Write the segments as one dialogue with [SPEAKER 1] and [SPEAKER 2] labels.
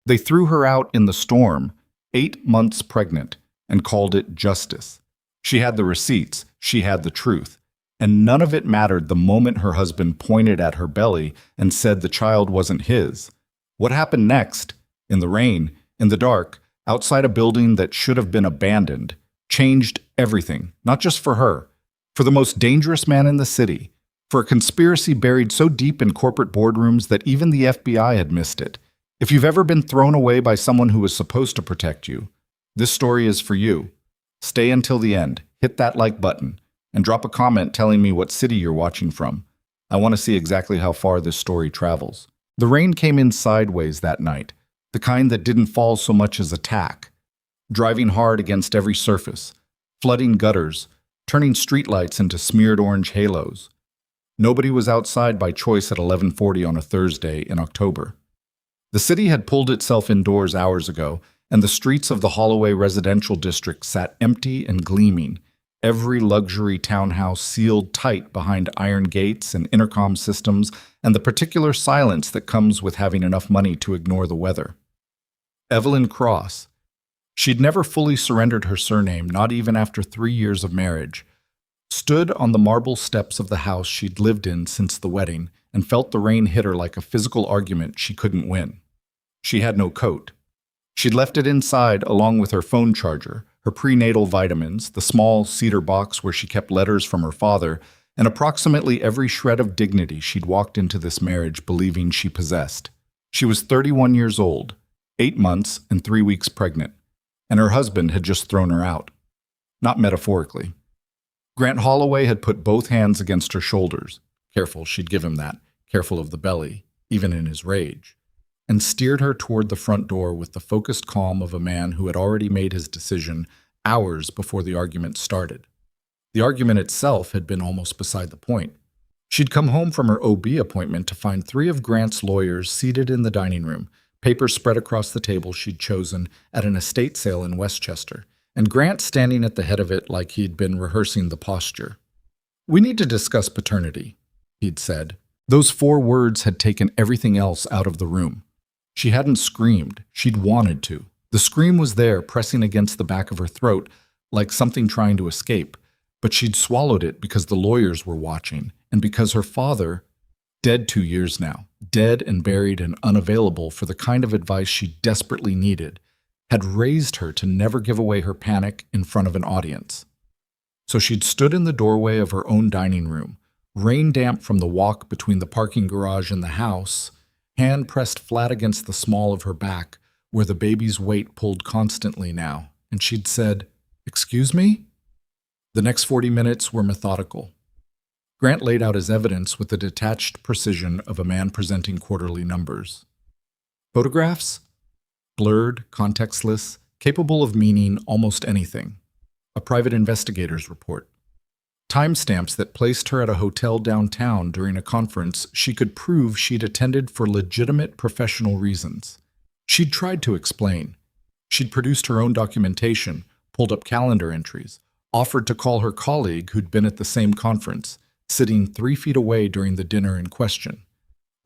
[SPEAKER 1] They threw her out in the storm, 8 months pregnant, and called it justice. She had the receipts, she had the truth, and none of it mattered the moment her husband pointed at her belly and said the child wasn't his. What happened next, in the rain, in the dark, outside a building that should have been abandoned, changed everything, not just for her, for the most dangerous man in the city, for a conspiracy buried so deep in corporate boardrooms that even the FBI had missed it. If you've ever been thrown away by someone who was supposed to protect you, this story is for you. Stay until the end, hit that like button, and drop a comment telling me what city you're watching from. I want to see exactly how far this story travels. The rain came in sideways that night, the kind that didn't fall so much as a tack, driving hard against every surface, flooding gutters, turning streetlights into smeared orange halos. Nobody was outside by choice at 11:40 on a Thursday in October. The city had pulled itself indoors hours ago, and the streets of the Holloway residential district sat empty and gleaming, every luxury townhouse sealed tight behind iron gates and intercom systems and the particular silence that comes with having enough money to ignore the weather. Evelyn Cross. She'd never fully surrendered her surname, not even after 3 years of marriage, stood on the marble steps of the house she'd lived in since the wedding and felt the rain hit her like a physical argument she couldn't win. She had no coat. She'd left it inside along with her phone charger, her prenatal vitamins, the small cedar box where she kept letters from her father, and approximately every shred of dignity she'd walked into this marriage believing she possessed. She was 31 years old, 8 months and 3 weeks pregnant, and her husband had just thrown her out. Not metaphorically. Grant Holloway had put both hands against her shoulders. Careful, she'd give him that. Careful of the belly, even in his rage. And steered her toward the front door with the focused calm of a man who had already made his decision hours before the argument started. The argument itself had been almost beside the point. She'd come home from her OB appointment to find 3 of Grant's lawyers seated in the dining room, papers spread across the table she'd chosen at an estate sale in Westchester, and Grant standing at the head of it like he'd been rehearsing the posture. "We need to discuss paternity," he'd said. Those 4 words had taken everything else out of the room. She hadn't screamed. She'd wanted to. The scream was there, pressing against the back of her throat, like something trying to escape. But she'd swallowed it because the lawyers were watching, and because her father, dead 2 years now, dead and buried and unavailable for the kind of advice she desperately needed, had raised her to never give away her panic in front of an audience. So she'd stood in the doorway of her own dining room, rain damp from the walk between the parking garage and the house, hand pressed flat against the small of her back, where the baby's weight pulled constantly now, and she'd said, "Excuse me?" The next 40 minutes were methodical. Grant laid out his evidence with the detached precision of a man presenting quarterly numbers. Photographs? Blurred, contextless, capable of meaning almost anything. A private investigator's report. Timestamps that placed her at a hotel downtown during a conference she could prove she'd attended for legitimate professional reasons. She'd tried to explain. She'd produced her own documentation, pulled up calendar entries, offered to call her colleague who'd been at the same conference, sitting 3 feet away during the dinner in question.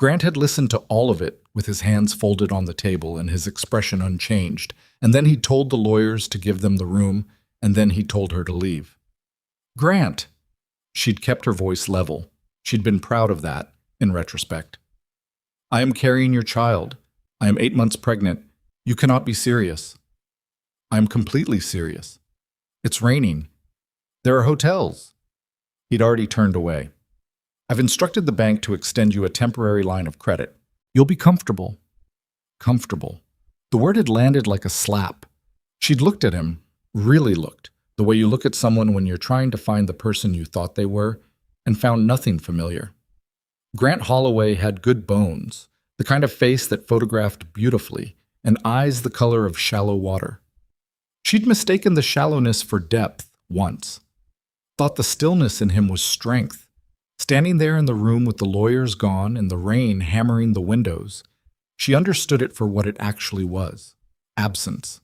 [SPEAKER 1] Grant had listened to all of it with his hands folded on the table and his expression unchanged, and then he told the lawyers to give them the room, and then he told her to leave. "Grant!" She'd kept her voice level. She'd been proud of that, in retrospect. "I am carrying your child. I am 8 months pregnant. You cannot be serious." "I am completely serious. It's raining. There are hotels." He'd already turned away. "I've instructed the bank to extend you a temporary line of credit. You'll be comfortable." Comfortable. The word had landed like a slap. She'd looked at him, really looked, the way you look at someone when you're trying to find the person you thought they were, and found nothing familiar. Grant Holloway had good bones, the kind of face that photographed beautifully, and eyes the color of shallow water. She'd mistaken the shallowness for depth once. Thought the stillness in him was strength. Standing there in the room with the lawyers gone and the rain hammering the windows, she understood it for what it actually was: absence.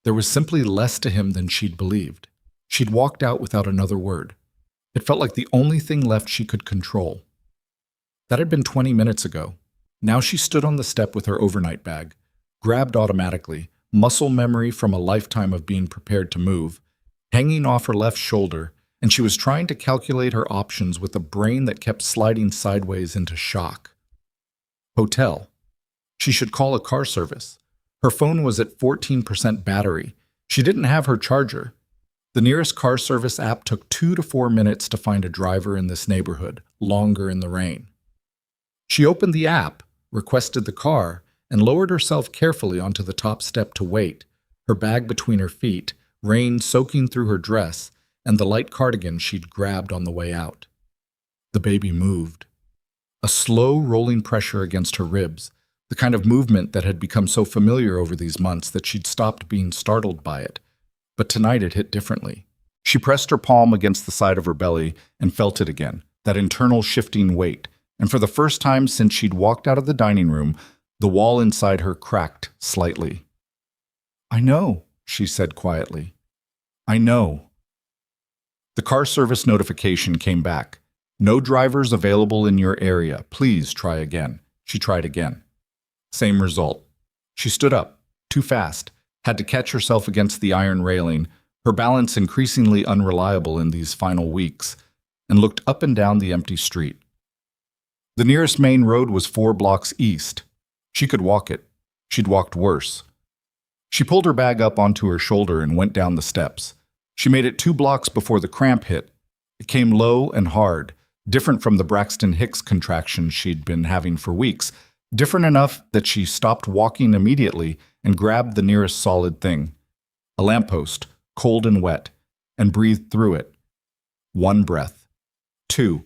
[SPEAKER 1] There was simply less to him than she'd believed. She'd walked out without another word. It felt like the only thing left she could control. That had been 20 minutes ago. Now she stood on the step with her overnight bag, grabbed automatically, muscle memory from a lifetime of being prepared to move, hanging off her left shoulder, and she was trying to calculate her options with a brain that kept sliding sideways into shock. Hotel. She should call a car service. Her phone was at 14% battery. She didn't have her charger. The nearest car service app took 2 to 4 minutes to find a driver in this neighborhood, longer in the rain. She opened the app, requested the car, and lowered herself carefully onto the top step to wait, her bag between her feet, rain soaking through her dress, and the light cardigan she'd grabbed on the way out. The baby moved. A slow, rolling pressure against her ribs, the kind of movement that had become so familiar over these months that she'd stopped being startled by it. But tonight it hit differently. She pressed her palm against the side of her belly and felt it again, that internal shifting weight, and for the first time since she'd walked out of the dining room, the wall inside her cracked slightly. "I know," she said quietly. "I know." The car service notification came back. "No drivers available in your area. Please try again." She tried again. Same result. She stood up, too fast, had to catch herself against the iron railing, her balance increasingly unreliable in these final weeks, and looked up and down the empty street. The nearest main road was 4 blocks east. She could walk it. She'd walked worse. She pulled her bag up onto her shoulder and went down the steps. She made it 2 blocks before the cramp hit. It came low and hard, different from the Braxton Hicks contractions she'd been having for weeks, different enough that she stopped walking immediately and grabbed the nearest solid thing, a lamppost, cold and wet, and breathed through it. 1 breath. 2.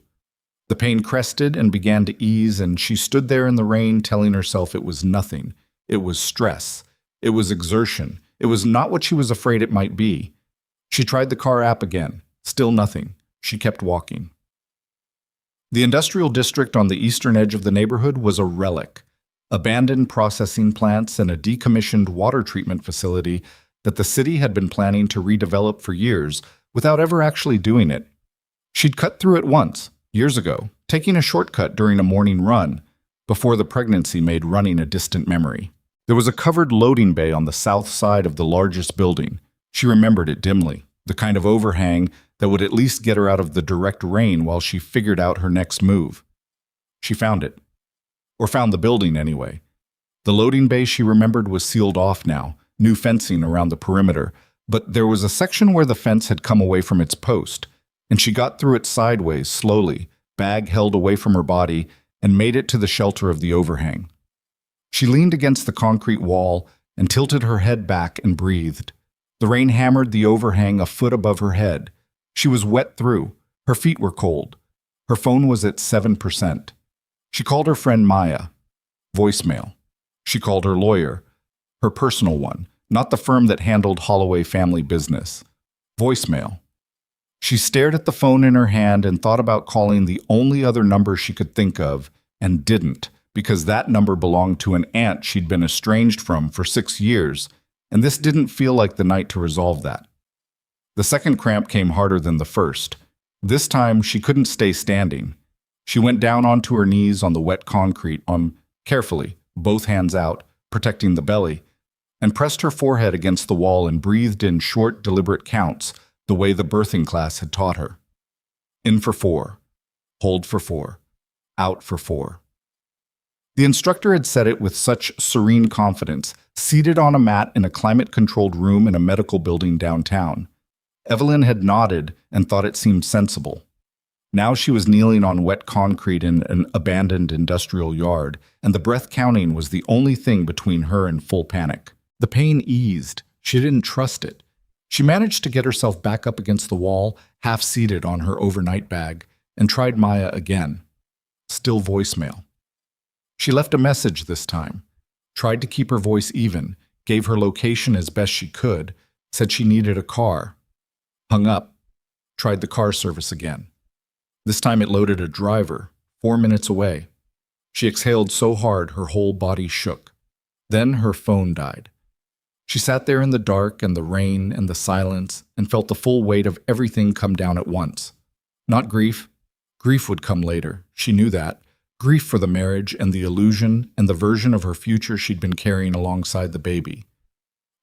[SPEAKER 1] The pain crested and began to ease, and she stood there in the rain telling herself it was nothing. It was stress. It was exertion. It was not what she was afraid it might be. She tried the car app again. Still nothing. She kept walking. The industrial district on the eastern edge of the neighborhood was a relic. Abandoned processing plants and a decommissioned water treatment facility that the city had been planning to redevelop for years without ever actually doing it. She'd cut through it once, years ago, taking a shortcut during a morning run, before the pregnancy made running a distant memory. There was a covered loading bay on the south side of the largest building. She remembered it dimly, the kind of overhang that would at least get her out of the direct rain while she figured out her next move. She found it. Or found the building anyway. The loading bay she remembered was sealed off now, new fencing around the perimeter, but there was a section where the fence had come away from its post, and she got through it sideways, slowly, bag held away from her body, and made it to the shelter of the overhang. She leaned against the concrete wall and tilted her head back and breathed. The rain hammered the overhang a foot above her head. She was wet through. Her feet were cold. Her phone was at 7%. She called her friend Maya. Voicemail. She called her lawyer. Her personal one, not the firm that handled Holloway family business. Voicemail. She stared at the phone in her hand and thought about calling the only other number she could think of, and didn't, because that number belonged to an aunt she'd been estranged from for 6 years, and this didn't feel like the night to resolve that. The second cramp came harder than the first. This time, she couldn't stay standing. She went down onto her knees on the wet concrete, carefully, both hands out, protecting the belly, and pressed her forehead against the wall and breathed in short, deliberate counts, the way the birthing class had taught her. In for 4. Hold for 4. Out for 4. The instructor had said it with such serene confidence, seated on a mat in a climate-controlled room in a medical building downtown. Evelyn had nodded and thought it seemed sensible. Now she was kneeling on wet concrete in an abandoned industrial yard, and the breath counting was the only thing between her and full panic. The pain eased. She didn't trust it. She managed to get herself back up against the wall, half-seated on her overnight bag, and tried Maya again. Still voicemail. She left a message this time, tried to keep her voice even, gave her location as best she could, said she needed a car. Hung up, tried the car service again. This time it loaded a driver, 4 minutes away. She exhaled so hard her whole body shook. Then her phone died. She sat there in the dark and the rain and the silence and felt the full weight of everything come down at once. Not grief. Grief would come later. She knew that. Grief for the marriage and the illusion and the version of her future she'd been carrying alongside the baby.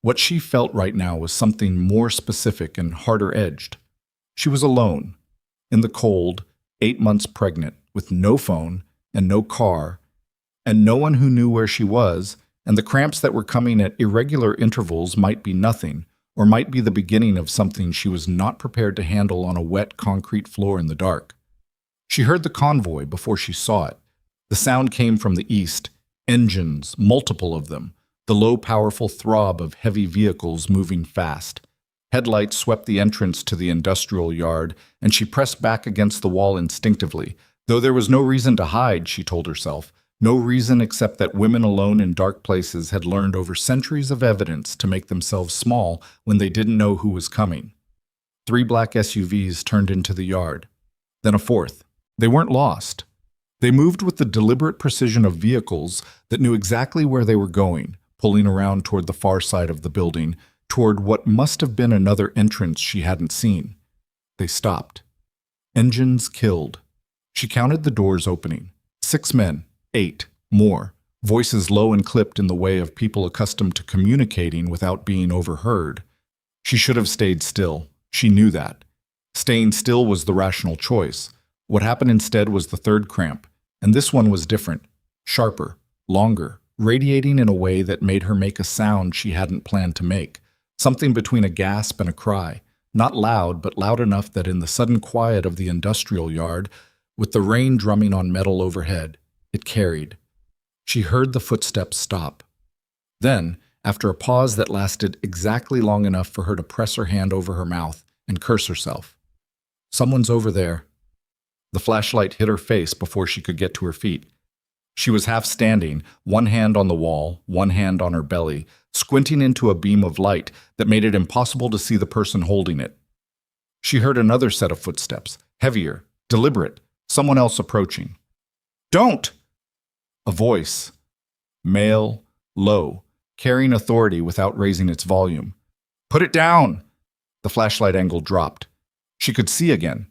[SPEAKER 1] What she felt right now was something more specific and harder-edged. She was alone, in the cold, 8 months pregnant, with no phone and no car, and no one who knew where she was, and the cramps that were coming at irregular intervals might be nothing, or might be the beginning of something she was not prepared to handle on a wet concrete floor in the dark. She heard the convoy before she saw it. The sound came from the east, engines, multiple of them, the low, powerful throb of heavy vehicles moving fast. Headlights swept the entrance to the industrial yard, and she pressed back against the wall instinctively, though there was no reason to hide, she told herself. No reason except that women alone in dark places had learned over centuries of evidence to make themselves small when they didn't know who was coming. 3 black SUVs turned into the yard. Then a fourth. They weren't lost. They moved with the deliberate precision of vehicles that knew exactly where they were going, pulling around toward the far side of the building, toward what must have been another entrance she hadn't seen. They stopped. Engines killed. She counted the doors opening. 6 men. 8. More. Voices low and clipped in the way of people accustomed to communicating without being overheard. She should have stayed still. She knew that. Staying still was the rational choice. What happened instead was the third cramp, and this one was different. Sharper, longer, radiating in a way that made her make a sound she hadn't planned to make. Something between a gasp and a cry. Not loud, but loud enough that in the sudden quiet of the industrial yard, with the rain drumming on metal overhead, it carried. She heard the footsteps stop. Then, after a pause that lasted exactly long enough for her to press her hand over her mouth and curse herself. Someone's over there. The flashlight hit her face before she could get to her feet. She was half standing, one hand on the wall, one hand on her belly, squinting into a beam of light that made it impossible to see the person holding it. She heard another set of footsteps, heavier, deliberate, someone else approaching. "Don't!" A voice, male, low, carrying authority without raising its volume. "Put it down!" The flashlight angle dropped. She could see again,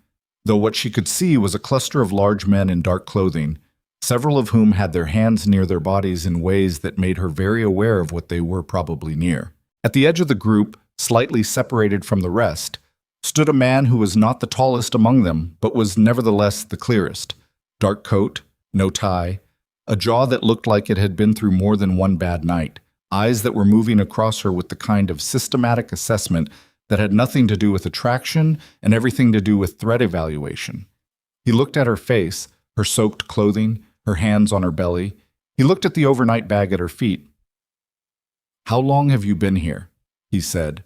[SPEAKER 1] though what she could see was a cluster of large men in dark clothing, several of whom had their hands near their bodies in ways that made her very aware of what they were probably near. At the edge of the group, slightly separated from the rest, stood a man who was not the tallest among them, but was nevertheless the clearest. Dark coat, no tie, a jaw that looked like it had been through more than one bad night, eyes that were moving across her with the kind of systematic assessment that had nothing to do with attraction and everything to do with threat evaluation. He looked at her face, her soaked clothing, her hands on her belly. He looked at the overnight bag at her feet. "How long have you been here?" he said.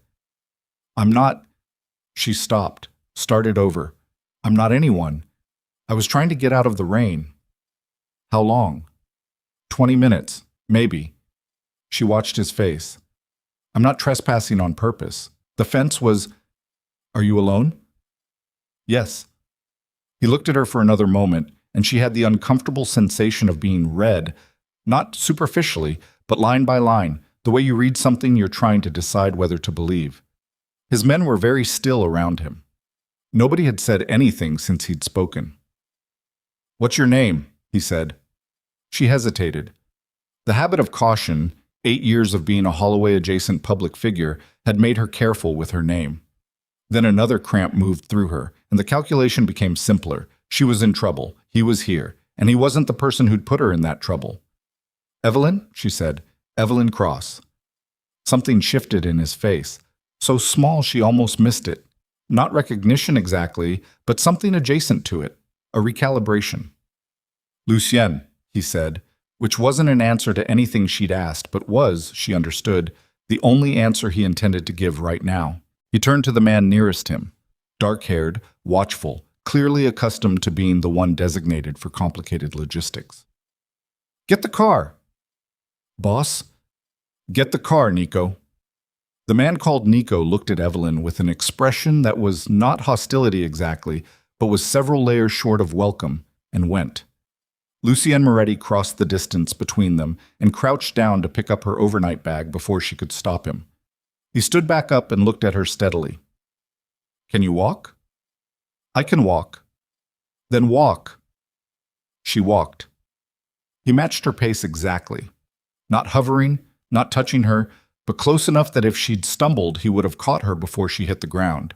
[SPEAKER 1] "I'm not—" She stopped, started over. "I'm not anyone. I was trying to get out of the rain." "How long?" 20 minutes, maybe." She watched his face. "I'm not trespassing on purpose. The fence was—" "Are you alone?" "Yes." He looked at her for another moment, and she had the uncomfortable sensation of being read, not superficially, but line by line, the way you read something you're trying to decide whether to believe. His men were very still around him. Nobody had said anything since he'd spoken. "What's your name?" he said. She hesitated. The habit of caution, 8 years of being a Holloway-adjacent public figure, had made her careful with her name. Then another cramp moved through her, and the calculation became simpler. She was in trouble. He was here, and he wasn't the person who'd put her in that trouble. "Evelyn?" she said. "Evelyn Cross." Something shifted in his face, so small she almost missed it. Not recognition exactly, but something adjacent to it, a recalibration. "Lucien," he said, which wasn't an answer to anything she'd asked, but was, she understood, the only answer he intended to give right now. He turned to the man nearest him, dark-haired, watchful, clearly accustomed to being the one designated for complicated logistics. "Get the car!" "Boss?" "Get the car, Nico." The man called Nico looked at Evelyn with an expression that was not hostility exactly, but was several layers short of welcome, and went. Lucien Moretti crossed the distance between them and crouched down to pick up her overnight bag before she could stop him. He stood back up and looked at her steadily. "Can you walk?" "I can walk." "Then walk." She walked. He matched her pace exactly. Not hovering, not touching her, but close enough that if she'd stumbled, he would have caught her before she hit the ground.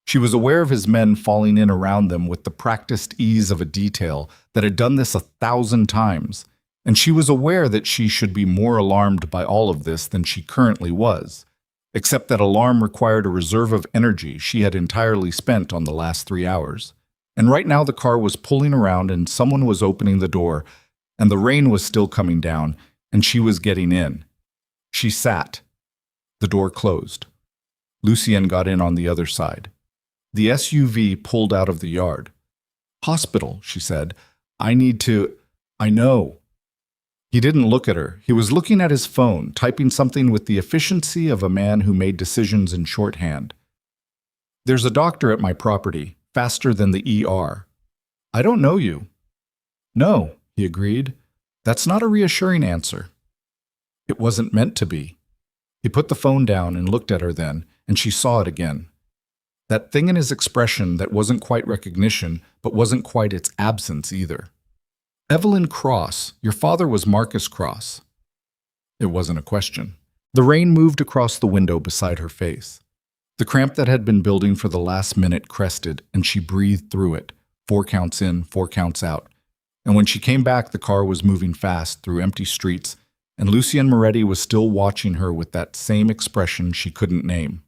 [SPEAKER 1] She was aware of his men falling in around them with the practiced ease of a detail that had done this 1,000 times, and she was aware that she should be more alarmed by all of this than she currently was, except that alarm required a reserve of energy she had entirely spent on the last 3 hours. And right now the car was pulling around and someone was opening the door, and the rain was still coming down, and she was getting in. She sat. The door closed. Lucien got in on the other side. The SUV pulled out of the yard. "Hospital," she said. "I need to—" "I know." He didn't look at her. He was looking at his phone, typing something with the efficiency of a man who made decisions in shorthand. "There's a doctor at my property, faster than the ER. "I don't know you." "No," he agreed. "That's not a reassuring answer." It wasn't meant to be. He put the phone down and looked at her then, and she saw it again. That thing in his expression that wasn't quite recognition, but wasn't quite its absence either. "Evelyn Cross, your father was Marcus Cross." It wasn't a question. The rain moved across the window beside her face. The cramp that had been building for the last minute crested, and she breathed through it, 4 counts in, 4 counts out. And when she came back, the car was moving fast through empty streets, and Lucien Moretti was still watching her with that same expression she couldn't name.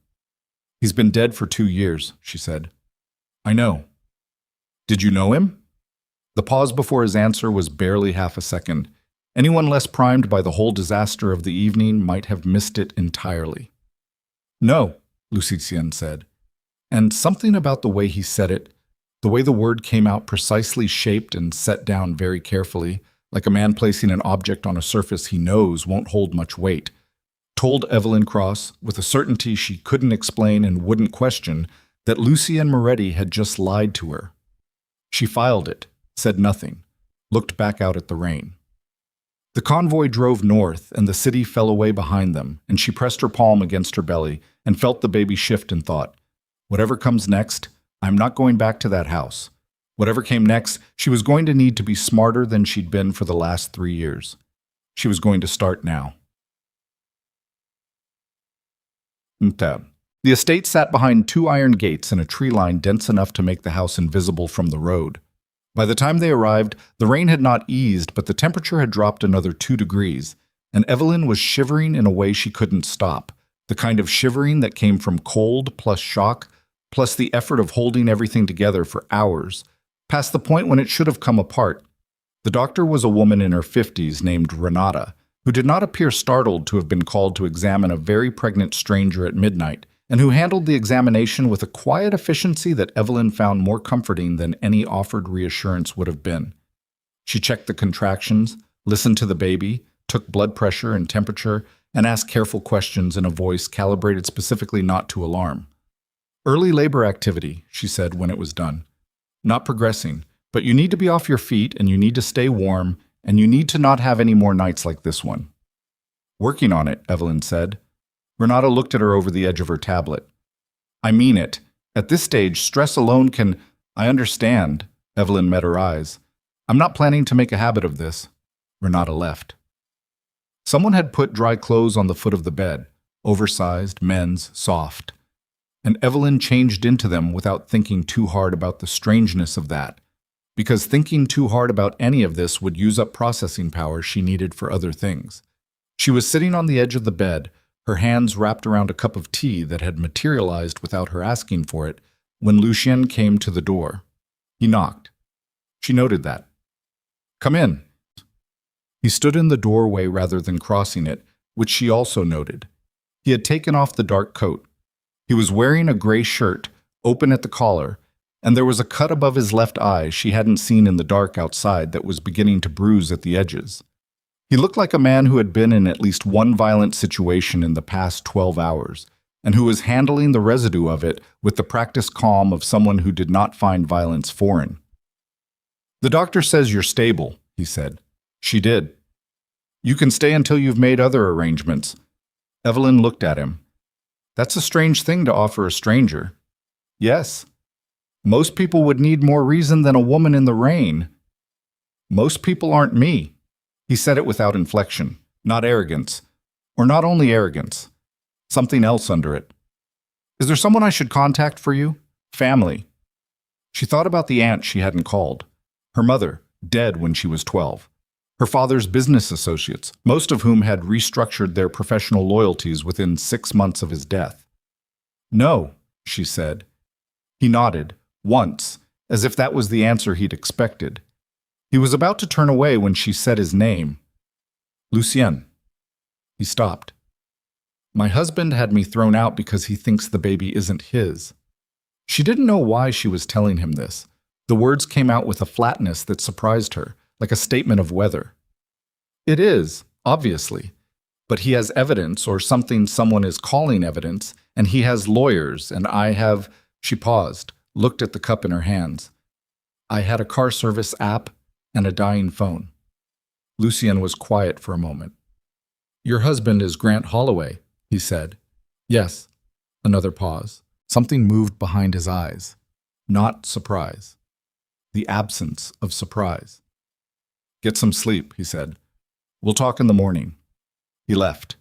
[SPEAKER 1] "He's been dead for 2 years, she said. "I know." "Did you know him?" The pause before his answer was barely half a second. Anyone less primed by the whole disaster of the evening might have missed it entirely. "No," Lucien said. And something about the way he said it, the way the word came out precisely shaped and set down very carefully, like a man placing an object on a surface he knows won't hold much weight, told Evelyn Cross, with a certainty she couldn't explain and wouldn't question, that Lucien Moretti had just lied to her. She filed it, said nothing, looked back out at the rain. The convoy drove north, and the city fell away behind them, and she pressed her palm against her belly and felt the baby shift and thought, whatever comes next, I'm not going back to that house. Whatever came next, she was going to need to be smarter than she'd been for the last 3 years. She was going to start now. The estate sat behind 2 iron gates and a tree line dense enough to make the house invisible from the road. By the time they arrived, the rain had not eased, but the temperature had dropped another 2 degrees, and Evelyn was shivering in a way she couldn't stop, the kind of shivering that came from cold plus shock, plus the effort of holding everything together for hours, past the point when it should have come apart. The doctor was a woman in her 50s named Renata, who did not appear startled to have been called to examine a very pregnant stranger at midnight, and who handled the examination with a quiet efficiency that Evelyn found more comforting than any offered reassurance would have been. She checked the contractions, listened to the baby, took blood pressure and temperature, and asked careful questions in a voice calibrated specifically not to alarm. "Early labor activity," she said when it was done. "Not progressing, but you need to be off your feet and you need to stay warm, and you need to not have any more nights like this one." "Working on it," Evelyn said. Renata looked at her over the edge of her tablet. "I mean it. At this stage, stress alone can—" "I understand." Evelyn met her eyes. "I'm not planning to make a habit of this." Renata left. Someone had put dry clothes on the foot of the bed, oversized, men's, soft. And Evelyn changed into them without thinking too hard about the strangeness of that, because thinking too hard about any of this would use up processing power she needed for other things. She was sitting on the edge of the bed, her hands wrapped around a cup of tea that had materialized without her asking for it, when Lucien came to the door. He knocked. She noted that. "Come in." He stood in the doorway rather than crossing it, which she also noted. He had taken off the dark coat. He was wearing a gray shirt, open at the collar, and there was a cut above his left eye she hadn't seen in the dark outside that was beginning to bruise at the edges. He looked like a man who had been in at least one violent situation in the past 12 hours, and who was handling the residue of it with the practiced calm of someone who did not find violence foreign. "The doctor says you're stable," he said. She did. "You can stay until you've made other arrangements." Evelyn looked at him. "That's a strange thing to offer a stranger." "Yes. Most people would need more reason than a woman in the rain." "Most people aren't me," He said it without inflection, not arrogance, or not only arrogance, something else under it. Is there someone I should contact for you? Family. She thought about the aunt she hadn't called. Her mother, dead when she was 12. Her father's business associates, most of whom had restructured their professional loyalties within 6 months of his death. No, she said. He nodded, once, as if that was the answer he'd expected. He was about to turn away when she said his name. Lucien. He stopped. My husband had me thrown out because he thinks the baby isn't his. She didn't know why she was telling him this. The words came out with a flatness that surprised her, like a statement of weather. It is, obviously. But he has evidence, or something someone is calling evidence, and he has lawyers, and I have... She paused, looked at the cup in her hands. I had a car service app and a dying phone. Lucien was quiet for a moment. Your husband is Grant Holloway, he said. Yes. Another pause. Something moved behind his eyes. Not surprise. The absence of surprise. Get some sleep, he said. We'll talk in the morning. He left.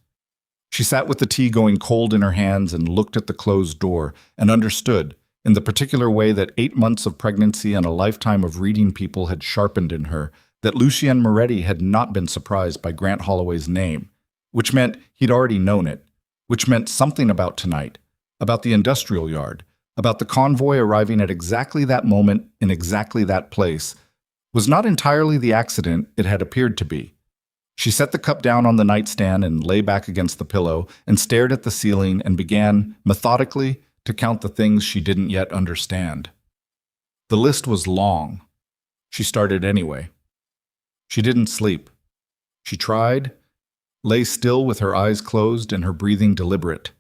[SPEAKER 1] She sat with the tea going cold in her hands and looked at the closed door and understood, in the particular way that 8 months of pregnancy and a lifetime of reading people had sharpened in her, that Lucien Moretti had not been surprised by Grant Holloway's name, which meant he'd already known it, which meant something about tonight, about the industrial yard, about the convoy arriving at exactly that moment in exactly that place, was not entirely the accident it had appeared to be. She set the cup down on the nightstand and lay back against the pillow and stared at the ceiling and began, methodically, to count the things she didn't yet understand. The list was long. She started anyway. She didn't sleep. She tried, lay still with her eyes closed and her breathing deliberate,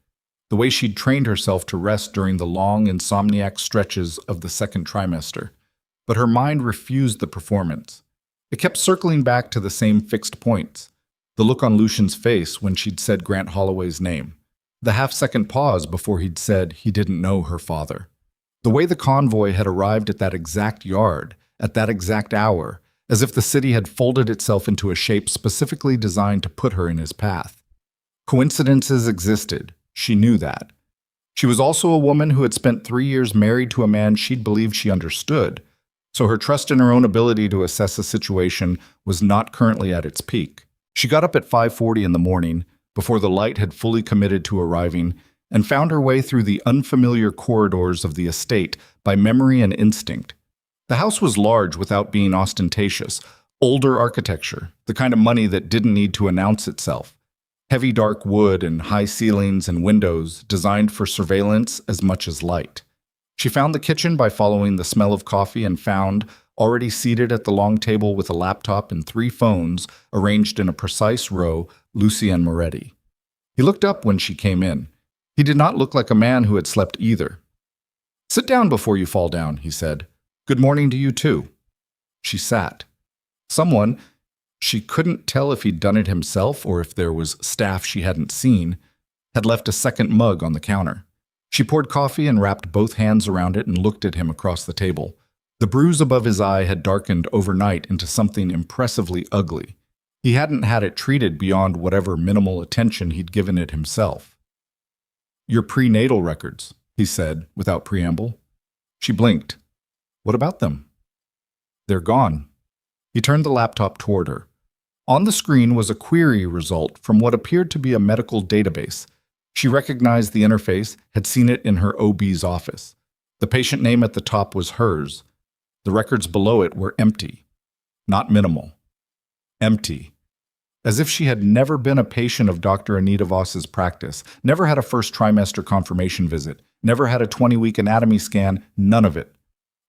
[SPEAKER 1] the way she'd trained herself to rest during the long, insomniac stretches of the second trimester. But her mind refused the performance. It kept circling back to the same fixed points. The look on Lucien's face when she'd said Grant Holloway's name. The half-second pause before he'd said he didn't know her father. The way the convoy had arrived at that exact yard, at that exact hour, as if the city had folded itself into a shape specifically designed to put her in his path. Coincidences existed. She knew that. She was also a woman who had spent 3 years married to a man she'd believed she understood, so her trust in her own ability to assess a situation was not currently at its peak. She got up at 5:40 in the morning, before the light had fully committed to arriving, and found her way through the unfamiliar corridors of the estate by memory and instinct. The house was large without being ostentatious, older architecture, the kind of money that didn't need to announce itself. Heavy dark wood and high ceilings and windows designed for surveillance as much as light. She found the kitchen by following the smell of coffee and found, already seated at the long table with a laptop and 3 phones arranged in a precise row, Lucien Moretti. He looked up when she came in. He did not look like a man who had slept either. Sit down before you fall down, he said. Good morning to you too. She sat. Someone, she couldn't tell if he'd done it himself or if there was staff she hadn't seen, had left a second mug on the counter. She poured coffee and wrapped both hands around it and looked at him across the table. The bruise above his eye had darkened overnight into something impressively ugly. He hadn't had it treated beyond whatever minimal attention he'd given it himself. Your prenatal records, he said, without preamble. She blinked. What about them? They're gone. He turned the laptop toward her. On the screen was a query result from what appeared to be a medical database. She recognized the interface, had seen it in her OB's office. The patient name at the top was hers. The records below it were empty. Not minimal. Empty. As if she had never been a patient of Dr. Anita Voss's practice, never had a first trimester confirmation visit, never had a 20-week anatomy scan, none of it.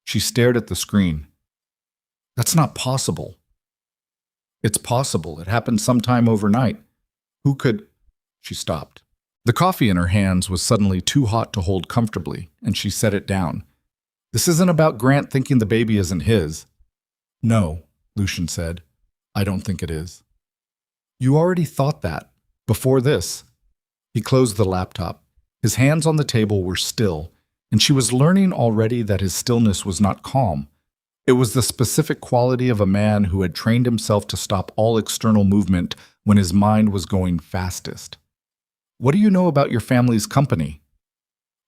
[SPEAKER 1] She stared at the screen. That's not possible. It's possible. It happened sometime overnight. Who could... She stopped. The coffee in her hands was suddenly too hot to hold comfortably, and she set it down. This isn't about Grant thinking the baby isn't his. No, Lucien said. I don't think it is. You already thought that. Before this. He closed the laptop. His hands on the table were still, and she was learning already that his stillness was not calm. It was the specific quality of a man who had trained himself to stop all external movement when his mind was going fastest. "What do you know about your family's company?"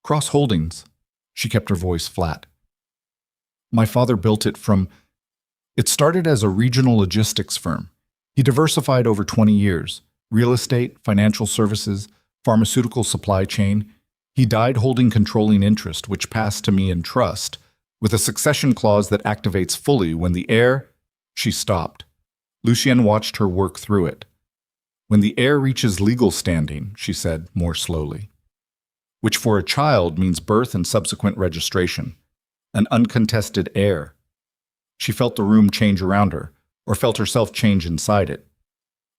[SPEAKER 1] "Cross Holdings." She kept her voice flat. "My father built it from... It started as a regional logistics firm. He diversified over 20 years. Real estate, financial services, pharmaceutical supply chain. He died holding controlling interest, which passed to me in trust, with a succession clause that activates fully when the heir..." She stopped. Lucienne watched her work through it. "When the heir reaches legal standing," she said more slowly, "which for a child means birth and subsequent registration. An uncontested heir." She felt the room change around her, or felt herself change inside it.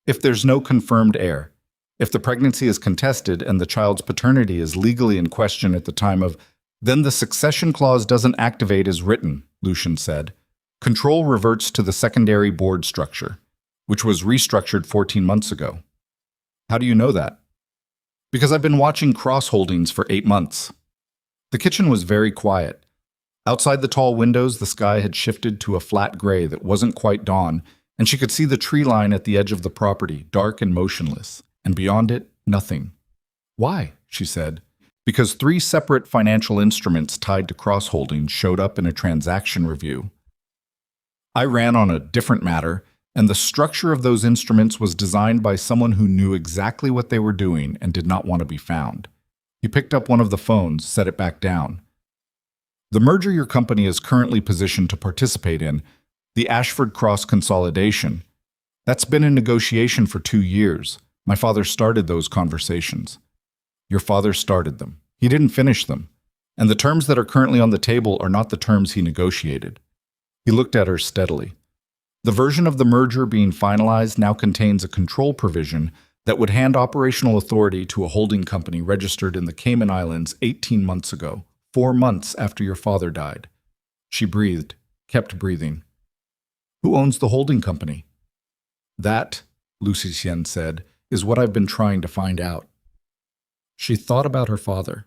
[SPEAKER 1] "If there's no confirmed heir, if the pregnancy is contested and the child's paternity is legally in question at the time of... then the succession clause doesn't activate as written," Lucian said. "Control reverts to the secondary board structure, which was restructured 14 months ago." "How do you know that?" "Because I've been watching Cross Holdings for 8 months. The kitchen was very quiet. Outside the tall windows, the sky had shifted to a flat gray that wasn't quite dawn, and she could see the tree line at the edge of the property, dark and motionless, and beyond it, nothing. "Why?" she said. "Because 3 separate financial instruments tied to Cross Holdings showed up in a transaction review. I ran on a different matter, and the structure of those instruments was designed by someone who knew exactly what they were doing and did not want to be found." He picked up one of the phones, set it back down. "The merger your company is currently positioned to participate in, the Ashford Cross consolidation, that's been in negotiation for 2 years. My father started those conversations." "Your father started them. He didn't finish them. And the terms that are currently on the table are not the terms he negotiated." He looked at her steadily. "The version of the merger being finalized now contains a control provision that would hand operational authority to a holding company registered in the Cayman Islands 18 months ago, 4 months after your father died." She breathed, kept breathing. "Who owns the holding company?" "That," Lucienne said, "is what I've been trying to find out." She thought about her father,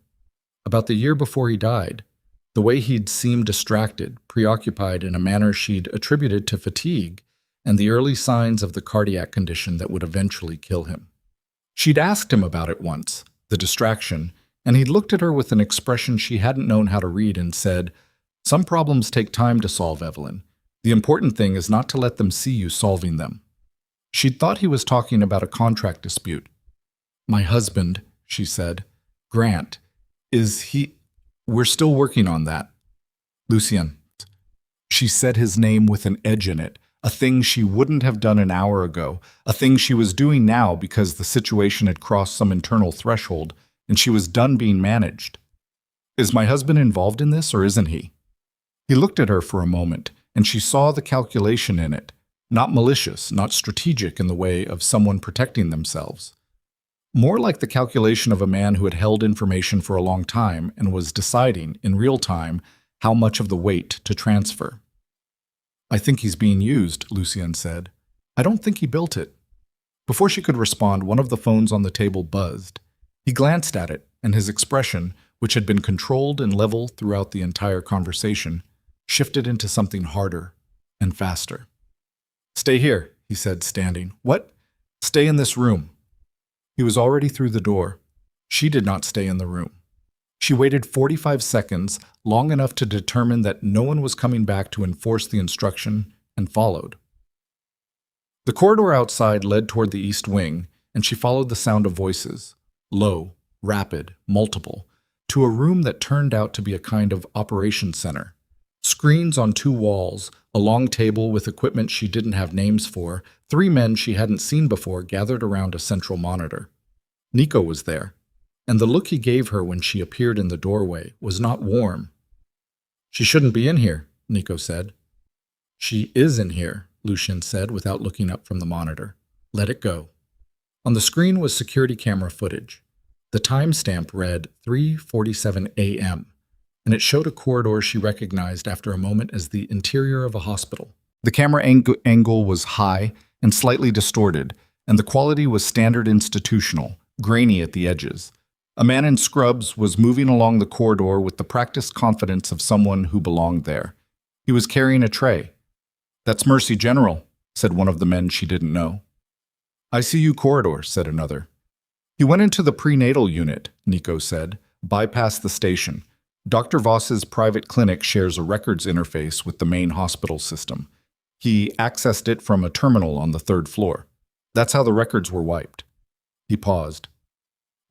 [SPEAKER 1] about the year before he died, the way he'd seemed distracted, preoccupied in a manner she'd attributed to fatigue, and the early signs of the cardiac condition that would eventually kill him. She'd asked him about it once, the distraction, and he'd looked at her with an expression she hadn't known how to read and said, "Some problems take time to solve, Evelyn. The important thing is not to let them see you solving them." She'd thought he was talking about a contract dispute. "My husband," she said, "Grant, is he... We're still working on that." "Lucienne." She said his name with an edge in it, a thing she wouldn't have done an hour ago, a thing she was doing now because the situation had crossed some internal threshold and she was done being managed. "Is my husband involved in this or isn't he?" He looked at her for a moment, and she saw the calculation in it, not malicious, not strategic in the way of someone protecting themselves. More like the calculation of a man who had held information for a long time and was deciding, in real time, how much of the weight to transfer. "I think he's being used," Lucienne said. "I don't think he built it." Before she could respond, one of the phones on the table buzzed. He glanced at it, and his expression, which had been controlled and level throughout the entire conversation, shifted into something harder and faster. "Stay here," he said, standing. "What?" "Stay in this room." He was already through the door. She did not stay in the room. She waited 45 seconds, long enough to determine that no one was coming back to enforce the instruction, and followed. The corridor outside led toward the east wing, and she followed the sound of voices, low, rapid, multiple, to a room that turned out to be a kind of operations center. Screens on 2 walls, a long table with equipment she didn't have names for, 3 men she hadn't seen before gathered around a central monitor. Nico was there, and the look he gave her when she appeared in the doorway was not warm. "She shouldn't be in here," Nico said. "She is in here," Lucienne said without looking up from the monitor. "Let it go." On the screen was security camera footage. The timestamp read 3:47 a.m., and it showed a corridor she recognized after a moment as the interior of a hospital. The camera angle was high and slightly distorted, and the quality was standard institutional, grainy at the edges. A man in scrubs was moving along the corridor with the practiced confidence of someone who belonged there. He was carrying a tray. "That's Mercy General," said one of the men she didn't know. "ICU corridor," said another. "He went into the prenatal unit," Nico said, "bypassed the station. Dr. Voss's private clinic shares a records interface with the main hospital system. He accessed it from a terminal on the third floor. That's how the records were wiped." He paused.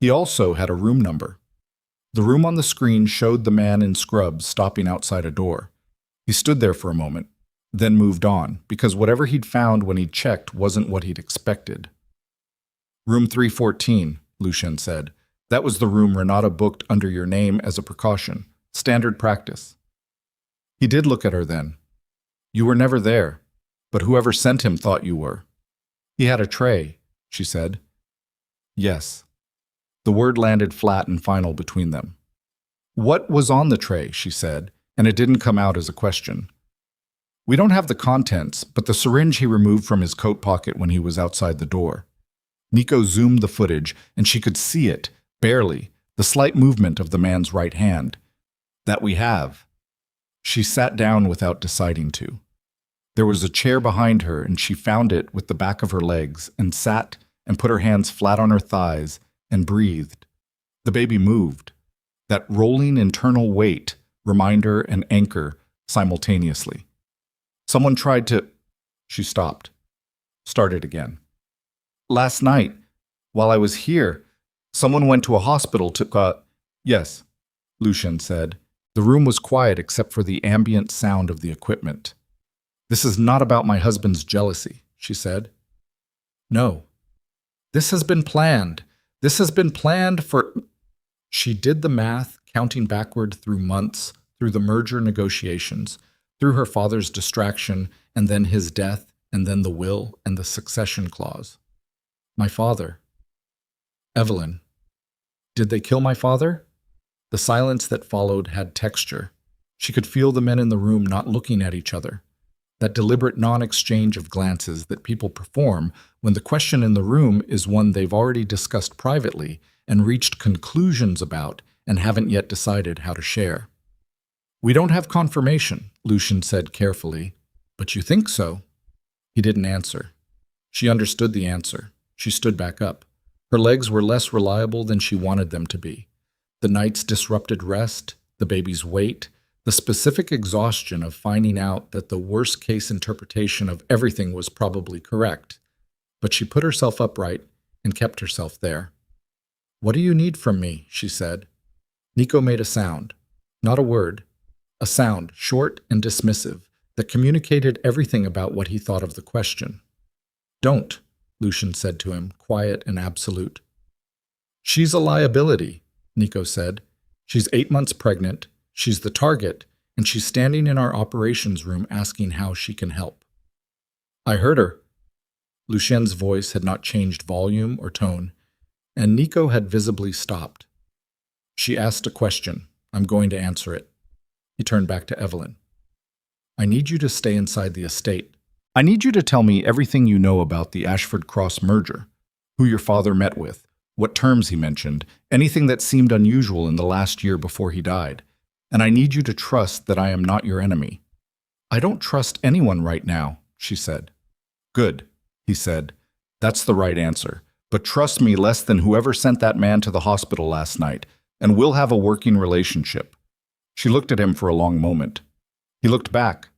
[SPEAKER 1] He also had a room number. The room on the screen showed the man in scrubs stopping outside a door. He stood there for a moment, then moved on, because whatever he'd found when he'd checked wasn't what he'd expected. "Room 314, Lucien said. "That was the room Renata booked under your name as a precaution. Standard practice." He did look at her then. "You were never there, but whoever sent him thought you were." "He had a tray," she said. "Yes." The word landed flat and final between them. "What was on the tray?" she said, and it didn't come out as a question. "We don't have the contents, but the syringe he removed from his coat pocket when he was outside the door." Nico zoomed the footage, and she could see it, barely, the slight movement of the man's right hand. "That we have." She sat down without deciding to. There was a chair behind her, and she found it with the back of her legs, and sat and put her hands flat on her thighs, and breathed. The baby moved. That rolling internal weight, reminder and anchor, simultaneously. Someone tried to... She stopped. Started again. "Last night, while I was here, someone went to a hospital to... Yes," Lucien said. The room was quiet except for the ambient sound of the equipment. "This is not about my husband's jealousy," she said. "No. This has been planned. This has been planned for..." She did the math, counting backward through months, through the merger negotiations, through her father's distraction, and then his death, and then the will and the succession clause. My father. Evelyn. Did they kill my father? The silence that followed had texture. She could feel the men in the room not looking at each other. That deliberate non-exchange of glances that people perform when the question in the room is one they've already discussed privately and reached conclusions about and haven't yet decided how to share. "We don't have confirmation," Lucien said carefully. "But you think so?" He didn't answer. She understood the answer. She stood back up. Her legs were less reliable than she wanted them to be. The night's disrupted rest, the baby's weight, the specific exhaustion of finding out that the worst-case interpretation of everything was probably correct. But she put herself upright and kept herself there. "What do you need from me?" she said. Nico made a sound. Not a word. A sound, short and dismissive, that communicated everything about what he thought of the question. "Don't," Lucien said to him, quiet and absolute. "She's a liability," Nico said. "She's 8 months pregnant, she's the target, and she's standing in our operations room asking how she can help." "I heard her." Lucien's voice had not changed volume or tone, and Nico had visibly stopped. "She asked a question. I'm going to answer it." He turned back to Evelyn. "I need you to stay inside the estate. I need you to tell me everything you know about the Ashford Cross merger, who your father met with, what terms he mentioned, anything that seemed unusual in the last year before he died. And I need you to trust that I am not your enemy." "I don't trust anyone right now," she said. "Good," he said. "That's the right answer. But trust me less than whoever sent that man to the hospital last night, and we'll have a working relationship." She looked at him for a long moment. He looked back.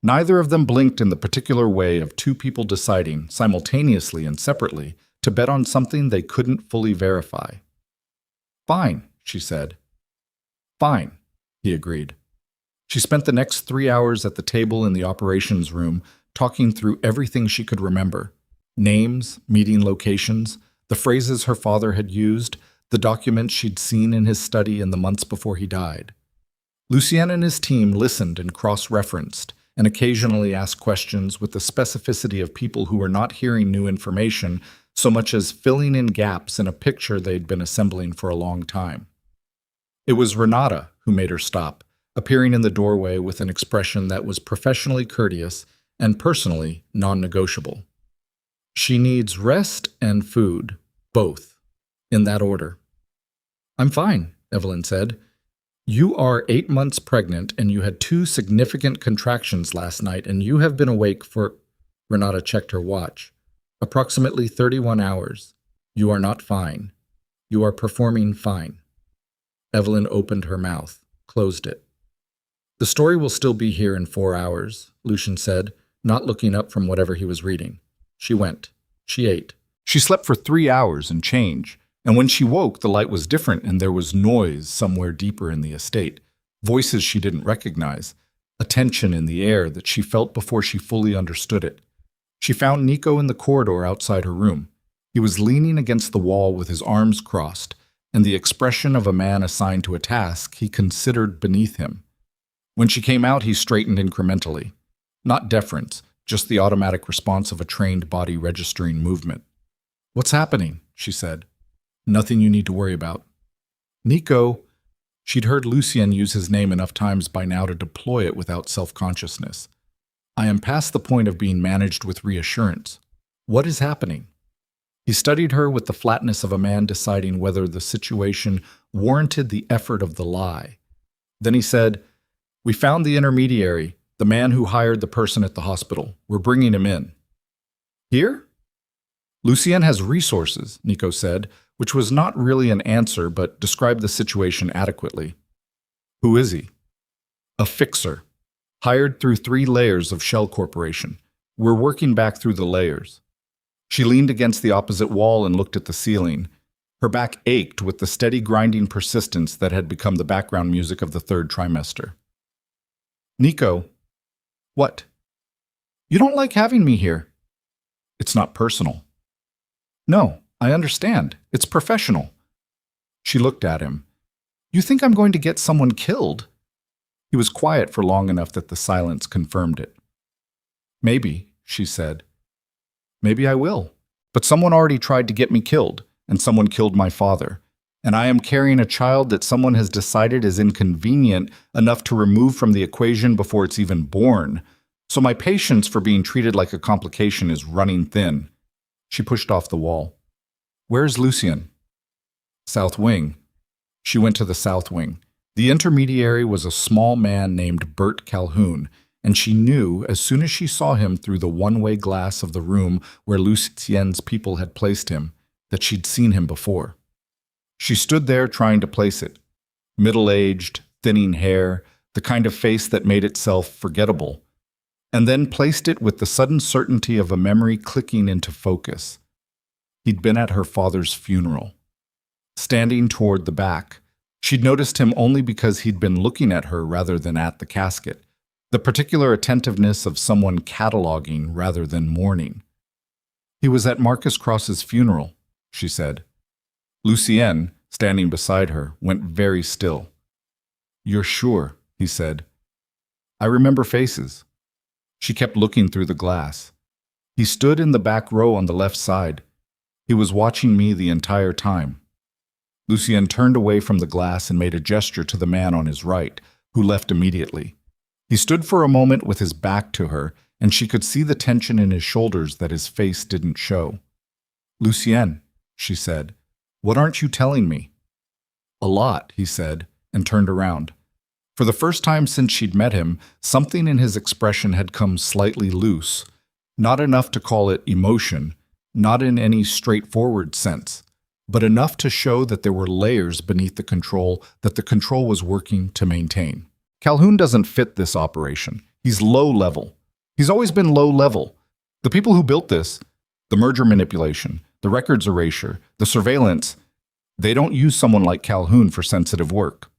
[SPEAKER 1] Neither of them blinked in the particular way of two people deciding, simultaneously and separately, to bet on something they couldn't fully verify. "Fine," she said. "Fine," he agreed. She spent the next 3 hours at the table in the operations room, talking through everything she could remember. Names, meeting locations, the phrases her father had used, the documents she'd seen in his study in the months before he died. Lucien and his team listened and cross-referenced, and occasionally asked questions with the specificity of people who were not hearing new information so much as filling in gaps in a picture they'd been assembling for a long time. It was Renata who made her stop, appearing in the doorway with an expression that was professionally courteous and personally non-negotiable. "She needs rest and food, both, in that order." "I'm fine," Evelyn said. You are 8 months pregnant and you had 2 significant contractions last night and you have been awake for... Renata checked her watch. Approximately 31 hours. You are not fine. You are performing fine. Evelyn opened her mouth, closed it. The story will still be here in 4 hours, Lucian said, not looking up from whatever he was reading. She went. She ate. She slept for 3 hours and change, and when she woke, the light was different and there was noise somewhere deeper in the estate, voices she didn't recognize, a tension in the air that she felt before she fully understood it. She found Nico in the corridor outside her room. He was leaning against the wall with his arms crossed, and the expression of a man assigned to a task he considered beneath him. When she came out, he straightened incrementally. Not deference, just the automatic response of a trained body registering movement. "What's happening?" she said. "Nothing you need to worry about." Nico. She'd heard Lucien use his name enough times by now to deploy it without self-consciousness. "I am past the point of being managed with reassurance. What is happening?" He studied her with the flatness of a man deciding whether the situation warranted the effort of the lie. Then he said, "We found the intermediary, the man who hired the person at the hospital. We're bringing him in." "Here?" "Lucien has resources," Nico said, which was not really an answer but described the situation adequately. "Who is he?" "A fixer. Hired through 3 layers of Shell Corporation. We're working back through the layers." She leaned against the opposite wall and looked at the ceiling. Her back ached with the steady grinding persistence that had become the background music of the 3rd trimester. "Nico." "What?" "You don't like having me here." "It's not personal." "No, I understand. It's professional." She looked at him. "You think I'm going to get someone killed?" He was quiet for long enough that the silence confirmed it. "Maybe," she said. "Maybe I will. But someone already tried to get me killed, and someone killed my father. And I am carrying a child that someone has decided is inconvenient enough to remove from the equation before it's even born. So my patience for being treated like a complication is running thin." She pushed off the wall. "Where's Lucien?" "South Wing." She went to the South Wing. The intermediary was a small man named Bert Calhoun, and she knew as soon as she saw him through the one-way glass of the room where Lucien's people had placed him, that she'd seen him before. She stood there trying to place it. Middle-aged, thinning hair, the kind of face that made itself forgettable, and then placed it with the sudden certainty of a memory clicking into focus. He'd been at her father's funeral. Standing toward the back, she'd noticed him only because he'd been looking at her rather than at the casket, the particular attentiveness of someone cataloging rather than mourning. "He was at Marcus Cross's funeral," she said. Lucien, standing beside her, went very still. "You're sure?" he said. "I remember faces." She kept looking through the glass. "He stood in the back row on the left side. He was watching me the entire time." Lucien turned away from the glass and made a gesture to the man on his right, who left immediately. He stood for a moment with his back to her, and she could see the tension in his shoulders that his face didn't show. "Lucien," she said, "what aren't you telling me?" "A lot," he said, and turned around. For the first time since she'd met him, something in his expression had come slightly loose, not enough to call it emotion, not in any straightforward sense, but enough to show that there were layers beneath the control that the control was working to maintain. Calhoun doesn't fit this operation. He's low level. He's always been low level. The people who built this, the merger manipulation, the records erasure, the surveillance, they don't use someone like Calhoun for sensitive work.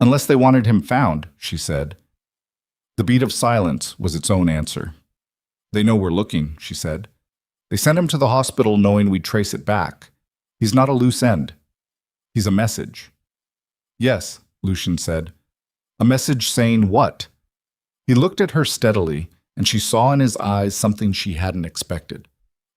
[SPEAKER 1] "Unless they wanted him found," she said. The beat of silence was its own answer. "They know we're looking," she said. "They sent him to the hospital knowing we'd trace it back. He's not a loose end. He's a message." "Yes," Lucien said. "A message saying what?" He looked at her steadily, and she saw in his eyes something she hadn't expected.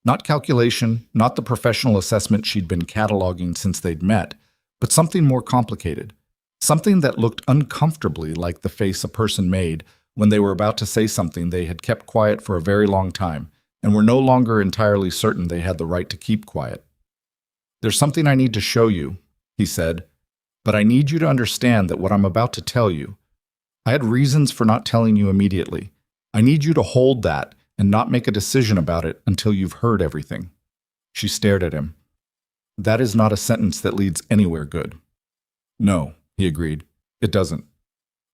[SPEAKER 1] Not calculation, not the professional assessment she'd been cataloging since they'd met, but something more complicated. Something that looked uncomfortably like the face a person made when they were about to say something they had kept quiet for a very long time and were no longer entirely certain they had the right to keep quiet. "There's something I need to show you," he said. But I need you to understand that what I'm about to tell you, I had reasons for not telling you immediately. I need you to hold that and not make a decision about it until you've heard everything." She stared at him. "That is not a sentence that leads anywhere good." "No," he agreed. "It doesn't."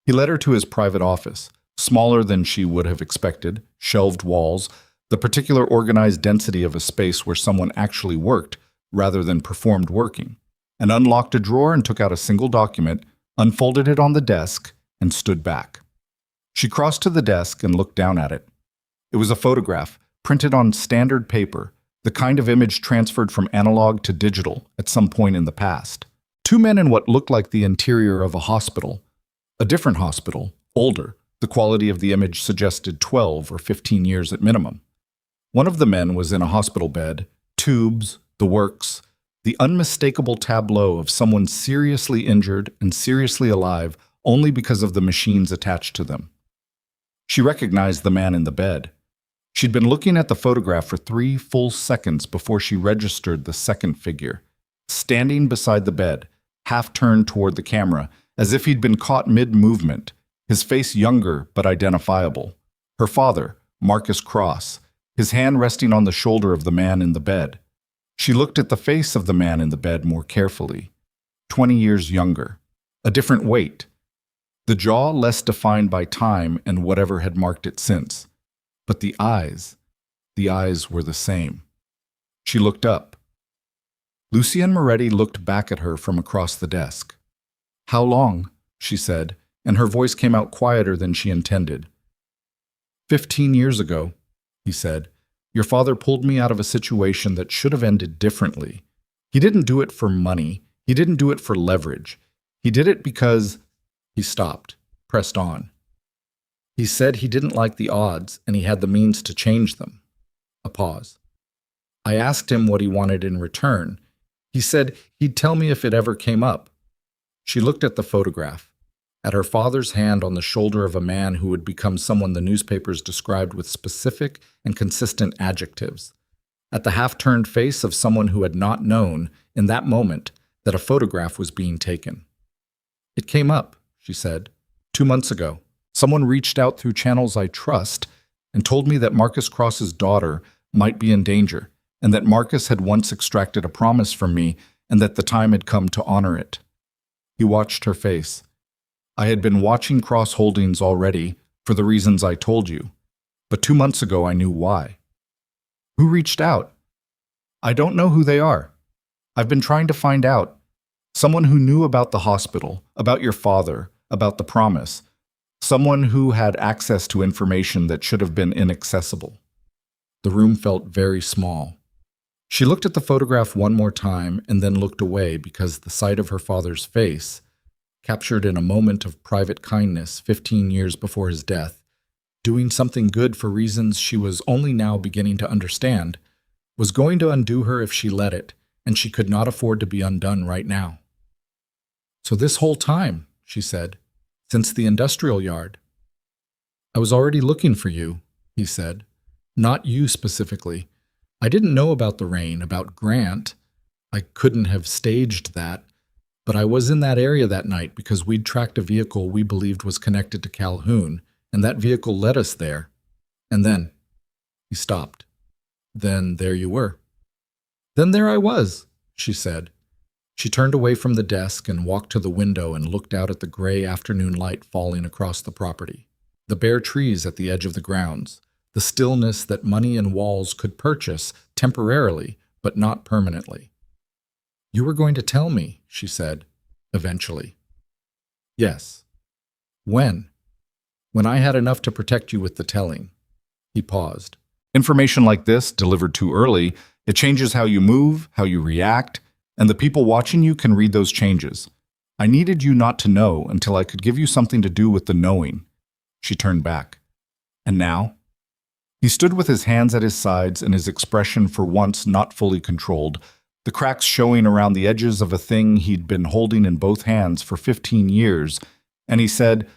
[SPEAKER 1] He led her to his private office, smaller than she would have expected, shelved walls, the particular organized density of a space where someone actually worked rather than performed working, and unlocked a drawer and took out a single document, unfolded it on the desk, and stood back. She crossed to the desk and looked down at it. It was a photograph, printed on standard paper, the kind of image transferred from analog to digital at some point in the past. Two men in what looked like the interior of a hospital. A different hospital, older. The quality of the image suggested 12 or 15 years at minimum. One of the men was in a hospital bed, tubes, the works, the unmistakable tableau of someone seriously injured and seriously alive only because of the machines attached to them. She recognized the man in the bed. She'd been looking at the photograph for 3 full seconds before she registered the second figure, standing beside the bed, half turned toward the camera, as if he'd been caught mid-movement, his face younger but identifiable. Her father, Marcus Cross, his hand resting on the shoulder of the man in the bed. She looked at the face of the man in the bed more carefully. 20 years younger. A different weight. The jaw less defined by time and whatever had marked it since. But the eyes were the same. She looked up. Lucienne Moretti looked back at her from across the desk. "How long?" she said, and her voice came out quieter than she intended. 15 years ago, he said, "your father pulled me out of a situation that should have ended differently. He didn't do it for money. He didn't do it for leverage. He did it because—" He stopped, pressed on. "He said he didn't like the odds and he had the means to change them." A pause. "I asked him what he wanted in return. He said he'd tell me if it ever came up." She looked at the photograph, at her father's hand on the shoulder of a man who would become someone the newspapers described with specific and consistent adjectives, at the half-turned face of someone who had not known, in that moment, that a photograph was being taken. "It came up," she said, 2 months ago. Someone reached out through channels I trust and told me that Marcus Cross's daughter might be in danger, and that Marcus had once extracted a promise from me and that the time had come to honor it." He watched her face. "I had been watching Cross Holdings already, for the reasons I told you. But 2 months ago I knew why." "Who reached out?" "I don't know who they are. I've been trying to find out. Someone who knew about the hospital, about your father, about the promise. Someone who had access to information that should have been inaccessible." The room felt very small. She looked at the photograph one more time and then looked away because the sight of her father's face, captured in a moment of private kindness 15 years before his death, doing something good for reasons she was only now beginning to understand, was going to undo her if she let it, and she could not afford to be undone right now. "So this whole time," she said, "since the industrial yard." "I was already looking for you," he said. "Not you specifically. I didn't know about the rain, about Grant. I couldn't have staged that. But I was in that area that night because we'd tracked a vehicle we believed was connected to Calhoun, and that vehicle led us there. And then—" He stopped. "Then there you were." "Then there I was," she said. She turned away from the desk and walked to the window and looked out at the gray afternoon light falling across the property, the bare trees at the edge of the grounds, the stillness that money and walls could purchase temporarily, but not permanently. "You were going to tell me," she said, eventually. "Yes." "When?" "When I had enough to protect you with the telling." He paused. "Information like this, delivered too early, it changes how you move, how you react, and the people watching you can read those changes. I needed you not to know until I could give you something to do with the knowing." She turned back. "And now?" He stood with his hands at his sides and his expression for once not fully controlled, the cracks showing around the edges of a thing he'd been holding in both hands for 15 years, and he said,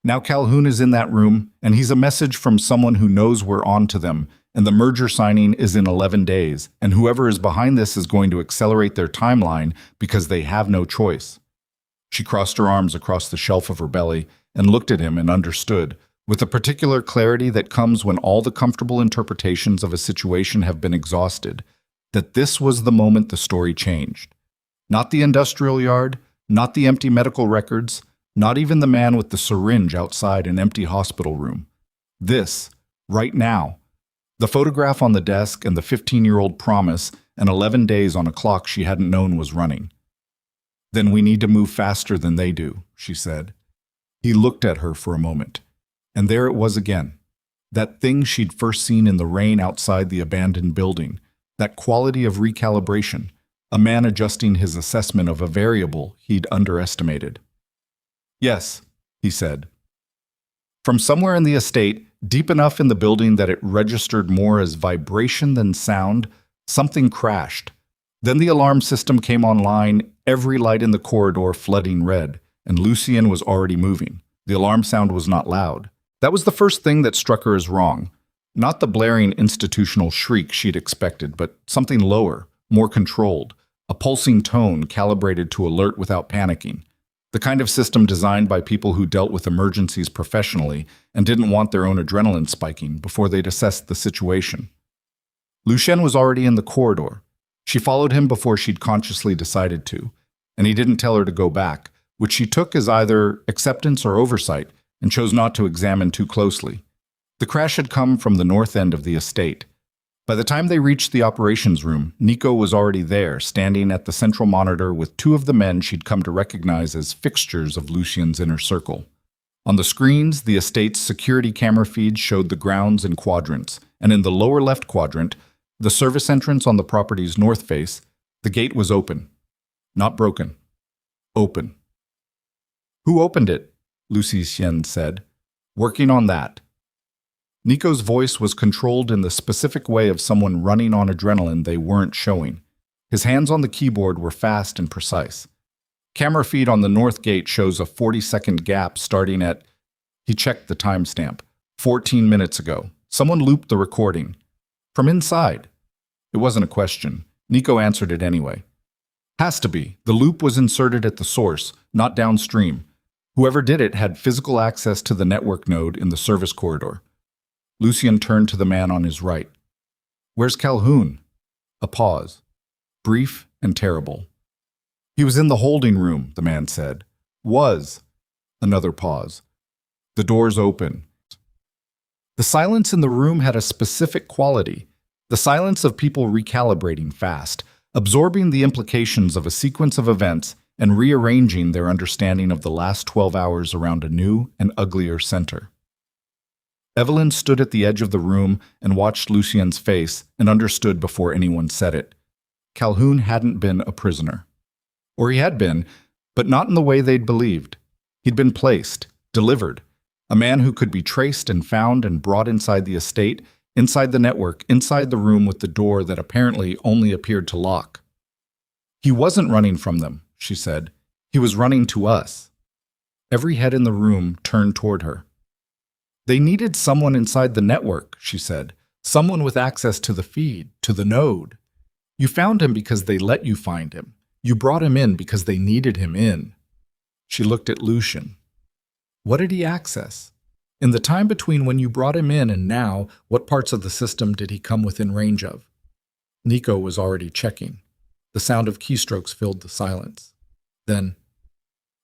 [SPEAKER 1] "Now Calhoun is in that room, and he's a message from someone who knows we're on to them, and the merger signing is in 11 days, and whoever is behind this is going to accelerate their timeline because they have no choice." She crossed her arms across the shelf of her belly and looked at him and understood, with a particular clarity that comes when all the comfortable interpretations of a situation have been exhausted, that this was the moment the story changed. Not the industrial yard, not the empty medical records, not even the man with the syringe outside an empty hospital room. This, right now. The photograph on the desk and the 15-year-old promise and 11 days on a clock she hadn't known was running. "Then we need to move faster than they do," she said. He looked at her for a moment, and there it was again. That thing she'd first seen in the rain outside the abandoned building, that quality of recalibration, a man adjusting his assessment of a variable he'd underestimated. "Yes," he said. From somewhere in the estate, deep enough in the building that it registered more as vibration than sound, something crashed. Then the alarm system came online, every light in the corridor flooding red, and Lucien was already moving. The alarm sound was not loud. That was the first thing that struck her as wrong. Not the blaring institutional shriek she'd expected, but something lower, more controlled, a pulsing tone calibrated to alert without panicking. The kind of system designed by people who dealt with emergencies professionally and didn't want their own adrenaline spiking before they'd assessed the situation. Lucien was already in the corridor. She followed him before she'd consciously decided to, and he didn't tell her to go back, which she took as either acceptance or oversight, and chose not to examine too closely. The crash had come from the north end of the estate. By the time they reached the operations room, Nico was already there, standing at the central monitor with two of the men she'd come to recognize as fixtures of Lucien's inner circle. On the screens, the estate's security camera feeds showed the grounds in quadrants, and in the lower left quadrant, the service entrance on the property's north face, the gate was open. Not broken. Open. "Who opened it?" Lucien said. "Working on that." Nico's voice was controlled in the specific way of someone running on adrenaline they weren't showing. His hands on the keyboard were fast and precise. Camera feed on the north gate shows a 40-second gap starting at, he checked the timestamp, 14 minutes ago. Someone looped the recording. From inside. It wasn't a question. Nico answered it anyway. Has to be. The loop was inserted at the source, not downstream. Whoever did it had physical access to the network node in the service corridor. Lucien turned to the man on his right. "Where's Calhoun?" A pause. Brief and terrible. "He was in the holding room," the man said. "Was." Another pause. "The door's open." The silence in the room had a specific quality. The silence of people recalibrating fast, absorbing the implications of a sequence of events and rearranging their understanding of the last 12 hours around a new and uglier center. Evelyn stood at the edge of the room and watched Lucien's face and understood before anyone said it. Calhoun hadn't been a prisoner. Or he had been, but not in the way they'd believed. He'd been placed, delivered. A man who could be traced and found and brought inside the estate, inside the network, inside the room with the door that apparently only appeared to lock. "He wasn't running from them," she said. "He was running to us." Every head in the room turned toward her. "They needed someone inside the network," she said. "Someone with access to the feed, to the node. You found him because they let you find him. You brought him in because they needed him in." She looked at Lucien. "What did he access? In the time between when you brought him in and now, what parts of the system did he come within range of?" Nico was already checking. The sound of keystrokes filled the silence. Then,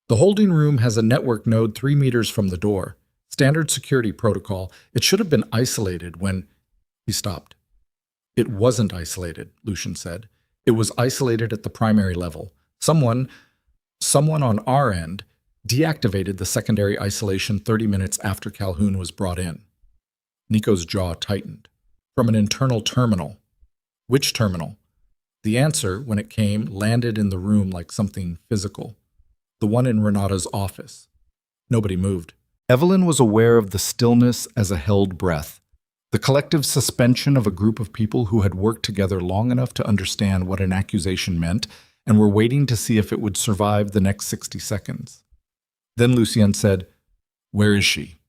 [SPEAKER 1] "The holding room has a network node 3 meters from the door. Standard security protocol. It should have been isolated when—" He stopped. "It wasn't isolated," Lucien said. "It was isolated at the primary level. Someone on our end deactivated the secondary isolation 30 minutes after Calhoun was brought in." Nico's jaw tightened. "From an internal terminal." "Which terminal?" The answer, when it came, landed in the room like something physical. "The one in Renata's office." Nobody moved. Evelyn was aware of the stillness as a held breath, the collective suspension of a group of people who had worked together long enough to understand what an accusation meant and were waiting to see if it would survive the next 60 seconds. Then Lucien said, "Where is she?"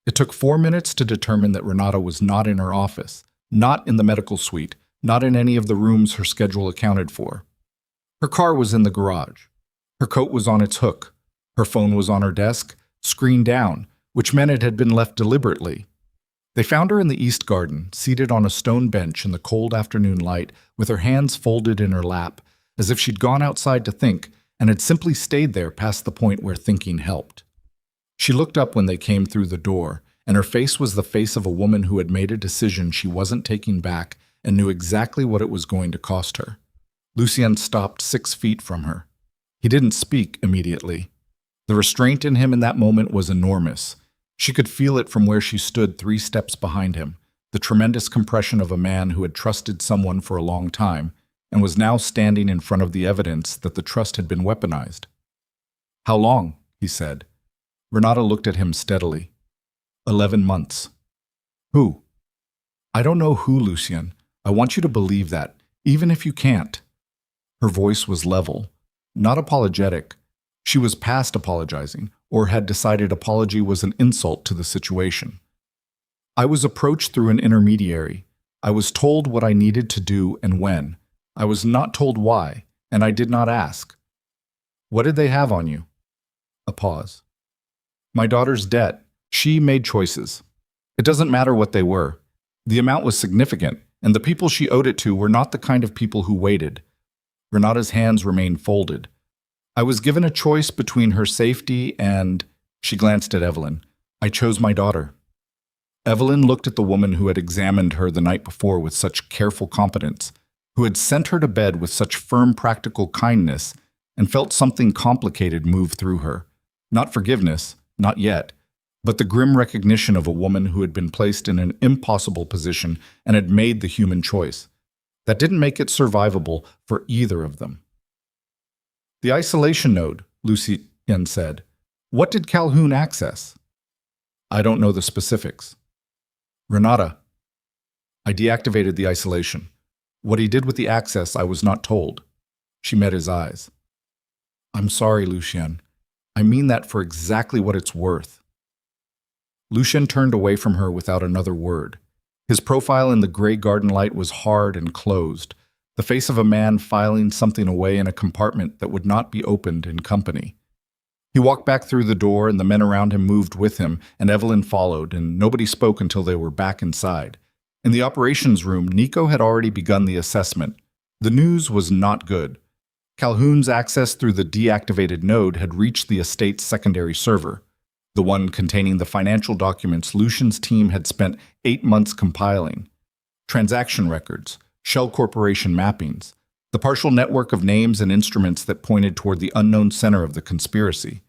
[SPEAKER 1] It took 4 minutes to determine that Renata was not in her office, not in the medical suite, not in any of the rooms her schedule accounted for. Her car was in the garage. Her coat was on its hook. Her phone was on her desk, screen down, which meant it had been left deliberately. They found her in the East Garden, seated on a stone bench in the cold afternoon light, with her hands folded in her lap, as if she'd gone outside to think and had simply stayed there past the point where thinking helped. She looked up when they came through the door, and her face was the face of a woman who had made a decision she wasn't taking back and knew exactly what it was going to cost her. Lucien stopped 6 feet from her. He didn't speak immediately. The restraint in him in that moment was enormous. She could feel it from where she stood 3 steps behind him, the tremendous compression of a man who had trusted someone for a long time and was now standing in front of the evidence that the trust had been weaponized. "How long?" he said. Renata looked at him steadily. 11 months. "Who?" "I don't know who, Lucien. I want you to believe that, even if you can't." Her voice was level, not apologetic. She was past apologizing, or had decided apology was an insult to the situation. "I was approached through an intermediary. I was told what I needed to do and when. I was not told why, and I did not ask." "What did they have on you?" A pause. "My daughter's debt. She made choices. It doesn't matter what they were. The amount was significant, and the people she owed it to were not the kind of people who waited." Renata's hands remained folded. "I was given a choice between her safety and—" She glanced at Evelyn. "I chose my daughter." Evelyn looked at the woman who had examined her the night before with such careful competence, who had sent her to bed with such firm practical kindness, and felt something complicated move through her. Not forgiveness, not yet, but the grim recognition of a woman who had been placed in an impossible position and had made the human choice. That didn't make it survivable for either of them. "The isolation node," Lucien said. "What did Calhoun access?" "I don't know the specifics." "Renata." "I deactivated the isolation. What he did with the access, I was not told." She met his eyes. "I'm sorry, Lucien. I mean that for exactly what it's worth." Lucien turned away from her without another word. His profile in the gray garden light was hard and closed, the face of a man filing something away in a compartment that would not be opened in company. He walked back through the door, and the men around him moved with him, and Evelyn followed, and nobody spoke until they were back inside. In the operations room, Nico had already begun the assessment. The news was not good. Calhoun's access through the deactivated node had reached the estate's secondary server, the one containing the financial documents Lucien's team had spent 8 months compiling. Transaction records, Shell Corporation mappings, the partial network of names and instruments that pointed toward the unknown center of the conspiracy.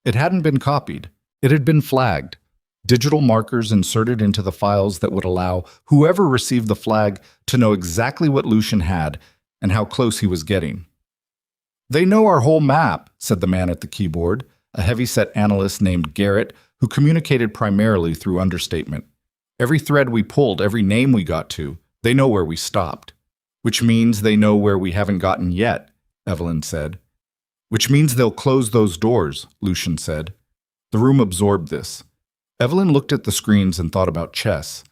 [SPEAKER 1] It hadn't been copied. It had been flagged. Digital markers inserted into the files that would allow whoever received the flag to know exactly what Lucien had and how close he was getting. "They know our whole map," said the man at the keyboard, a heavy-set analyst named Garrett who communicated primarily through understatement. "Every thread we pulled, every name we got to, they know where we stopped." "Which means they know where we haven't gotten yet," Evelyn said. "Which means they'll close those doors," Lucien said. The room absorbed this. Evelyn looked at the screens and thought about chess.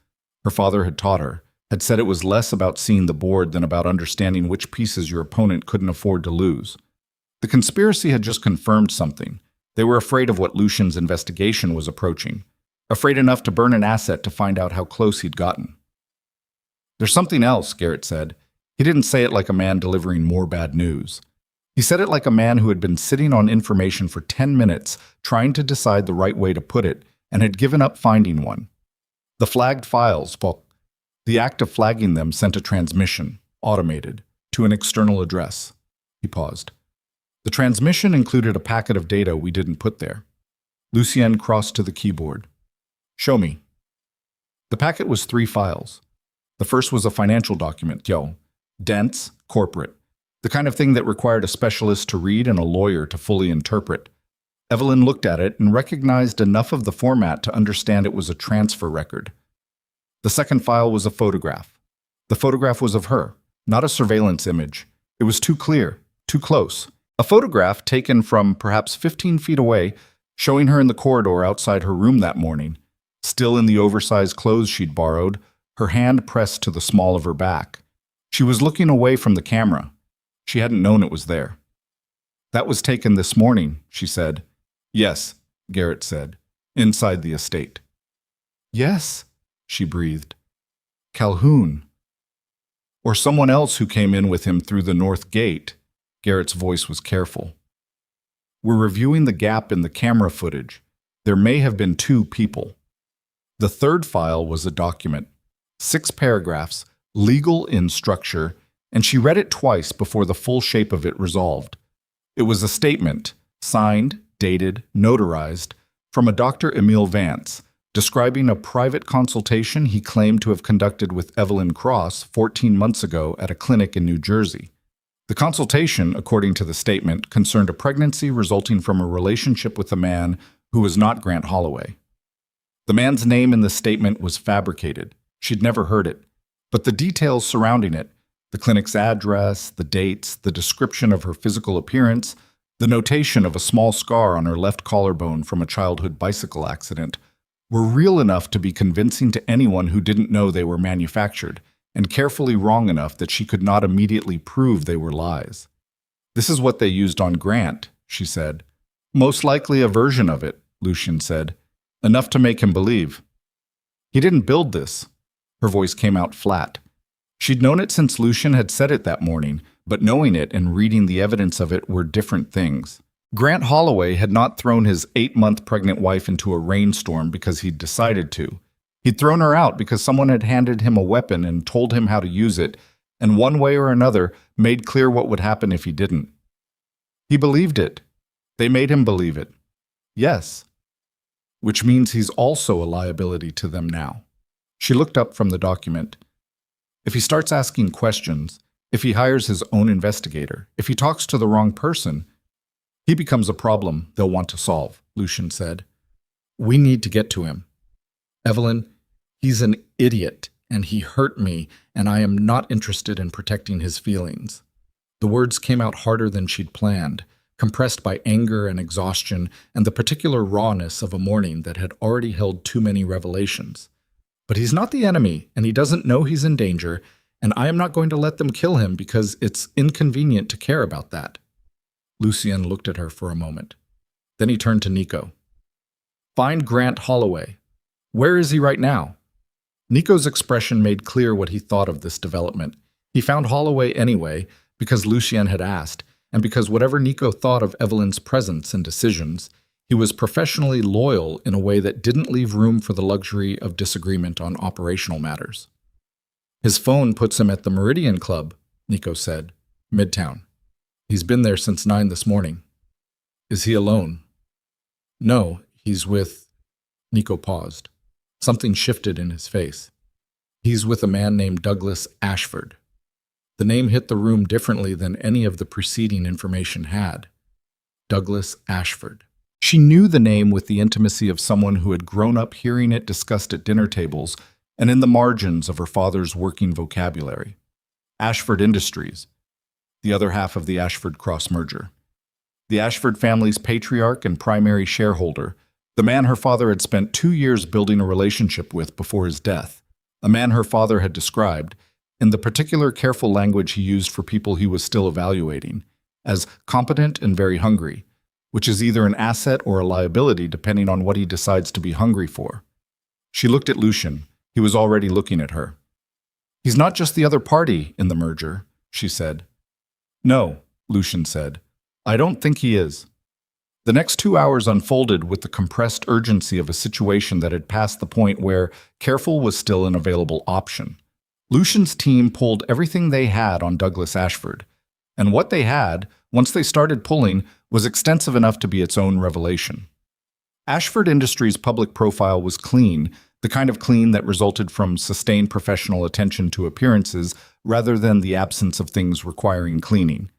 [SPEAKER 1] Her father had taught her, had said it was less about seeing the board than about understanding which pieces your opponent couldn't afford to lose. The conspiracy had just confirmed something. They were afraid of what Lucien's investigation was approaching, afraid enough to burn an asset to find out how close he'd gotten. "There's something else," Garrett said. He didn't say it like a man delivering more bad news. He said it like a man who had been sitting on information for 10 minutes, trying to decide the right way to put it, and had given up finding one. "The flagged files, well, the act of flagging them sent a transmission, automated, to an external address." He paused. "The transmission included a packet of data we didn't put there." Lucien crossed to the keyboard. "Show me." The packet was 3 files. The first was a financial document, dense, corporate, the kind of thing that required a specialist to read and a lawyer to fully interpret. Evelyn looked at it and recognized enough of the format to understand it was a transfer record. The second file was a photograph. The photograph was of her, not a surveillance image. It was too clear, too close. A photograph taken from perhaps 15 feet away, showing her in the corridor outside her room that morning, still in the oversized clothes she'd borrowed, her hand pressed to the small of her back. She was looking away from the camera. She hadn't known it was there. "That was taken this morning," she said. Yes, Garrett said. Inside the estate. Yes, she breathed. Calhoun. Or someone else who came in with him through the north gate. Garrett's voice was careful. We're reviewing the gap in the camera footage. There may have been two people. The third file was a document. 6 paragraphs, legal in structure, and she read it twice before the full shape of it resolved. It was a statement, signed, dated, notarized, from a Dr. Emil Vance, describing a private consultation he claimed to have conducted with Evelyn Cross 14 months ago at a clinic in New Jersey. The consultation, according to the statement, concerned a pregnancy resulting from a relationship with a man who was not Grant Holloway. The man's name in the statement was fabricated. She'd never heard it. But the details surrounding it, the clinic's address, the dates, the description of her physical appearance, the notation of a small scar on her left collarbone from a childhood bicycle accident, were real enough to be convincing to anyone who didn't know they were manufactured, and carefully wrong enough that she could not immediately prove they were lies. This is what they used on Grant, she said. Most likely a version of it, Lucian said. Enough to make him believe. He didn't build this. Her voice came out flat. She'd known it since Lucian had said it that morning, but knowing it and reading the evidence of it were different things. Grant Holloway had not thrown his 8-month pregnant wife into a rainstorm because he'd decided to. He'd thrown her out because someone had handed him a weapon and told him how to use it, and one way or another made clear what would happen if he didn't. He believed it. They made him believe it. Yes. Which means he's also a liability to them now. She looked up from the document. If he starts asking questions, if he hires his own investigator, if he talks to the wrong person, he becomes a problem they'll want to solve, Lucian said. We need to get to him. Evelyn, he's an idiot, and he hurt me, and I am not interested in protecting his feelings. The words came out harder than she'd planned, compressed by anger and exhaustion and the particular rawness of a morning that had already held too many revelations. But he's not the enemy, and he doesn't know he's in danger, and I am not going to let them kill him because it's inconvenient to care about that. Lucian looked at her for a moment. Then he turned to Nico. Find Grant Holloway. Where is he right now? Nico's expression made clear what he thought of this development. He found Holloway anyway, because Lucian had asked, and because whatever Nico thought of Evelyn's presence and decisions, he was professionally loyal in a way that didn't leave room for the luxury of disagreement on operational matters. His phone puts him at the Meridian Club, Nico said, Midtown. He's been there since 9 this morning. Is he alone? No, he's with... Nico paused. Something shifted in his face. He's with a man named Douglas Ashford. The name hit the room differently than any of the preceding information had. Douglas Ashford. She knew the name with the intimacy of someone who had grown up hearing it discussed at dinner tables and in the margins of her father's working vocabulary. Ashford Industries, the other half of the Ashford Cross merger. The Ashford family's patriarch and primary shareholder, the man her father had spent 2 years building a relationship with before his death, a man her father had described, in the particular careful language he used for people he was still evaluating, as competent and very hungry, which is either an asset or a liability depending on what he decides to be hungry for. She looked at Lucian. He was already looking at her. He's not just the other party in the merger, she said. No, Lucian said. I don't think he is. The next 2 hours unfolded with the compressed urgency of a situation that had passed the point where careful was still an available option. Lucian's team pulled everything they had on Douglas Ashford, and what they had, once they started pulling, was extensive enough to be its own revelation. Ashford Industries' public profile was clean, the kind of clean that resulted from sustained professional attention to appearances rather than the absence of things requiring cleaning.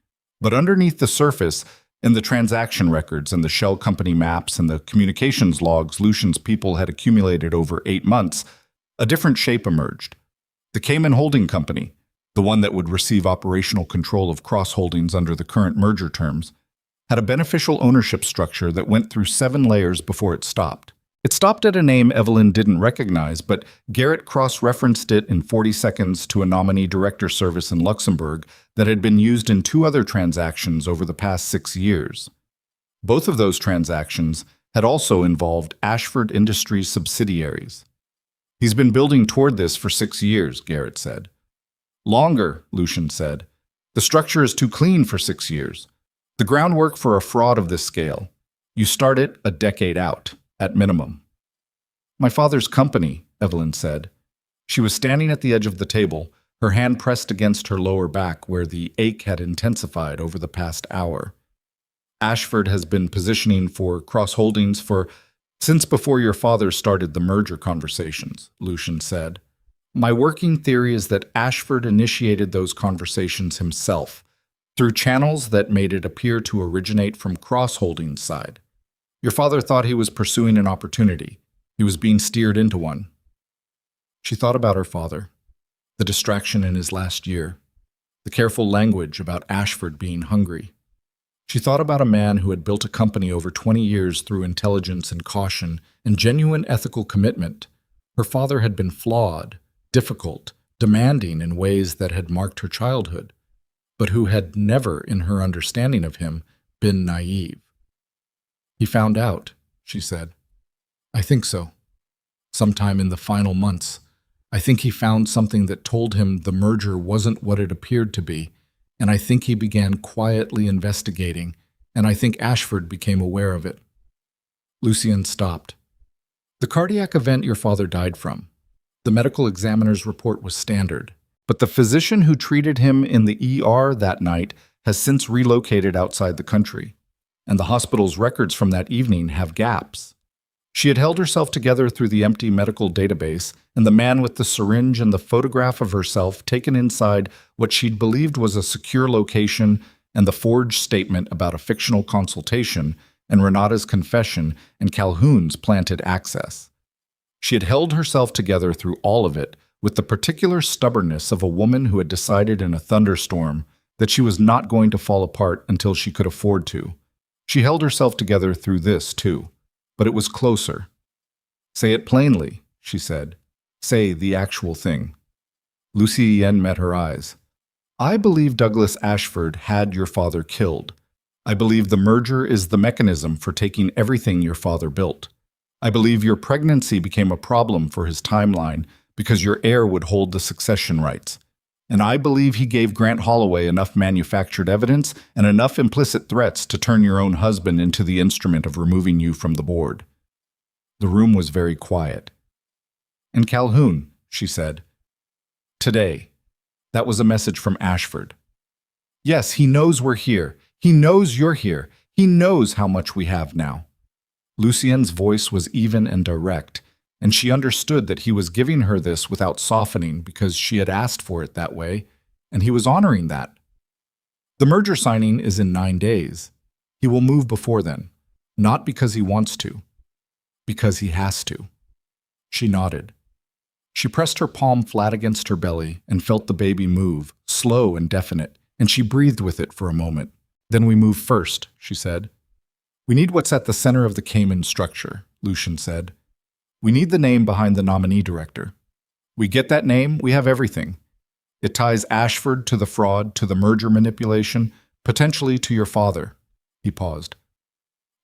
[SPEAKER 1] But underneath the surface, in the transaction records and the shell company maps and the communications logs Lucian's people had accumulated over 8 months, a different shape emerged. The Cayman Holding Company, the one that would receive operational control of Cross Holdings under the current merger terms, had a beneficial ownership structure that went through 7 layers before it stopped. It stopped at a name Evelyn didn't recognize, but Garrett cross-referenced it in 40 seconds to a nominee director service in Luxembourg that had been used in 2 other transactions over the past 6 years. Both of those transactions had also involved Ashford Industries subsidiaries. He's been building toward this for 6 years, Garrett said. Longer, Lucian said. The structure is too clean for 6 years. The groundwork for a fraud of this scale. You start it a decade out, at minimum. My father's company, Evelyn said. She was standing at the edge of the table, her hand pressed against her lower back where the ache had intensified over the past hour. Ashford has been positioning for cross-holdings since before your father started the merger conversations, Lucian said. My working theory is that Ashford initiated those conversations himself, through channels that made it appear to originate from cross-holdings' side. Your father thought he was pursuing an opportunity. He was being steered into one. She thought about her father, the distraction in his last year, the careful language about Ashford being hungry. She thought about a man who had built a company over 20 years through intelligence and caution and genuine ethical commitment. Her father had been flawed, difficult, demanding in ways that had marked her childhood, but who had never, in her understanding of him, been naive. He found out, she said. I think so. Sometime in the final months, I think he found something that told him the merger wasn't what it appeared to be, and I think he began quietly investigating, and I think Ashford became aware of it. Lucian stopped. The cardiac event your father died from. The medical examiner's report was standard, but the physician who treated him in the ER that night has since relocated outside the country, and the hospital's records from that evening have gaps. She had held herself together through the empty medical database, and the man with the syringe and the photograph of herself taken inside what she'd believed was a secure location, and the forged statement about a fictional consultation, and Renata's confession, and Calhoun's planted access. She had held herself together through all of it, with the particular stubbornness of a woman who had decided in a thunderstorm that she was not going to fall apart until she could afford to. She held herself together through this, too. But it was closer. Say it plainly, she said. Say the actual thing. Lucy Yen met her eyes. I believe Douglas Ashford had your father killed. I believe the merger is the mechanism for taking everything your father built. I believe your pregnancy became a problem for his timeline because your heir would hold the succession rights. And I believe he gave Grant Holloway enough manufactured evidence and enough implicit threats to turn your own husband into the instrument of removing you from the board. The room was very quiet. And Calhoun, she said. Today. That was a message from Ashford. Yes, he knows we're here. He knows you're here. He knows how much we have now. Lucien's voice was even and direct, and she understood that he was giving her this without softening because she had asked for it that way, and he was honoring that. The merger signing is in 9 days. He will move before then, not because he wants to, because he has to. She nodded. She pressed her palm flat against her belly and felt the baby move, slow and definite, and she breathed with it for a moment. Then we move first, she said. We need what's at the center of the Cayman structure, Lucian said. We need the name behind the nominee director. We get that name, we have everything. It ties Ashford to the fraud, to the merger manipulation, potentially to your father. He paused.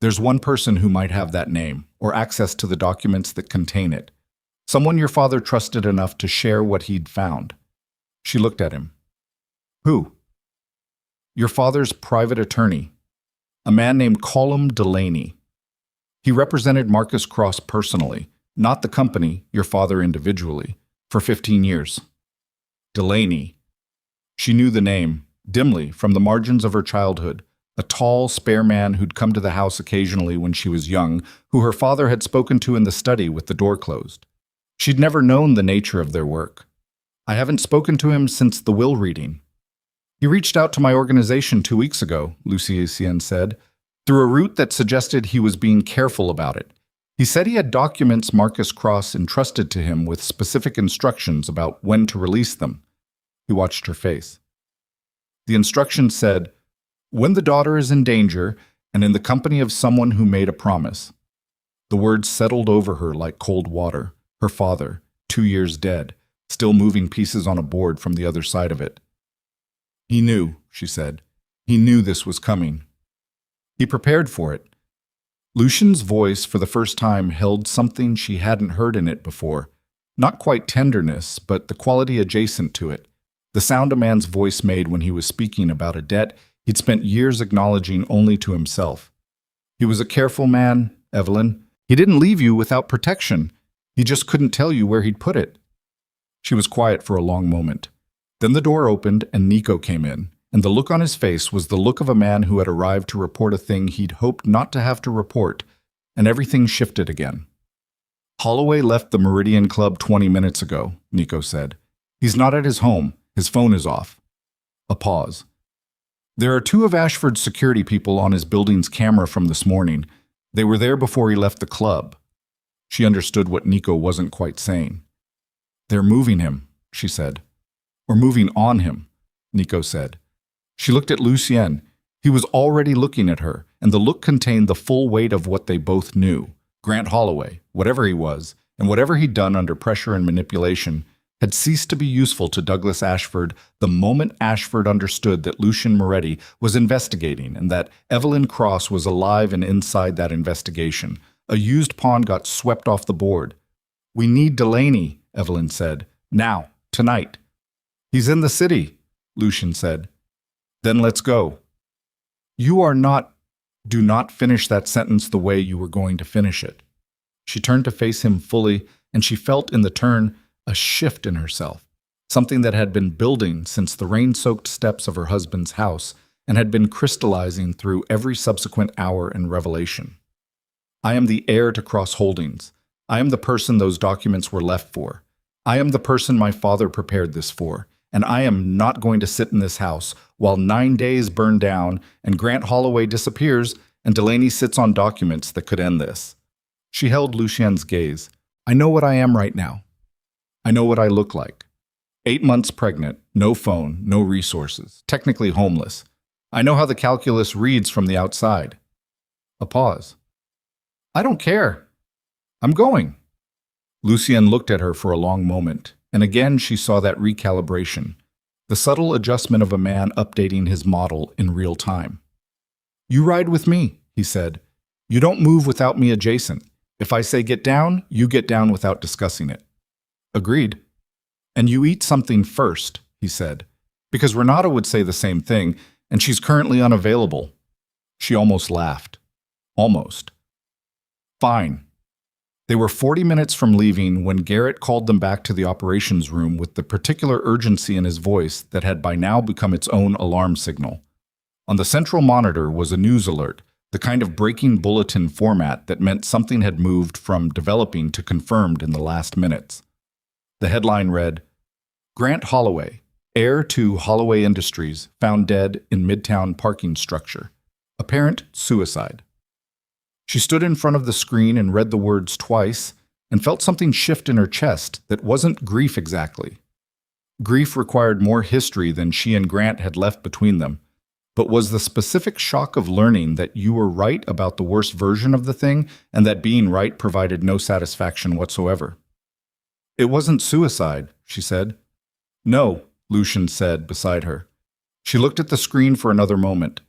[SPEAKER 1] There's one person who might have that name, or access to the documents that contain it. Someone your father trusted enough to share what he'd found. She looked at him. Who? Your father's private attorney, a man named Colum Delaney. He represented Marcus Cross personally, not the company, your father individually, for 15 years. Delaney. She knew the name, dimly, from the margins of her childhood, a tall, spare man who'd come to the house occasionally when she was young, who her father had spoken to in the study with the door closed. She'd never known the nature of their work. I haven't spoken to him since the will reading. He reached out to my organization 2 weeks ago, Lucy Etienne said, through a route that suggested he was being careful about it. He said he had documents Marcus Cross entrusted to him with specific instructions about when to release them. He watched her face. The instructions said, when the daughter is in danger and in the company of someone who made a promise. The words settled over her like cold water. Her father, 2 years dead, still moving pieces on a board from the other side of it. He knew, she said. He knew this was coming. He prepared for it. Lucian's voice, for the first time, held something she hadn't heard in it before. Not quite tenderness, but the quality adjacent to it. The sound a man's voice made when he was speaking about a debt he'd spent years acknowledging only to himself. He was a careful man, Evelyn. He didn't leave you without protection. He just couldn't tell you where he'd put it. She was quiet for a long moment. Then the door opened and Nico came in, and the look on his face was the look of a man who had arrived to report a thing he'd hoped not to have to report, and everything shifted again. Holloway left the Meridian Club 20 minutes ago, Nico said. He's not at his home. His phone is off. A pause. There are two of Ashford's security people on his building's camera from this morning. They were there before he left the club. She understood what Nico wasn't quite saying. They're moving him, she said. Or moving on him, Nico said. She looked at Lucien. He was already looking at her, and the look contained the full weight of what they both knew. Grant Holloway, whatever he was, and whatever he'd done under pressure and manipulation, had ceased to be useful to Douglas Ashford the moment Ashford understood that Lucien Moretti was investigating and that Evelyn Cross was alive and inside that investigation. A used pawn got swept off the board. We need Delaney, Evelyn said. Now, tonight. He's in the city, Lucien said. Then let's go. You are not... Do not finish that sentence the way you were going to finish it. She turned to face him fully, and she felt in the turn a shift in herself, something that had been building since the rain-soaked steps of her husband's house and had been crystallizing through every subsequent hour and revelation. I am the heir to Cross Holdings. I am the person those documents were left for. I am the person my father prepared this for, and I am not going to sit in this house while 9 days burn down and Grant Holloway disappears and Delaney sits on documents that could end this. She held Lucien's gaze. I know what I am right now. I know what I look like. 8 months pregnant, no phone, no resources, technically homeless. I know how the calculus reads from the outside. A pause. I don't care. I'm going. Lucien looked at her for a long moment, and again she saw that recalibration, the subtle adjustment of a man updating his model in real time. You ride with me, he said. You don't move without me adjacent. If I say get down, you get down without discussing it. Agreed. And you eat something first, he said, because Renata would say the same thing, and she's currently unavailable. She almost laughed. Almost. Fine. They were 40 minutes from leaving when Garrett called them back to the operations room with the particular urgency in his voice that had by now become its own alarm signal. On the central monitor was a news alert, the kind of breaking bulletin format that meant something had moved from developing to confirmed in the last minutes. The headline read, Grant Holloway, heir to Holloway Industries, found dead in Midtown parking structure. Apparent suicide. She stood in front of the screen and read the words twice and felt something shift in her chest that wasn't grief exactly. Grief required more history than she and Grant had left between them, but was the specific shock of learning that you were right about the worst version of the thing and that being right provided no satisfaction whatsoever. It wasn't suicide, she said. No, Lucien said beside her. She looked at the screen for another moment,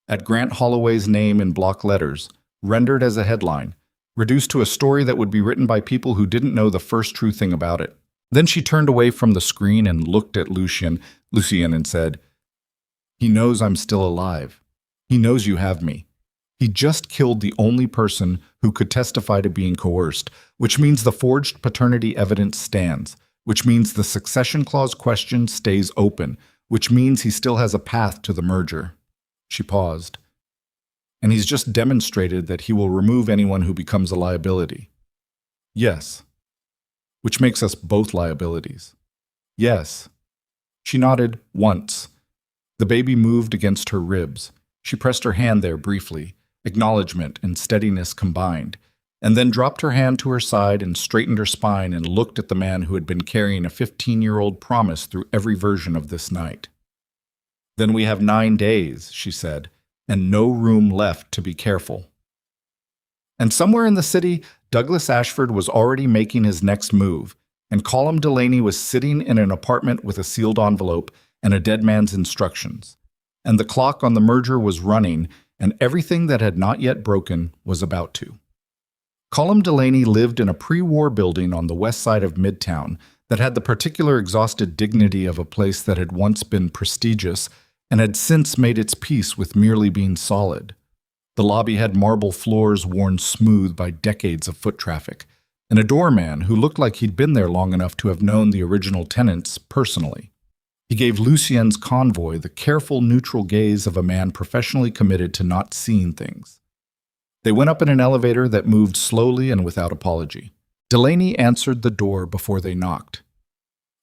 [SPEAKER 1] at Grant Holloway's name in block letters, rendered as a headline, reduced to a story that would be written by people who didn't know the first true thing about it. Then she turned away from the screen and looked at Lucien and said, He knows I'm still alive. He knows you have me. He just killed the only person who could testify to being coerced, which means the forged paternity evidence stands, which means the succession clause question stays open, which means he still has a path to the merger. She paused. And he's just demonstrated that he will remove anyone who becomes a liability. Yes. Which makes us both liabilities. Yes. She nodded once. The baby moved against her ribs. She pressed her hand there briefly, acknowledgement and steadiness combined, and then dropped her hand to her side and straightened her spine and looked at the man who had been carrying a 15-year-old promise through every version of this night. Then we have 9 days, she said, and no room left to be careful. And somewhere in the city, Douglas Ashford was already making his next move, and Colum Delaney was sitting in an apartment with a sealed envelope and a dead man's instructions. And the clock on the merger was running, and everything that had not yet broken was about to. Colum Delaney lived in a pre-war building on the west side of Midtown that had the particular exhausted dignity of a place that had once been prestigious and had since made its peace with merely being solid. The lobby had marble floors worn smooth by decades of foot traffic, and a doorman who looked like he'd been there long enough to have known the original tenants personally. He gave Lucien's convoy the careful, neutral gaze of a man professionally committed to not seeing things. They went up in an elevator that moved slowly and without apology. Delaney answered the door before they knocked.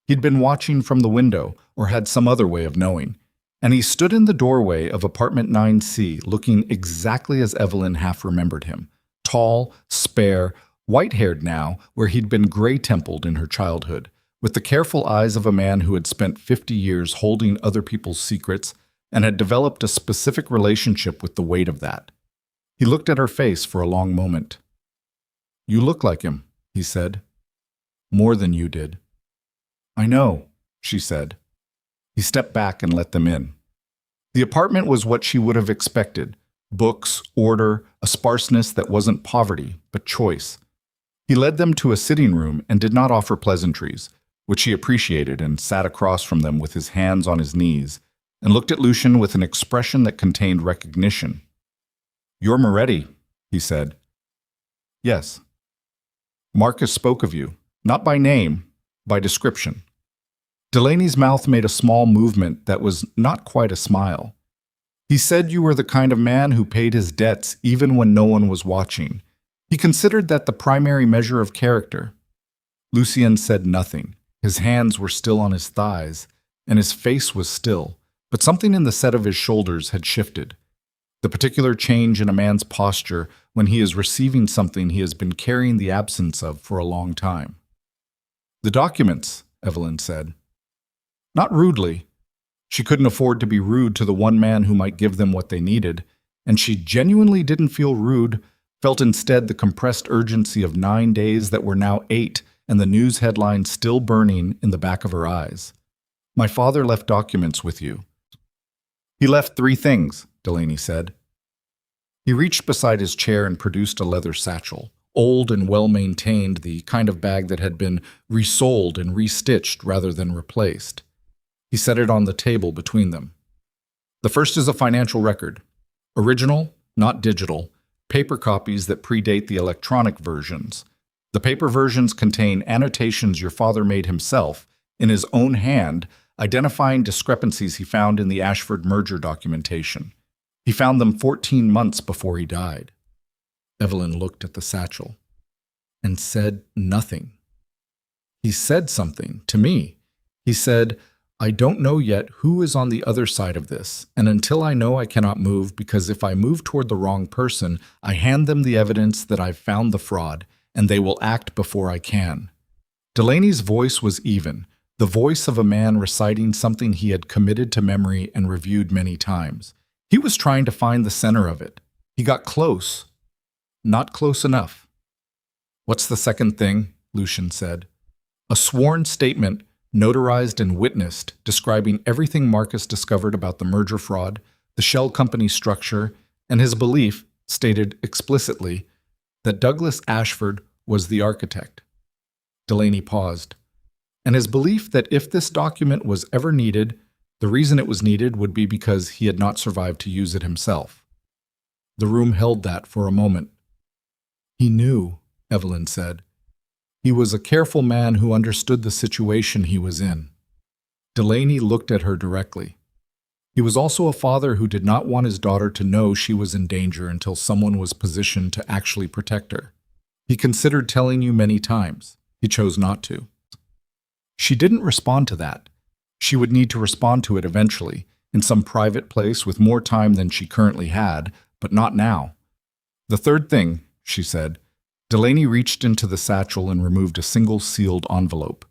[SPEAKER 1] He'd been watching from the window, or had some other way of knowing, and he stood in the doorway of apartment 9C looking exactly as Evelyn half remembered him, tall, spare, white-haired now where he'd been gray-templed in her childhood, with the careful eyes of a man who had spent 50 years holding other people's secrets and had developed a specific relationship with the weight of that. He looked at her face for a long moment. "You look like him," he said. "More than you did." "I know," she said. He stepped back and let them in. The apartment was what she would have expected: books, order, a sparseness that wasn't poverty, but choice. He led them to a sitting room and did not offer pleasantries, which she appreciated, and sat across from them with his hands on his knees, and looked at Lucien with an expression that contained recognition. "You're Moretti," he said. "Yes." "Marcus spoke of you, not by name, by description." Delaney's mouth made a small movement that was not quite a smile. "He said you were the kind of man who paid his debts even when no one was watching. He considered that the primary measure of character." Lucien said nothing. His hands were still on his thighs, and his face was still, but something in the set of his shoulders had shifted. The particular change in a man's posture when he is receiving something he has been carrying the absence of for a long time. "The documents," Evelyn said. Not rudely. She couldn't afford to be rude to the one man who might give them what they needed, and she genuinely didn't feel rude, felt instead the compressed urgency of 9 days that were now 8, and the news headlines still burning in the back of her eyes. "My father left documents with you." "He left 3 things," Delaney said. He reached beside his chair and produced a leather satchel, old and well-maintained, the kind of bag that had been resold and restitched rather than replaced. He set it on the table between them. "The first is a financial record. Original, not digital, paper copies that predate the electronic versions. The paper versions contain annotations your father made himself, in his own hand, identifying discrepancies he found in the Ashford merger documentation. He found them 14 months before he died." Evelyn looked at the satchel and said nothing. "He said something to me. He said, 'I don't know yet who is on the other side of this, and until I know I cannot move, because if I move toward the wrong person, I hand them the evidence that I've found the fraud, and they will act before I can.'" Delaney's voice was even, the voice of a man reciting something he had committed to memory and reviewed many times. He was trying to find the center of it. He got close. Not close enough. "What's the second thing?" Lucien said. "A sworn statement, notarized and witnessed, describing everything Marcus discovered about the merger fraud, the shell company structure, and his belief, stated explicitly, that Douglas Ashford was the architect." Delaney paused. "And his belief that if this document was ever needed, the reason it was needed would be because he had not survived to use it himself." The room held that for a moment. "He knew," Evelyn said. "He was a careful man who understood the situation he was in." Delaney looked at her directly. He was also a father who did not want his daughter to know she was in danger until someone was positioned to actually protect her. "He considered telling you many times. He chose not to." She didn't respond to that. She would need to respond to it eventually, in some private place with more time than she currently had, but not now. "The third thing," she said. Delaney reached into the satchel and removed a single sealed envelope.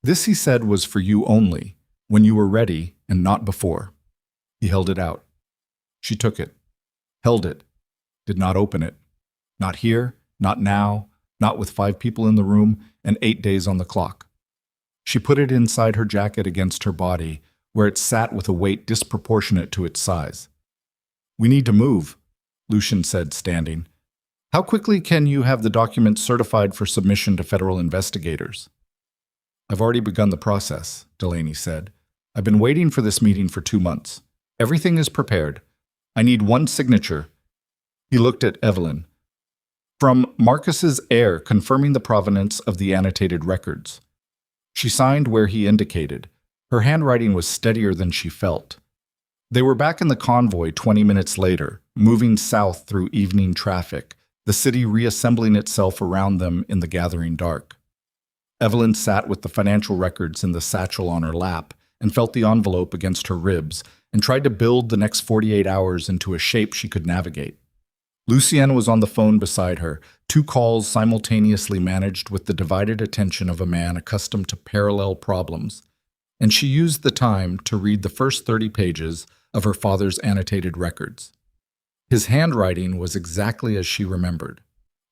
[SPEAKER 1] "This," he said, "was for you only, when you were ready and not before." He held it out. She took it, held it, did not open it. Not here, not now, not with 5 people in the room and 8 days on the clock. She put it inside her jacket against her body, where it sat with a weight disproportionate to its size. "We need to move," Lucian said, standing. How quickly can you have the documents certified for submission to federal investigators? I've already begun the process, Delaney said. I've been waiting for this meeting for 2 months. Everything is prepared. I need one signature. He looked at Evelyn. From Marcus's heir confirming the provenance of the annotated records. She signed where he indicated. Her handwriting was steadier than she felt. They were back in the convoy 20 minutes later, moving south through evening traffic, the city reassembling itself around them in the gathering dark. Evelyn sat with the financial records in the satchel on her lap and felt the envelope against her ribs and tried to build the next 48 hours into a shape she could navigate. Lucienne was on the phone beside her, 2 calls simultaneously managed with the divided attention of a man accustomed to parallel problems, and she used the time to read the first 30 pages of her father's annotated records. His handwriting was exactly as she remembered.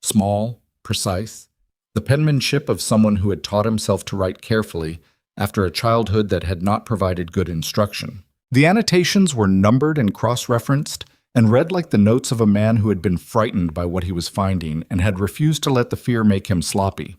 [SPEAKER 1] Small, precise, the penmanship of someone who had taught himself to write carefully after a childhood that had not provided good instruction. The annotations were numbered and cross-referenced and read like the notes of a man who had been frightened by what he was finding and had refused to let the fear make him sloppy.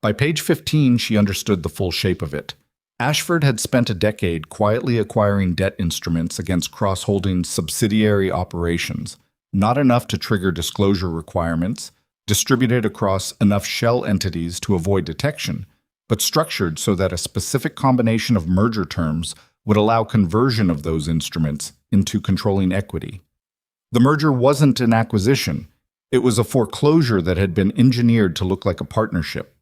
[SPEAKER 1] By page 15, she understood the full shape of it. Ashford had spent a decade quietly acquiring debt instruments against Cross Holdings' subsidiary operations, not enough to trigger disclosure requirements, distributed across enough shell entities to avoid detection, but structured so that a specific combination of merger terms would allow conversion of those instruments into controlling equity. The merger wasn't an acquisition. It was a foreclosure that had been engineered to look like a partnership.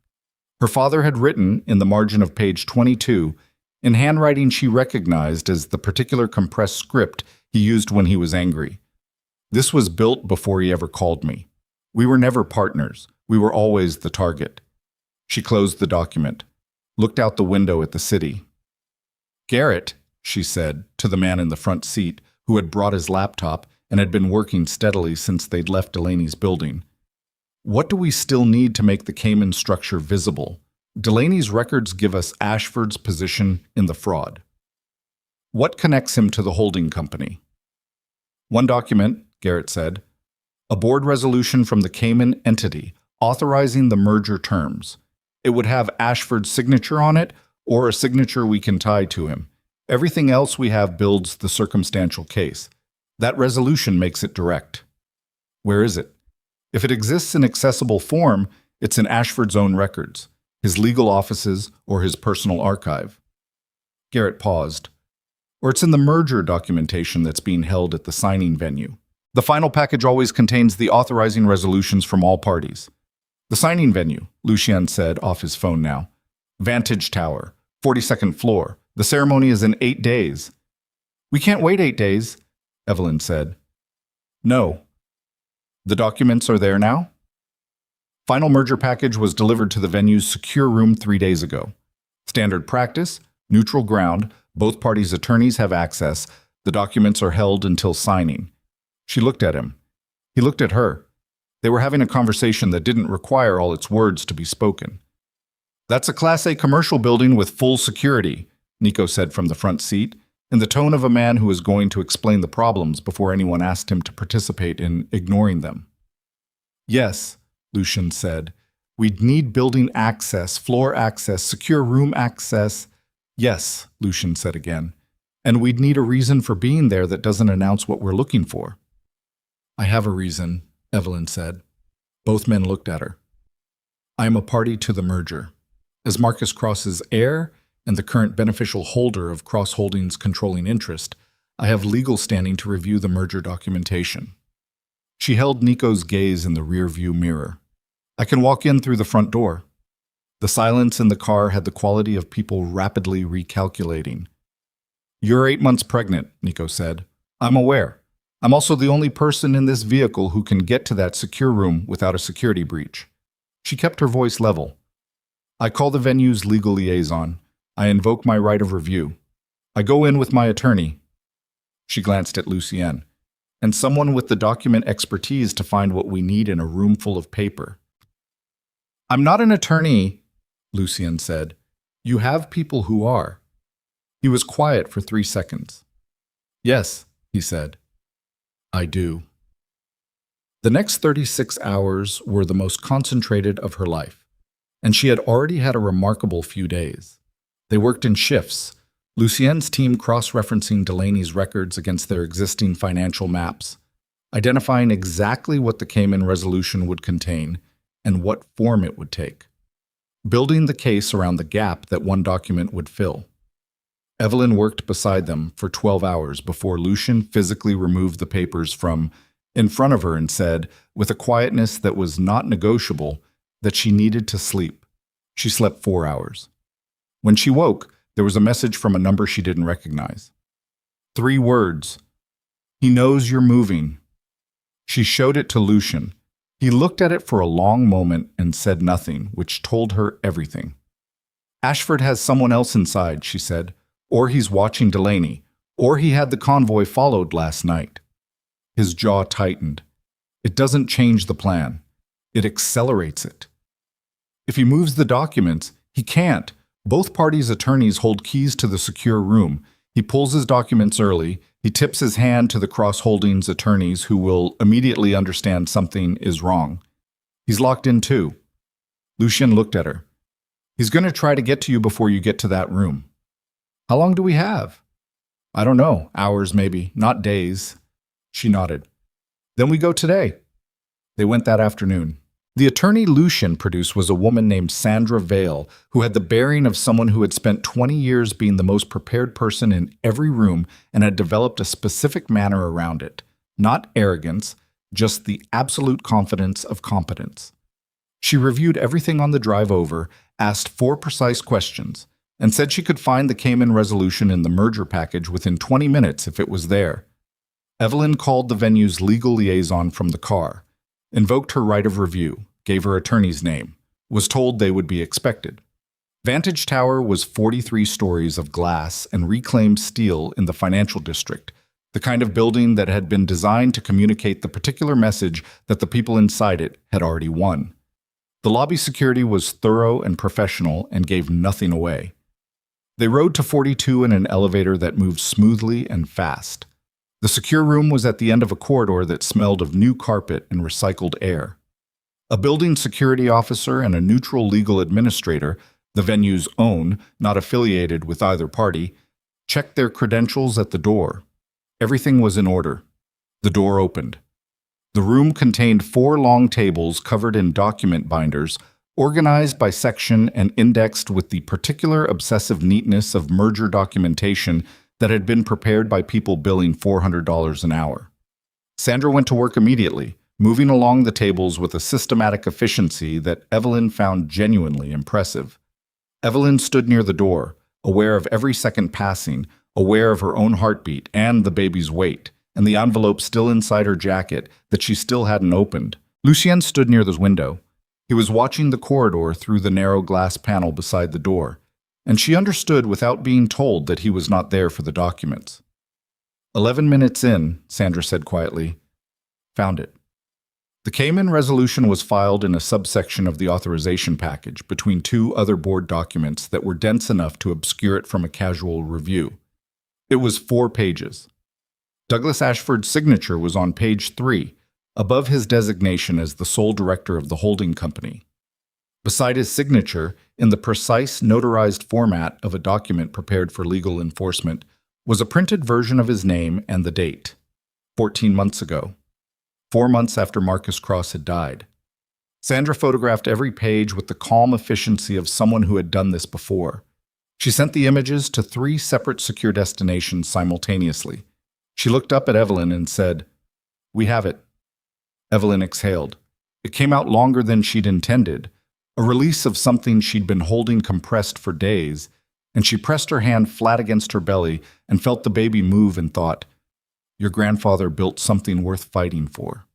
[SPEAKER 1] Her father had written, in the margin of page 22, in handwriting she recognized as the particular compressed script he used when he was angry. This was built before he ever called me. We were never partners. We were always the target. She closed the document, looked out the window at the city. Garrett, she said to the man in the front seat who had brought his laptop and had been working steadily since they'd left Delaney's building. What do we still need to make the Cayman structure visible? Delaney's records give us Ashford's position in the fraud. What connects him to the holding company? One document, Garrett said. A board resolution from the Cayman entity authorizing the merger terms. It would have Ashford's signature on it or a signature we can tie to him. Everything else we have builds the circumstantial case. That resolution makes it direct. Where is it? If it exists in accessible form, it's in Ashford's own records, his legal offices, or his personal archive. Garrett paused. Or it's in the merger documentation that's being held at the signing venue. The final package always contains the authorizing resolutions from all parties. The signing venue, Lucian said off his phone now. Vantage Tower, 42nd floor. The ceremony is in 8 days. We can't wait 8 days, Evelyn said. No. The documents are there now? Final merger package was delivered to the venue's secure room 3 days ago. Standard practice, neutral ground, both parties' attorneys have access. The documents are held until signing. She looked at him. He looked at her. They were having a conversation that didn't require all its words to be spoken. That's a Class A commercial building with full security, Nico said from the front seat, in the tone of a man who was going to explain the problems before anyone asked him to participate in ignoring them. Yes, Lucian said. We'd need building access, floor access, secure room access. Yes, Lucian said again. And we'd need a reason for being there that doesn't announce what we're looking for. I have a reason, Evelyn said. Both men looked at her. I am a party to the merger. As Marcus Cross's heir and the current beneficial holder of Cross Holdings' controlling interest, I have legal standing to review the merger documentation. She held Nico's gaze in the rear-view mirror. I can walk in through the front door. The silence in the car had the quality of people rapidly recalculating. You're 8 months pregnant, Nico said. I'm aware. I'm also the only person in this vehicle who can get to that secure room without a security breach. She kept her voice level. I call the venue's legal liaison. I invoke my right of review. I go in with my attorney. She glanced at Lucienne. And someone with the document expertise to find what we need in a room full of paper. I'm not an attorney, Lucienne said. You have people who are. He was quiet for 3 seconds. Yes, he said. I do. The next 36 hours were the most concentrated of her life, and she had already had a remarkable few days. They worked in shifts, Lucienne's team cross-referencing Delaney's records against their existing financial maps, identifying exactly what the Cayman resolution would contain and what form it would take, building the case around the gap that one document would fill. Evelyn worked beside them for 12 hours before Lucien physically removed the papers from in front of her and said, with a quietness that was not negotiable, that she needed to sleep. She slept 4 hours. When she woke, there was a message from a number she didn't recognize. 3 words. "He knows you're moving." She showed it to Lucien. He looked at it for a long moment and said nothing, which told her everything. "Ashford has someone else inside," she said, "or he's watching Delaney, or he had the convoy followed last night." His jaw tightened. It doesn't change the plan. It accelerates it. If he moves the documents, he can't. Both parties' attorneys hold keys to the secure room. He pulls his documents early. He tips his hand to the cross-holdings attorneys who will immediately understand something is wrong. He's locked in too. Lucien looked at her. "He's going to try to get to you before you get to that room." "How long do we have?" "I don't know. Hours maybe, not days." She nodded. "Then we go today." They went that afternoon. The attorney Lucien produced was a woman named Sandra Vale, who had the bearing of someone who had spent 20 years being the most prepared person in every room and had developed a specific manner around it. Not arrogance, just the absolute confidence of competence. She reviewed everything on the drive over, asked 4 precise questions, and said she could find the Cayman resolution in the merger package within 20 minutes if it was there. Evelyn called the venue's legal liaison from the car, invoked her right of review, gave her attorney's name, was told they would be expected. Vantage Tower was 43 stories of glass and reclaimed steel in the financial district, the kind of building that had been designed to communicate the particular message that the people inside it had already won. The lobby security was thorough and professional and gave nothing away. They rode to 42 in an elevator that moved smoothly and fast. The secure room was at the end of a corridor that smelled of new carpet and recycled air. A building security officer and a neutral legal administrator, the venue's own, not affiliated with either party, checked their credentials at the door. Everything was in order. The door opened. The room contained 4 long tables covered in document binders, organized by section and indexed with the particular obsessive neatness of merger documentation that had been prepared by people billing $400 an hour. Sandra went to work immediately, moving along the tables with a systematic efficiency that Evelyn found genuinely impressive. Evelyn stood near the door, aware of every second passing, aware of her own heartbeat and the baby's weight, and the envelope still inside her jacket that she still hadn't opened. Lucien stood near the window. He was watching the corridor through the narrow glass panel beside the door, and she understood without being told that he was not there for the documents. 11 minutes in, Sandra said quietly. "Found it." The Cayman resolution was filed in a subsection of the authorization package between 2 other board documents that were dense enough to obscure it from a casual review. It was 4 pages. Douglas Ashford's signature was on page 3, above his designation as the sole director of the holding company. Beside his signature, in the precise notarized format of a document prepared for legal enforcement, was a printed version of his name and the date, 14 months ago, 4 months after Marcus Cross had died. Sandra photographed every page with the calm efficiency of someone who had done this before. She sent the images to 3 separate secure destinations simultaneously. She looked up at Evelyn and said, "We have it." Evelyn exhaled. It came out longer than she'd intended, a release of something she'd been holding compressed for days, and she pressed her hand flat against her belly and felt the baby move and thought, "Your grandfather built something worth fighting for."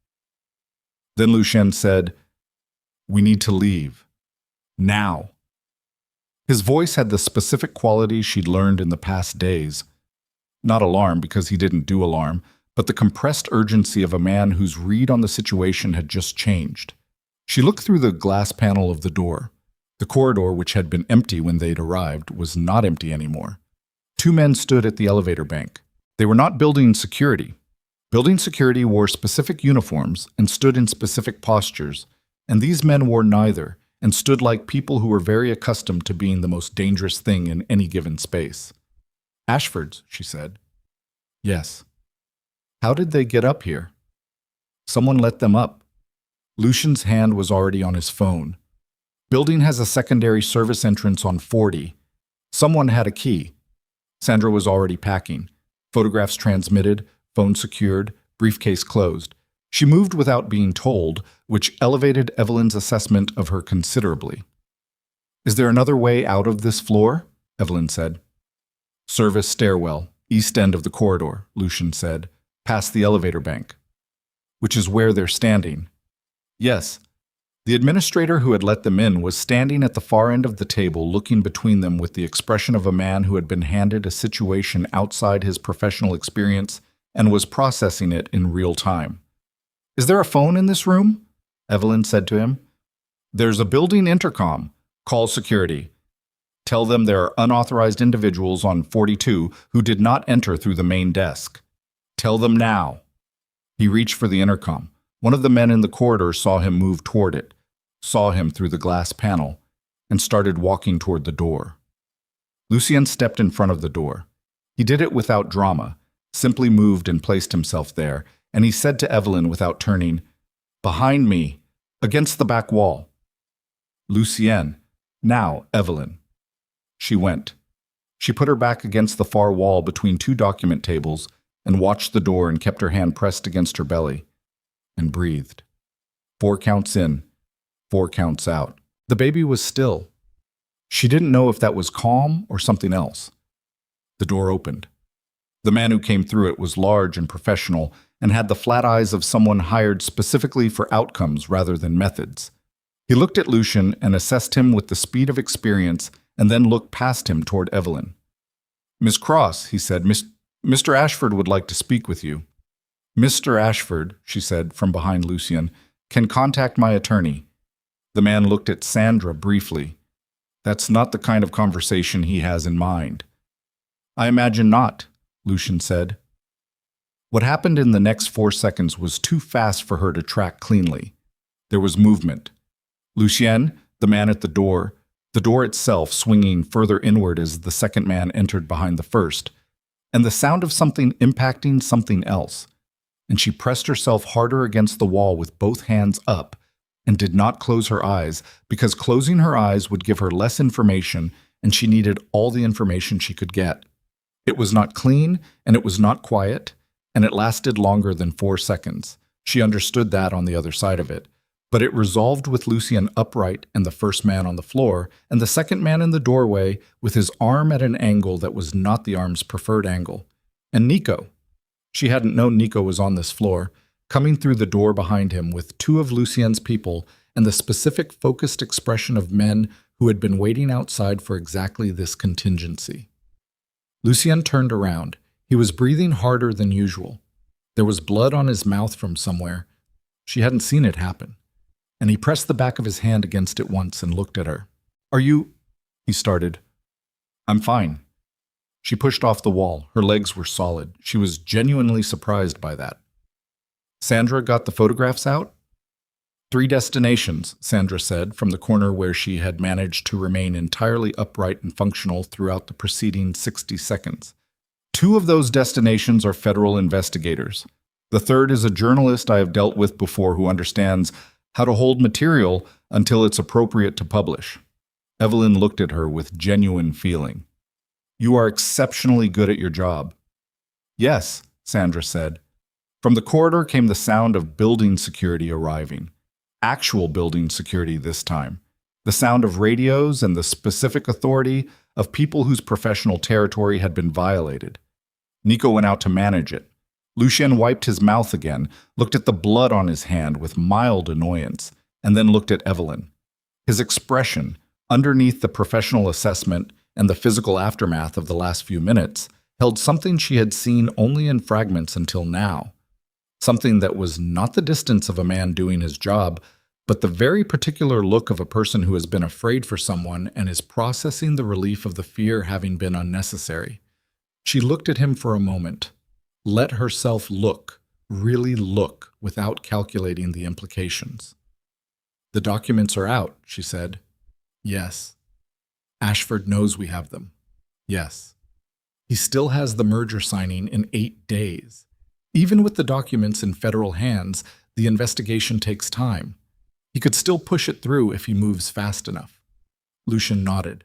[SPEAKER 1] Then Lucien said, "We need to leave. Now." His voice had the specific quality she'd learned in the past days. Not alarm, because he didn't do alarm, but the compressed urgency of a man whose read on the situation had just changed. She looked through the glass panel of the door. The corridor, which had been empty when they'd arrived, was not empty anymore. 2 men stood at the elevator bank. They were not building security. Building security wore specific uniforms and stood in specific postures, and these men wore neither and stood like people who were very accustomed to being the most dangerous thing in any given space. Ashford's, she said. Yes. How did they get up here? Someone let them up. Lucian's hand was already on his phone. Building has a secondary service entrance on 40. Someone had a key. Sandra was already packing. Photographs transmitted, phone secured, briefcase closed. She moved without being told, which elevated Evelyn's assessment of her considerably. Is there another way out of this floor? Evelyn said. Service stairwell, east end of the corridor, Lucian said, past the elevator bank. Which is where they're standing. Yes. The administrator who had let them in was standing at the far end of the table, looking between them with the expression of a man who had been handed a situation outside his professional experience and was processing it in real time. Is there a phone in this room? Evelyn said to him. There's a building intercom. Call security. Tell them there are unauthorized individuals on 42 who did not enter through the main desk. Tell them now. He reached for the intercom. One of the men in the corridor saw him move toward it, saw him through the glass panel, and started walking toward the door. Lucien stepped in front of the door. He did it without drama, simply moved and placed himself there, and he said to Evelyn without turning, Behind me, against the back wall. Lucien, now, Evelyn. She went. She put her back against the far wall between two document tables and watched the door and kept her hand pressed against her belly and breathed. 4 counts in, 4 counts out. The baby was still. She didn't know if that was calm or something else. The door opened. The man who came through it was large and professional and had the flat eyes of someone hired specifically for outcomes rather than methods. He looked at Lucian and assessed him with the speed of experience and then looked past him toward Evelyn. Miss Cross, he said, Mr. Ashford would like to speak with you. Mr. Ashford, she said from behind Lucien, can contact my attorney. The man looked at Sandra briefly. That's not the kind of conversation he has in mind. I imagine not, Lucian said. What happened in the next 4 seconds was too fast for her to track cleanly. There was movement. Lucien, the man at the door itself swinging further inward as the second man entered behind the first, and the sound of something impacting something else. And she pressed herself harder against the wall with both hands up and did not close her eyes because closing her eyes would give her less information and she needed all the information she could get. It was not clean and it was not quiet, and it lasted longer than 4 seconds. She understood that on the other side of it. But it resolved with Lucien upright and the first man on the floor, and the second man in the doorway with his arm at an angle that was not the arm's preferred angle. And Nico. She hadn't known Nico was on this floor, coming through the door behind him with 2 of Lucien's people and the specific focused expression of men who had been waiting outside for exactly this contingency. Lucien turned around. He was breathing harder than usual. There was blood on his mouth from somewhere. She hadn't seen it happen. And he pressed the back of his hand against it once and looked at her. Are you? He started. I'm fine. She pushed off the wall. Her legs were solid. She was genuinely surprised by that. Sandra got the photographs out? 3 destinations, Sandra said, from the corner where she had managed to remain entirely upright and functional throughout the preceding 60 seconds. 2 of those destinations are federal investigators. The third is a journalist I have dealt with before who understands how to hold material until it's appropriate to publish. Evelyn looked at her with genuine feeling. You are exceptionally good at your job. Yes, Sandra said. From the corridor came the sound of building security arriving. Actual building security this time. The sound of radios and the specific authority of people whose professional territory had been violated. Nico went out to manage it. Lucien wiped his mouth again, looked at the blood on his hand with mild annoyance, and then looked at Evelyn. His expression, underneath the professional assessment and the physical aftermath of the last few minutes, held something she had seen only in fragments until now. Something that was not the distance of a man doing his job, but the very particular look of a person who has been afraid for someone and is processing the relief of the fear having been unnecessary. She looked at him for a moment. Let herself look, Really look without calculating the implications. The documents are out, she said. Yes. Ashford knows we have them. Yes. He still has the merger signing in 8 days. Even with the documents in federal hands, the investigation takes time. He could still push it through if he moves fast enough. Lucian nodded.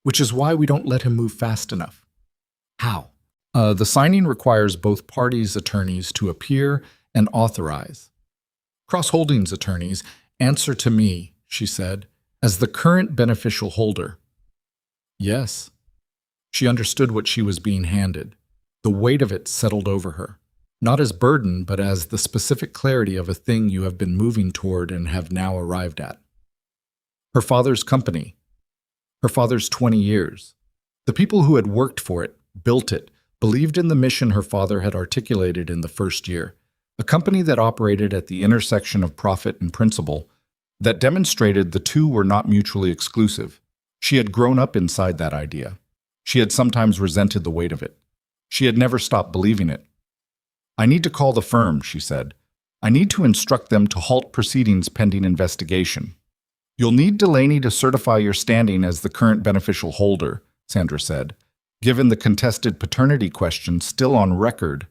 [SPEAKER 1] Which is why we don't let him move fast enough. How? The signing requires both parties' attorneys to appear and authorize. Cross Holdings attorneys answer to me, she said, as the current beneficial holder. Yes. She understood what she was being handed. The weight of it settled over her, not as burden, but as the specific clarity of a thing you have been moving toward and have now arrived at. Her father's company. Her father's 20 years. The people who had worked for it, built it, believed in the mission her father had articulated in the first year. A company that operated at the intersection of profit and principle, that demonstrated the two were not mutually exclusive. She had grown up inside that idea. She had sometimes resented the weight of it. She had never stopped believing it. I need to call the firm, she said. I need to instruct them to halt proceedings pending investigation. You'll need Delaney to certify your standing as the current beneficial holder, Sandra said, given the contested paternity question still on record.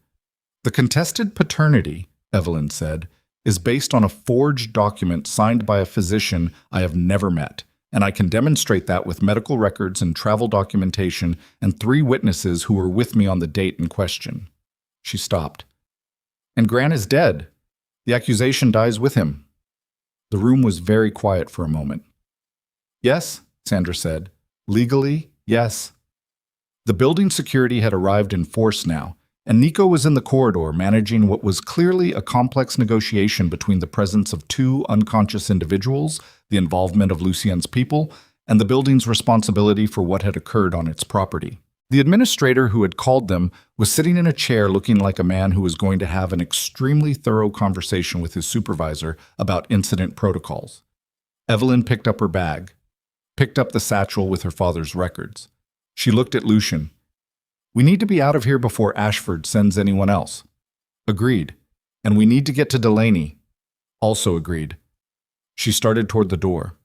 [SPEAKER 1] The contested paternity, Evelyn said, is based on a forged document signed by a physician I have never met, and I can demonstrate that with medical records and travel documentation and 3 witnesses who were with me on the date in question. She stopped. And Grant is dead. The accusation dies with him. The room was very quiet for a moment. Yes, Sandra said. Legally, yes. The building security had arrived in force now, and Nico was in the corridor managing what was clearly a complex negotiation between the presence of 2 unconscious individuals, the involvement of Lucien's people, and the building's responsibility for what had occurred on its property. The administrator who had called them was sitting in a chair looking like a man who was going to have an extremely thorough conversation with his supervisor about incident protocols. Evelyn picked up her bag, picked up the satchel with her father's records. She looked at Lucian. We need to be out of here before Ashford sends anyone else. Agreed. And we need to get to Delaney. Also agreed. She started toward the door.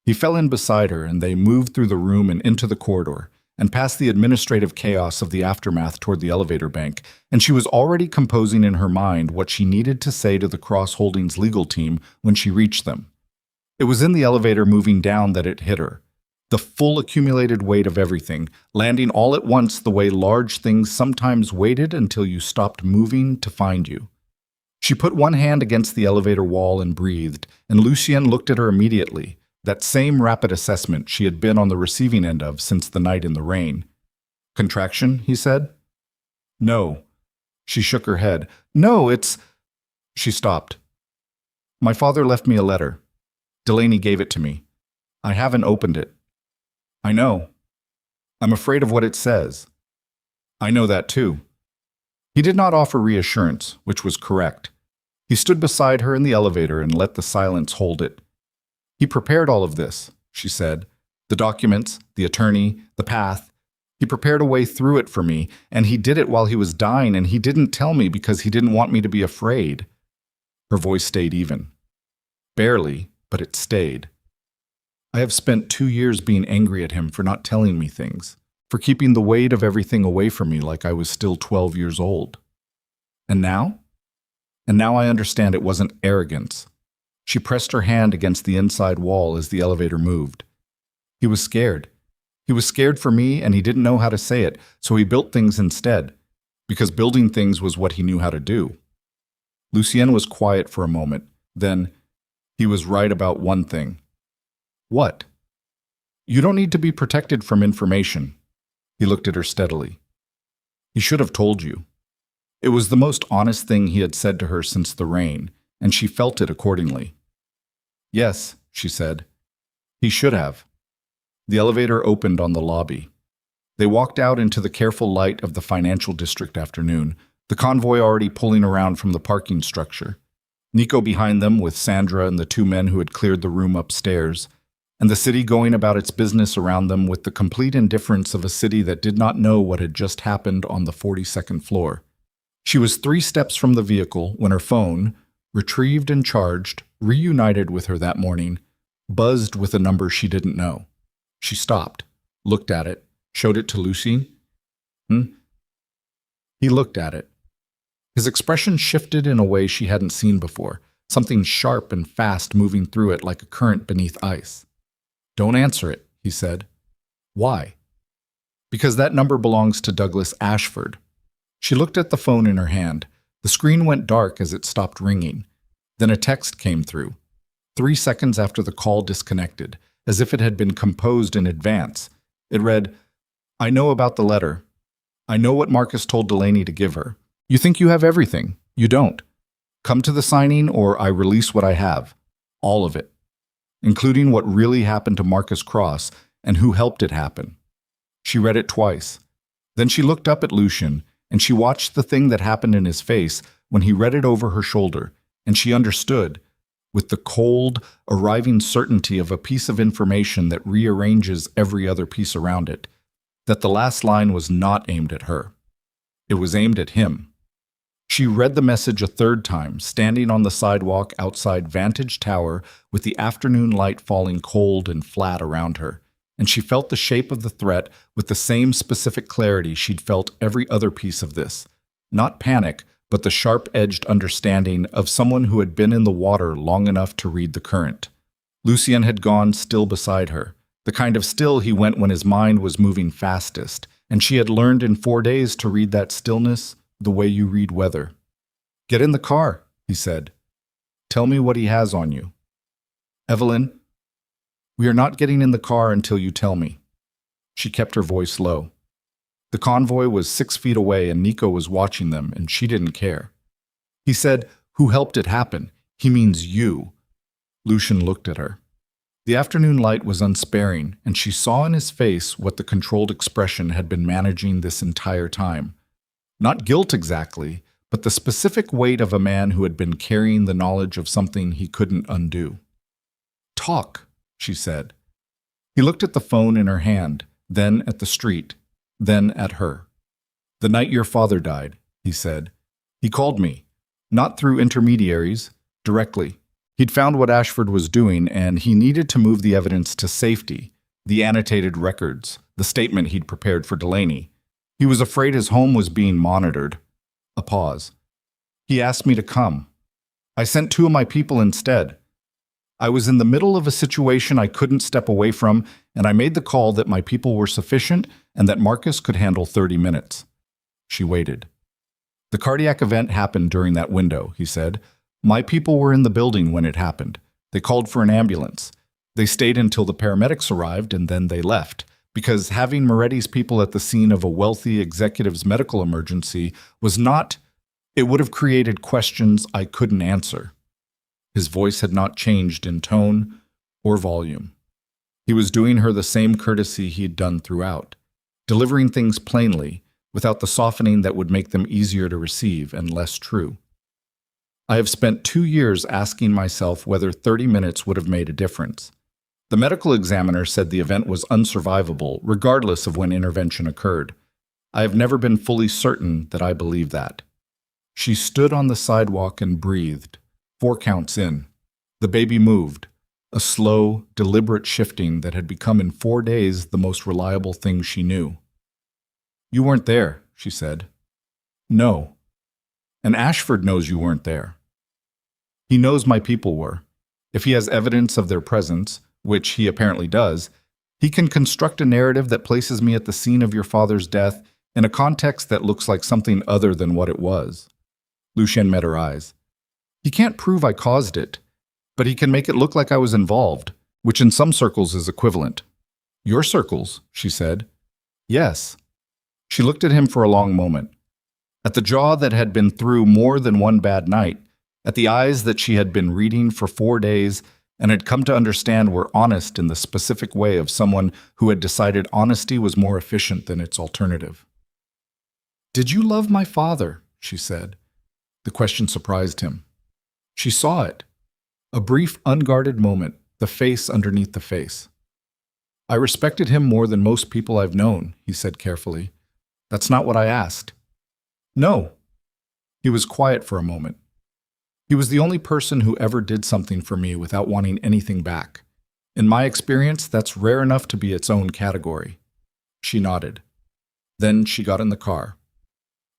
[SPEAKER 1] He fell in beside her, and they moved through the room and into the corridor, and past the administrative chaos of the aftermath toward the elevator bank, and she was already composing in her mind what she needed to say to the Cross Holdings legal team when she reached them. It was in the elevator moving down that it hit her. The full accumulated weight of everything, landing all at once the way large things sometimes waited until you stopped moving to find you. She put one hand against the elevator wall and breathed, and Lucien looked at her immediately, that same rapid assessment she had been on the receiving end of since the night in the rain. Contraction, he said. No. She shook her head. No, it's... She stopped. My father left me a letter. Delaney gave it to me. I haven't opened it. I know. I'm afraid of what it says. I know that too. He did not offer reassurance, which was correct. He stood beside her in the elevator and let the silence hold it. He prepared all of this, she said. The documents, the attorney, the path. He prepared a way through it for me, and he did it while he was dying, and he didn't tell me because he didn't want me to be afraid. Her voice stayed even. Barely, but it stayed. I have spent 2 years being angry at him for not telling me things, for keeping the weight of everything away from me like I was still 12 years old. And now? And now I understand it wasn't arrogance. She pressed her hand against the inside wall as the elevator moved. He was scared. He was scared for me, and he didn't know how to say it, so he built things instead, because building things was what he knew how to do. Lucien was quiet for a moment. Then, he was right about one thing. What? You don't need to be protected from information. He looked at her steadily. He should have told you. It was the most honest thing he had said to her since the rain, and she felt it accordingly. Yes, she said. He should have. The elevator opened on the lobby. They walked out into the careful light of the financial district afternoon, the convoy already pulling around from the parking structure. Nico behind them with Sandra and the 2 men who had cleared the room upstairs, and the city going about its business around them with the complete indifference of a city that did not know what had just happened on the 42nd floor. She was 3 steps from the vehicle when her phone, retrieved and charged, reunited with her that morning, buzzed with a number she didn't know. She stopped, looked at it, showed it to Lucy. He looked at it. His expression shifted in a way she hadn't seen before, something sharp and fast moving through it like a current beneath ice. "Don't answer it," he said. "Why?" "Because that number belongs to Douglas Ashford." She looked at the phone in her hand. The screen went dark as it stopped ringing. Then a text came through, 3 seconds after the call disconnected, as if it had been composed in advance. It read, "I know about the letter. I know what Marcus told Delaney to give her. You think you have everything. You don't. Come to the signing or I release what I have. All of it. Including what really happened to Marcus Cross and who helped it happen." She read it twice. Then she looked up at Lucian, and she watched the thing that happened in his face when he read it over her shoulder, and she understood, with the cold, arriving certainty of a piece of information that rearranges every other piece around it, that the last line was not aimed at her. It was aimed at him. She read the message a third time, standing on the sidewalk outside Vantage Tower with the afternoon light falling cold and flat around her, and she felt the shape of the threat with the same specific clarity she'd felt every other piece of this. Not panic, but the sharp-edged understanding of someone who had been in the water long enough to read the current. Lucien had gone still beside her, the kind of still he went when his mind was moving fastest, and she had learned in 4 days to read that stillness the way you read weather. "Get in the car," he said. "Tell me what he has on you." "Evelyn, we are not getting in the car until you tell me." She kept her voice low. The convoy was 6 feet away and Nico was watching them, and she didn't care. He said, "Who helped it happen? He means you." Lucian looked at her. The afternoon light was unsparing, and she saw in his face what the controlled expression had been managing this entire time. Not guilt exactly, but the specific weight of a man who had been carrying the knowledge of something he couldn't undo. "Talk," she said. He looked at the phone in her hand, then at the street, then at her. "The night your father died," he said. "He called me, not through intermediaries, directly. He'd found what Ashford was doing, and he needed to move the evidence to safety, the annotated records, the statement he'd prepared for Delaney. He was afraid his home was being monitored." A pause. "He asked me to come. I sent 2 of my people instead. I was in the middle of a situation I couldn't step away from, and I made the call that my people were sufficient and that Marcus could handle 30 minutes. She waited. "The cardiac event happened during that window," he said. "My people were in the building when it happened. They called for an ambulance. They stayed until the paramedics arrived, and then they left, because having Moretti's people at the scene of a wealthy executive's medical emergency was not— it would have created questions I couldn't answer." His voice had not changed in tone or volume. He was doing her the same courtesy he had done throughout, delivering things plainly, without the softening that would make them easier to receive and less true. "I have spent 2 years asking myself whether 30 minutes would have made a difference. The medical examiner said the event was unsurvivable, regardless of when intervention occurred. I have never been fully certain that I believe that." She stood on the sidewalk and breathed, 4 counts in. The baby moved, a slow, deliberate shifting that had become in 4 days the most reliable thing she knew. "You weren't there," she said. "No. And Ashford knows you weren't there. He knows my people were. If he has evidence of their presence, which he apparently does, he can construct a narrative that places me at the scene of your father's death in a context that looks like something other than what it was." Lucien met her eyes. "He can't prove I caused it, but he can make it look like I was involved, which in some circles is equivalent." "Your circles," she said. "Yes." She looked at him for a long moment. At the jaw that had been through more than one bad night, at the eyes that she had been reading for 4 days and had come to understand were honest in the specific way of someone who had decided honesty was more efficient than its alternative. "Did you love my father?" she said. The question surprised him. She saw it. A brief, unguarded moment, the face underneath the face. "I respected him more than most people I've known," he said carefully. "That's not what I asked." "No." He was quiet for a moment. He was the only person who ever did something for me without wanting anything back. In my experience, that's rare enough to be its own category. She nodded. Then she got in the car.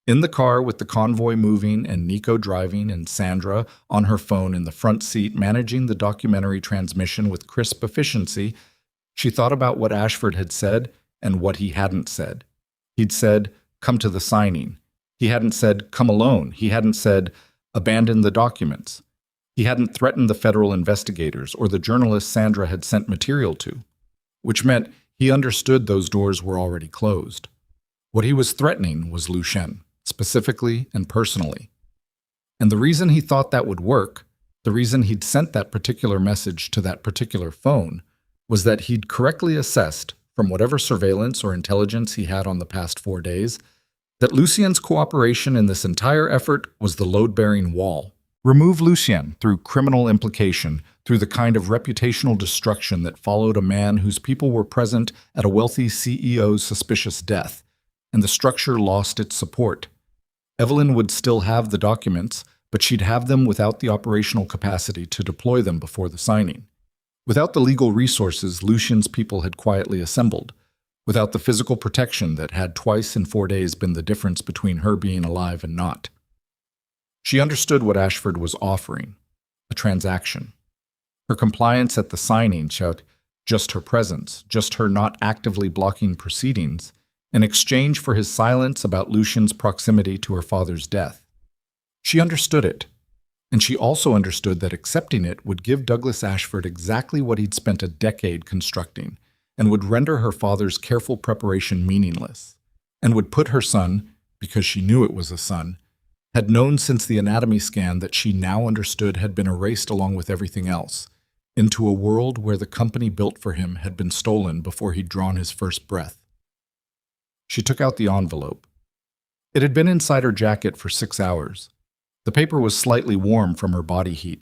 [SPEAKER 1] In the car, with the convoy moving and Nico driving and Sandra on her phone in the front seat managing the documentary transmission with crisp efficiency, she thought about what Ashford had said and what he hadn't said. He'd said, "Come to the signing." He hadn't said, "Come alone." He hadn't said, "Abandon the documents." He hadn't threatened the federal investigators or the journalists Sandra had sent material to, which meant he understood those doors were already closed. What he was threatening was Lucien, specifically and personally. And the reason he thought that would work, the reason he'd sent that particular message to that particular phone, was that he'd correctly assessed, from whatever surveillance or intelligence he had on the past 4 days, that Lucien's cooperation in this entire effort was the load-bearing wall. Remove Lucien through criminal implication, through the kind of reputational destruction that followed a man whose people were present at a wealthy CEO's suspicious death, and the structure lost its support. Evelyn would still have the documents, but she'd have them without the operational capacity to deploy them before the signing. Without the legal resources Lucien's people had quietly assembled, without the physical protection that had twice in 4 days been the difference between her being alive and not. She understood what Ashford was offering, a transaction. Her compliance at the signing showed just her presence, just her not actively blocking proceedings, in exchange for his silence about Lucien's proximity to her father's death. She understood it, and she also understood that accepting it would give Douglas Ashford exactly what he'd spent a decade constructing, and would render her father's careful preparation meaningless, and would put her son, because she knew it was a son, had known since the anatomy scan that she now understood had been erased along with everything else, into a world where the company built for him had been stolen before he'd drawn his first breath. She took out the envelope. It had been inside her jacket for 6 hours. The paper was slightly warm from her body heat.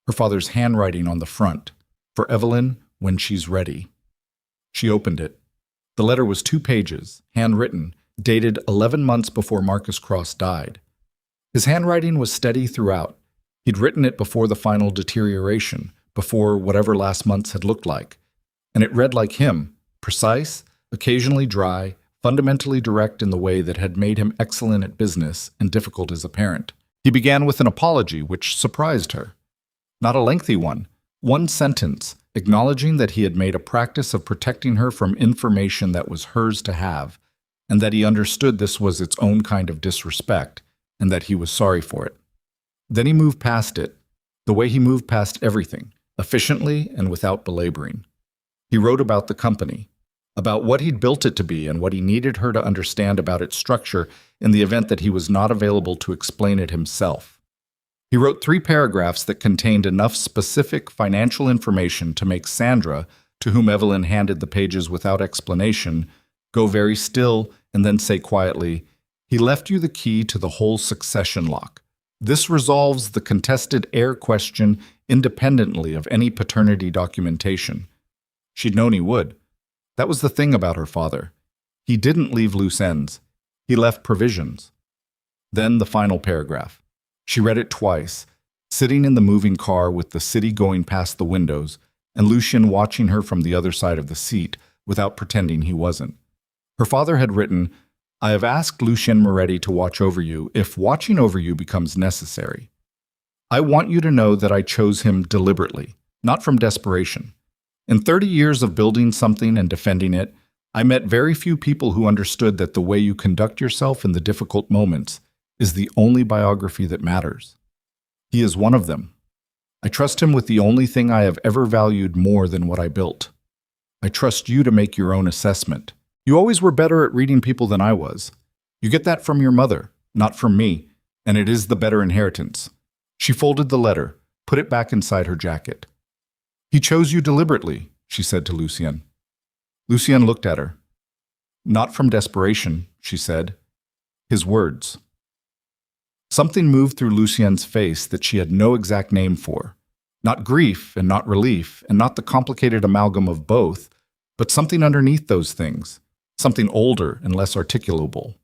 [SPEAKER 1] Her father's handwriting on the front, "For Evelyn, when she's ready." She opened it. The letter was 2 pages, handwritten, dated 11 months before Marcus Cross died. His handwriting was steady throughout. He'd written it before the final deterioration, before whatever last months had looked like. And it read like him, precise, occasionally dry, fundamentally direct in the way that had made him excellent at business and difficult as a parent. He began with an apology, which surprised her. Not a lengthy one sentence, acknowledging that he had made a practice of protecting her from information that was hers to have, and that he understood this was its own kind of disrespect, and that he was sorry for it. Then he moved past it, the way he moved past everything, efficiently and without belaboring. He wrote about the company, about what he'd built it to be and what he needed her to understand about its structure in the event that he was not available to explain it himself. He wrote 3 paragraphs that contained enough specific financial information to make Sandra, to whom Evelyn handed the pages without explanation, go very still and then say quietly, "He left you the key to the whole succession lock. This resolves the contested heir question independently of any paternity documentation." She'd known he would. That was the thing about her father. He didn't leave loose ends. He left provisions. Then the final paragraph. She read it twice, sitting in the moving car with the city going past the windows, and Lucien watching her from the other side of the seat without pretending he wasn't. Her father had written, "I have asked Lucien Moretti to watch over you if watching over you becomes necessary. I want you to know that I chose him deliberately, not from desperation. In 30 years of building something and defending it, I met very few people who understood that the way you conduct yourself in the difficult moments is the only biography that matters. He is one of them. I trust him with the only thing I have ever valued more than what I built. I trust you to make your own assessment. You always were better at reading people than I was. You get that from your mother, not from me, and it is the better inheritance." She folded the letter, put it back inside her jacket. "He chose you deliberately," she said to Lucien. Lucien looked at her. "Not from desperation," she said. His words. Something moved through Lucien's face that she had no exact name for. Not grief and not relief, and not the complicated amalgam of both, but something underneath those things, something older and less articulable.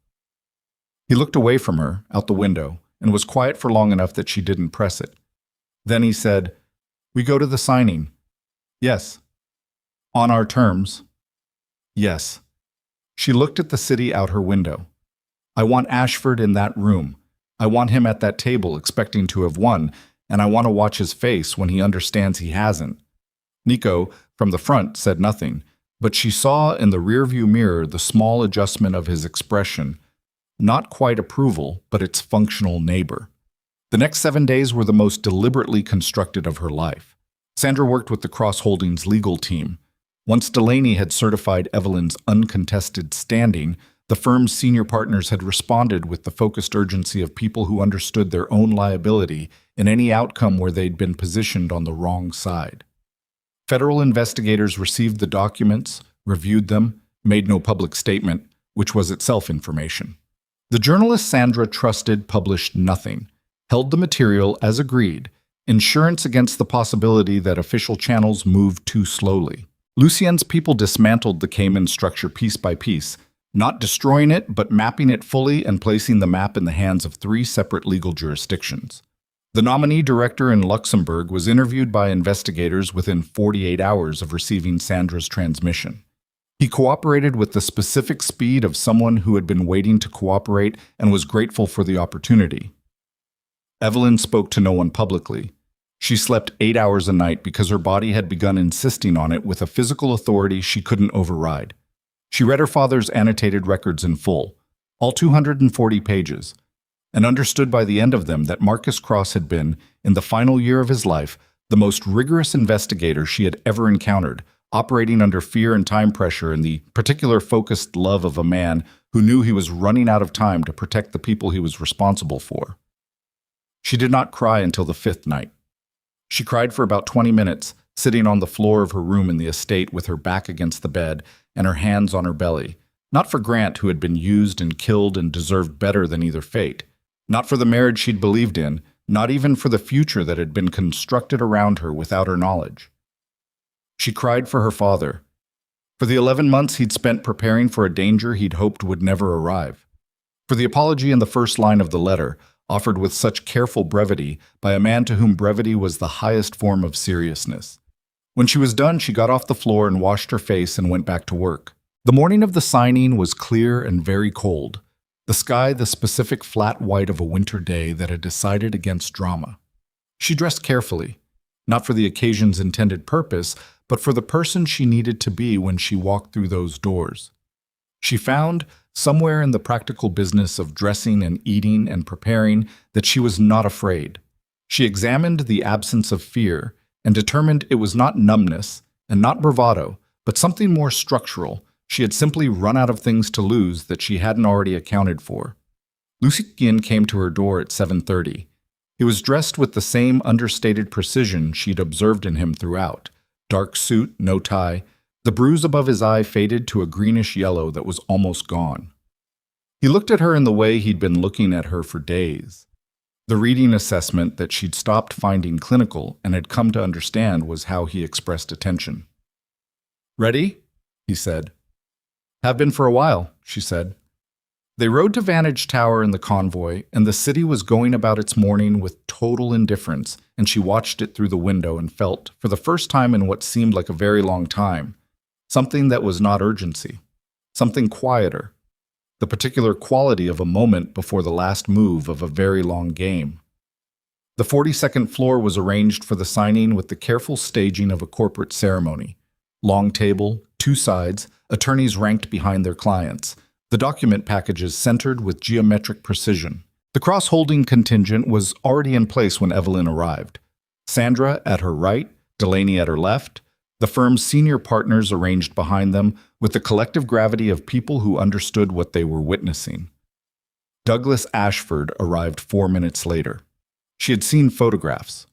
[SPEAKER 1] He looked away from her, out the window, and was quiet for long enough that she didn't press it. Then he said, "We go to the signing." "Yes." "On our terms." "Yes." She looked at the city out her window. "I want Ashford in that room. I want him at that table expecting to have won, and I want to watch his face when he understands he hasn't." Nico, from the front, said nothing, but she saw in the rearview mirror the small adjustment of his expression, not quite approval, but its functional neighbor. The next 7 days were the most deliberately constructed of her life. Sandra worked with the Cross Holdings legal team. Once Delaney had certified Evelyn's uncontested standing, the firm's senior partners had responded with the focused urgency of people who understood their own liability in any outcome where they'd been positioned on the wrong side. Federal investigators received the documents, reviewed them, made no public statement, which was itself information. The journalist Sandra trusted published nothing, held the material as agreed, insurance against the possibility that official channels moved too slowly. Lucien's people dismantled the Cayman structure piece by piece, not destroying it, but mapping it fully and placing the map in the hands of 3 separate legal jurisdictions. The nominee director in Luxembourg was interviewed by investigators within 48 hours of receiving Sandra's transmission. He cooperated with the specific speed of someone who had been waiting to cooperate and was grateful for the opportunity. Evelyn spoke to no one publicly. She slept 8 hours a night because her body had begun insisting on it with a physical authority she couldn't override. She read her father's annotated records in full, all 240 pages, and understood by the end of them that Marcus Cross had been, in the final year of his life, the most rigorous investigator she had ever encountered, operating under fear and time pressure and the particular focused love of a man who knew he was running out of time to protect the people he was responsible for. She did not cry until the 5th night. She cried for about 20 minutes, sitting on the floor of her room in the estate with her back against the bed and her hands on her belly, not for Grant, who had been used and killed and deserved better than either fate, not for the marriage she'd believed in, not even for the future that had been constructed around her without her knowledge. She cried for her father, for the 11 months he'd spent preparing for a danger he'd hoped would never arrive, for the apology in the first line of the letter, offered with such careful brevity by a man to whom brevity was the highest form of seriousness. When she was done, she got off the floor and washed her face and went back to work. The morning of the signing was clear and very cold, the sky the specific flat white of a winter day that had decided against drama. She dressed carefully, not for the occasion's intended purpose, but for the person she needed to be when she walked through those doors. She found, somewhere in the practical business of dressing and eating and preparing, that she was not afraid. She examined the absence of fear and determined it was not numbness and not bravado, but something more structural. She had simply run out of things to lose that she hadn't already accounted for. Lucien came to her door at 7:30. He was dressed with the same understated precision she'd observed in him throughout. Dark suit, no tie. The bruise above his eye faded to a greenish yellow that was almost gone. He looked at her in the way he'd been looking at her for days. The reading assessment that she'd stopped finding clinical and had come to understand was how he expressed attention. "Ready?" he said. "Have been for a while," she said. They rode to Vantage Tower in the convoy, and the city was going about its morning with total indifference, and she watched it through the window and felt, for the first time in what seemed like a very long time, something that was not urgency, something quieter, the particular quality of a moment before the last move of a very long game. The 42nd floor was arranged for the signing with the careful staging of a corporate ceremony. Long table, 2 sides, attorneys ranked behind their clients, the document packages centered with geometric precision. The cross-holding contingent was already in place when Evelyn arrived. Sandra at her right, Delaney at her left, the firm's senior partners arranged behind them with the collective gravity of people who understood what they were witnessing. Douglas Ashford arrived 4 minutes later. She had seen photographs.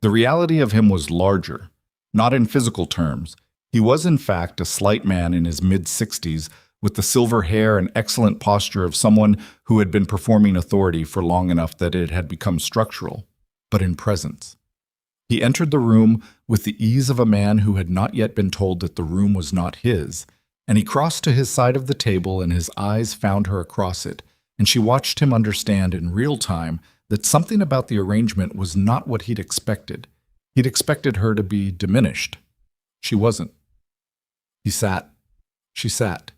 [SPEAKER 1] The reality of him was larger, not in physical terms. He was in fact a slight man in his mid-60s with the silver hair and excellent posture of someone who had been performing authority for long enough that it had become structural, but in presence. He entered the room with the ease of a man who had not yet been told that the room was not his, and he crossed to his side of the table and his eyes found her across it, and she watched him understand in real time that something about the arrangement was not what he'd expected. He'd expected her to be diminished. She wasn't. He sat. She sat.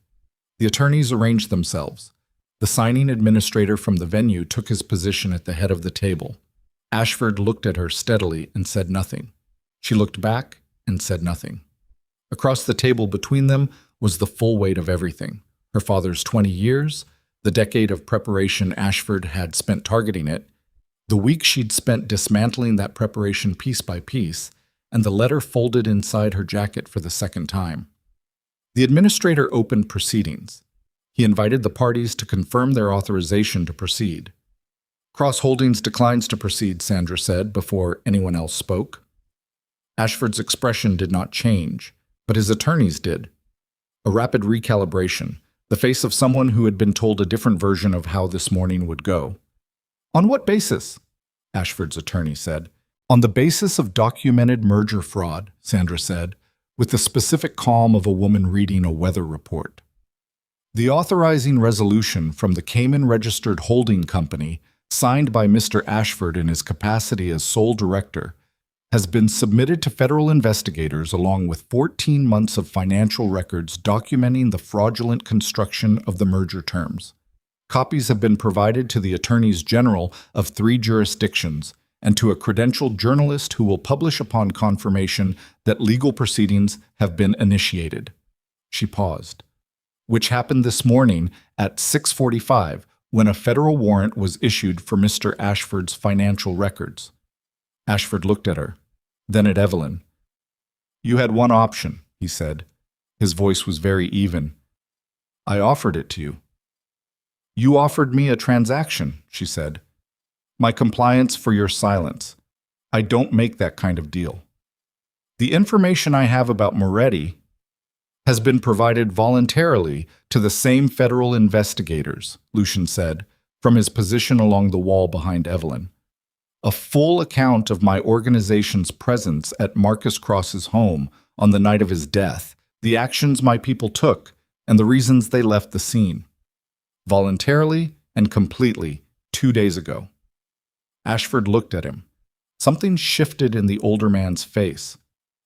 [SPEAKER 1] The attorneys arranged themselves. The signing administrator from the venue took his position at the head of the table. Ashford looked at her steadily and said nothing. She looked back and said nothing. Across the table between them was the full weight of everything. Her father's 20 years, the decade of preparation Ashford had spent targeting it, the week she'd spent dismantling that preparation piece by piece, and the letter folded inside her jacket for the second time. The administrator opened proceedings. He invited the parties to confirm their authorization to proceed. Cross Holdings declines to proceed, Sandra said before anyone else spoke. Ashford's expression did not change, but his attorneys did. A rapid recalibration, the face of someone who had been told a different version of how this morning would go. On what basis? Ashford's attorney said. On the basis of documented merger fraud, Sandra said, with the specific calm of a woman reading a weather report. The authorizing resolution from the Cayman-registered holding company, signed by Mr. Ashford in his capacity as sole director, has been submitted to federal investigators along with 14 months of financial records documenting the fraudulent construction of the merger terms. Copies have been provided to the attorneys general of 3 jurisdictions and to a credentialed journalist who will publish upon confirmation that legal proceedings have been initiated. She paused. Which happened this morning at 6:45 when a federal warrant was issued for Mr. Ashford's financial records. Ashford looked at her, then at Evelyn. You had one option, he said. His voice was very even. I offered it to you. You offered me a transaction, she said. My compliance for your silence. I don't make that kind of deal. The information I have about Moretti has been provided voluntarily to the same federal investigators, Lucian said, from his position along the wall behind Evelyn. A full account of my organization's presence at Marcus Cross's home on the night of his death, the actions my people took, and the reasons they left the scene. Voluntarily and completely 2 days ago. Ashford looked at him. Something shifted in the older man's face.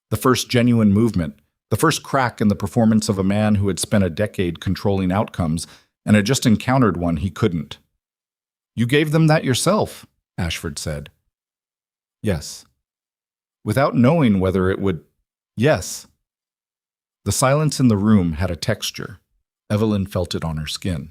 [SPEAKER 1] The first genuine movement, the first crack in the performance of a man who had spent a decade controlling outcomes and had just encountered one he couldn't. You gave them that yourself, Ashford said. Yes. Without knowing whether it would... Yes. The silence in the room had a texture. Evelyn felt it on her skin.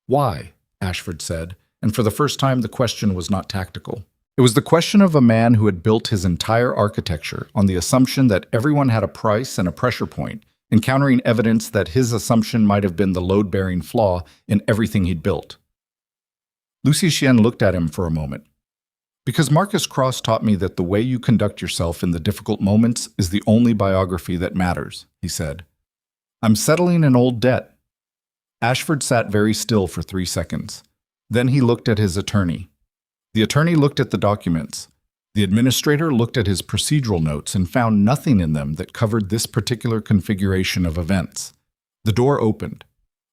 [SPEAKER 1] Why? Ashford said, and for the first time the question was not tactical. It was the question of a man who had built his entire architecture on the assumption that everyone had a price and a pressure point, encountering evidence that his assumption might have been the load-bearing flaw in everything he'd built. Lucy Chien looked at him for a moment. Because Marcus Cross taught me that the way you conduct yourself in the difficult moments is the only biography that matters, he said. I'm settling an old debt. Ashford sat very still for 3 seconds. Then he looked at his attorney. The attorney looked at the documents. The administrator looked at his procedural notes and found nothing in them that covered this particular configuration of events. The door opened.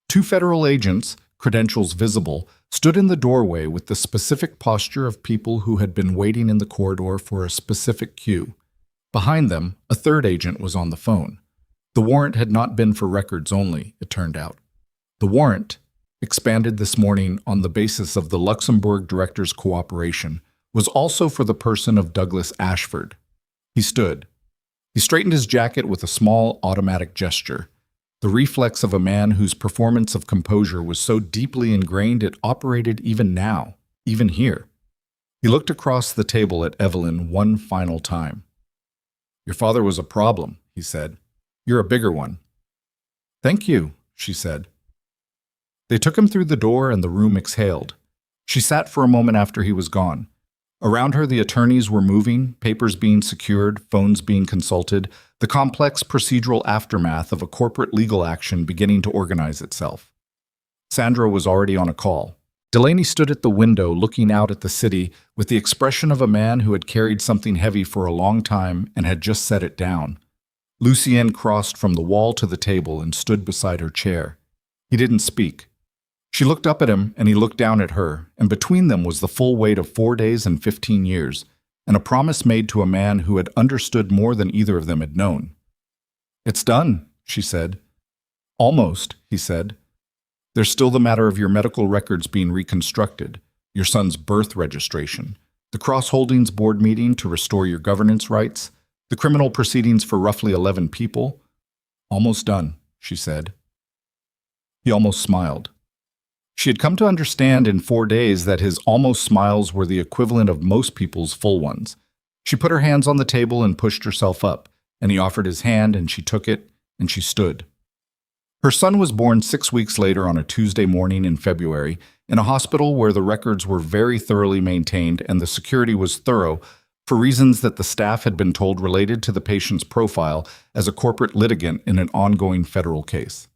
[SPEAKER 1] 2 federal agents, credentials visible, stood in the doorway with the specific posture of people who had been waiting in the corridor for a specific cue. Behind them, a 3rd agent was on the phone. The warrant had not been for records only, it turned out. The warrant, expanded this morning on the basis of the Luxembourg director's cooperation, was also for the person of Douglas Ashford. He stood. He straightened his jacket with a small automatic gesture, the reflex of a man whose performance of composure was so deeply ingrained it operated even now, even here. He looked across the table at Evelyn one final time. Your father was a problem, he said. You're a bigger one. Thank you, she said. They took him through the door and the room exhaled. She sat for a moment after he was gone. Around her, the attorneys were moving, papers being secured, phones being consulted, the complex procedural aftermath of a corporate legal action beginning to organize itself. Sandra was already on a call. Delaney stood at the window looking out at the city with the expression of a man who had carried something heavy for a long time and had just set it down. Lucien crossed from the wall to the table and stood beside her chair. He didn't speak. She looked up at him, and he looked down at her, and between them was the full weight of 4 days and 15 years, and a promise made to a man who had understood more than either of them had known. "It's done," she said. "Almost," he said. "There's still the matter of your medical records being reconstructed, your son's birth registration, the cross-holdings board meeting to restore your governance rights, the criminal proceedings for roughly 11 people. Almost done," she said. He almost smiled. She had come to understand in 4 days that his almost smiles were the equivalent of most people's full ones. She put her hands on the table and pushed herself up, and he offered his hand, and she took it, and she stood. Her son was born 6 weeks later on a Tuesday morning in February in a hospital where the records were very thoroughly maintained and the security was thorough for reasons that the staff had been told related to the patient's profile as a corporate litigant in an ongoing federal case.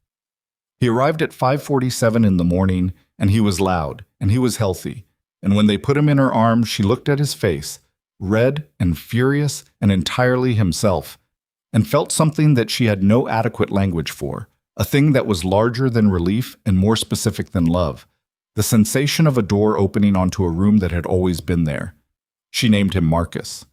[SPEAKER 1] He arrived at 5:47 in the morning, and he was loud, and he was healthy, and when they put him in her arms, she looked at his face, red and furious and entirely himself, and felt something that she had no adequate language for, a thing that was larger than relief and more specific than love, the sensation of a door opening onto a room that had always been there. She named him Marcus.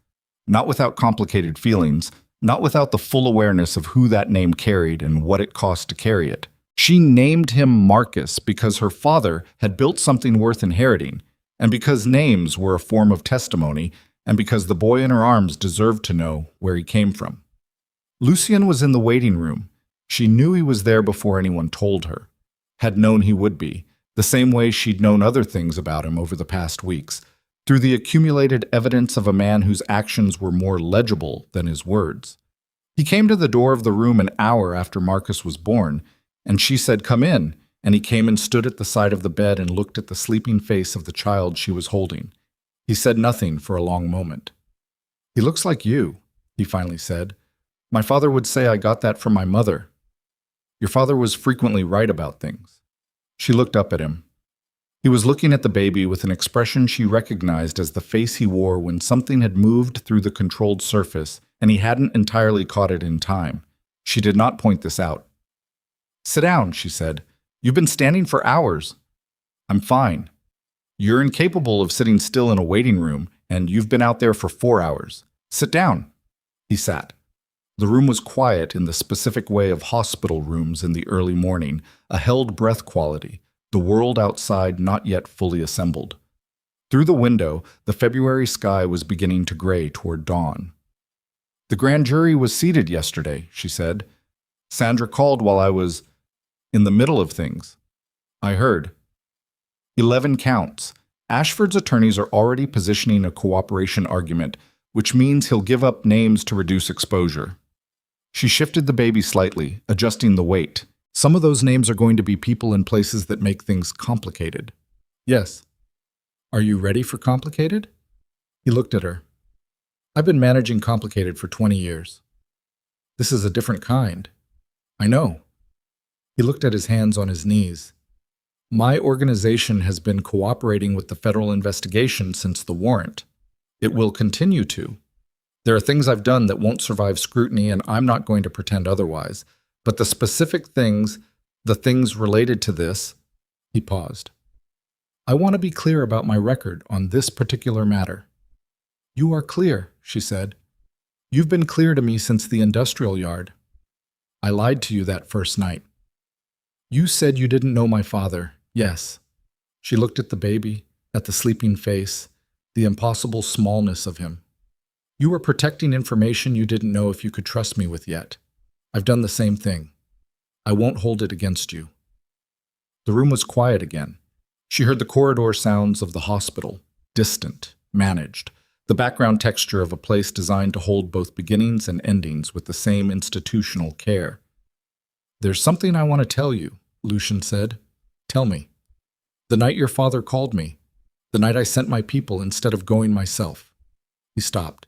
[SPEAKER 1] Not without complicated feelings, not without the full awareness of who that name carried and what it cost to carry it. She named him Marcus because her father had built something worth inheriting, and because names were a form of testimony, and because the boy in her arms deserved to know where he came from. Lucien was in the waiting room. She knew he was there before anyone told her, had known he would be, the same way she'd known other things about him over the past weeks, through the accumulated evidence of a man whose actions were more legible than his words. He came to the door of the room an hour after Marcus was born, and she said, "Come in," and he came and stood at the side of the bed and looked at the sleeping face of the child she was holding. He said nothing for a long moment. "He looks like you," he finally said. "My father would say I got that from my mother. Your father was frequently right about things." She looked up at him. He was looking at the baby with an expression she recognized as the face he wore when something had moved through the controlled surface and he hadn't entirely caught it in time. She did not point this out. "Sit down," she said. "You've been standing for hours." "I'm fine." "You're incapable of sitting still in a waiting room, and you've been out there for 4 hours. Sit down." He sat. The room was quiet in the specific way of hospital rooms in the early morning, a held breath quality, the world outside not yet fully assembled. Through the window, the February sky was beginning to gray toward dawn. "The grand jury was seated yesterday," she said. "Sandra called while I was in the middle of things. I heard. 11 counts. Ashford's attorneys are already positioning a cooperation argument, which means he'll give up names to reduce exposure." She shifted the baby slightly, adjusting the weight. "Some of those names are going to be people in places that make things complicated." "Yes." "Are you ready for complicated?" He looked at her. "I've been managing complicated for 20 years. This is a different kind." "I know." He looked at his hands on his knees. "My organization has been cooperating with the federal investigation since the warrant. It will continue to. There are things I've done that won't survive scrutiny, and I'm not going to pretend otherwise. But the specific things, the things related to this," he paused. "I want to be clear about my record on this particular matter." "You are clear," she said. "You've been clear to me since the industrial yard. I lied to you that first night. You said you didn't know my father. Yes." She looked at the baby, at the sleeping face, the impossible smallness of him. "You were protecting information you didn't know if you could trust me with yet. I've done the same thing. I won't hold it against you." The room was quiet again. She heard the corridor sounds of the hospital, distant, managed, the background texture of a place designed to hold both beginnings and endings with the same institutional care. "There's something I want to tell you," Lucien said. "Tell me." "The night your father called me, the night I sent my people instead of going myself." He stopped.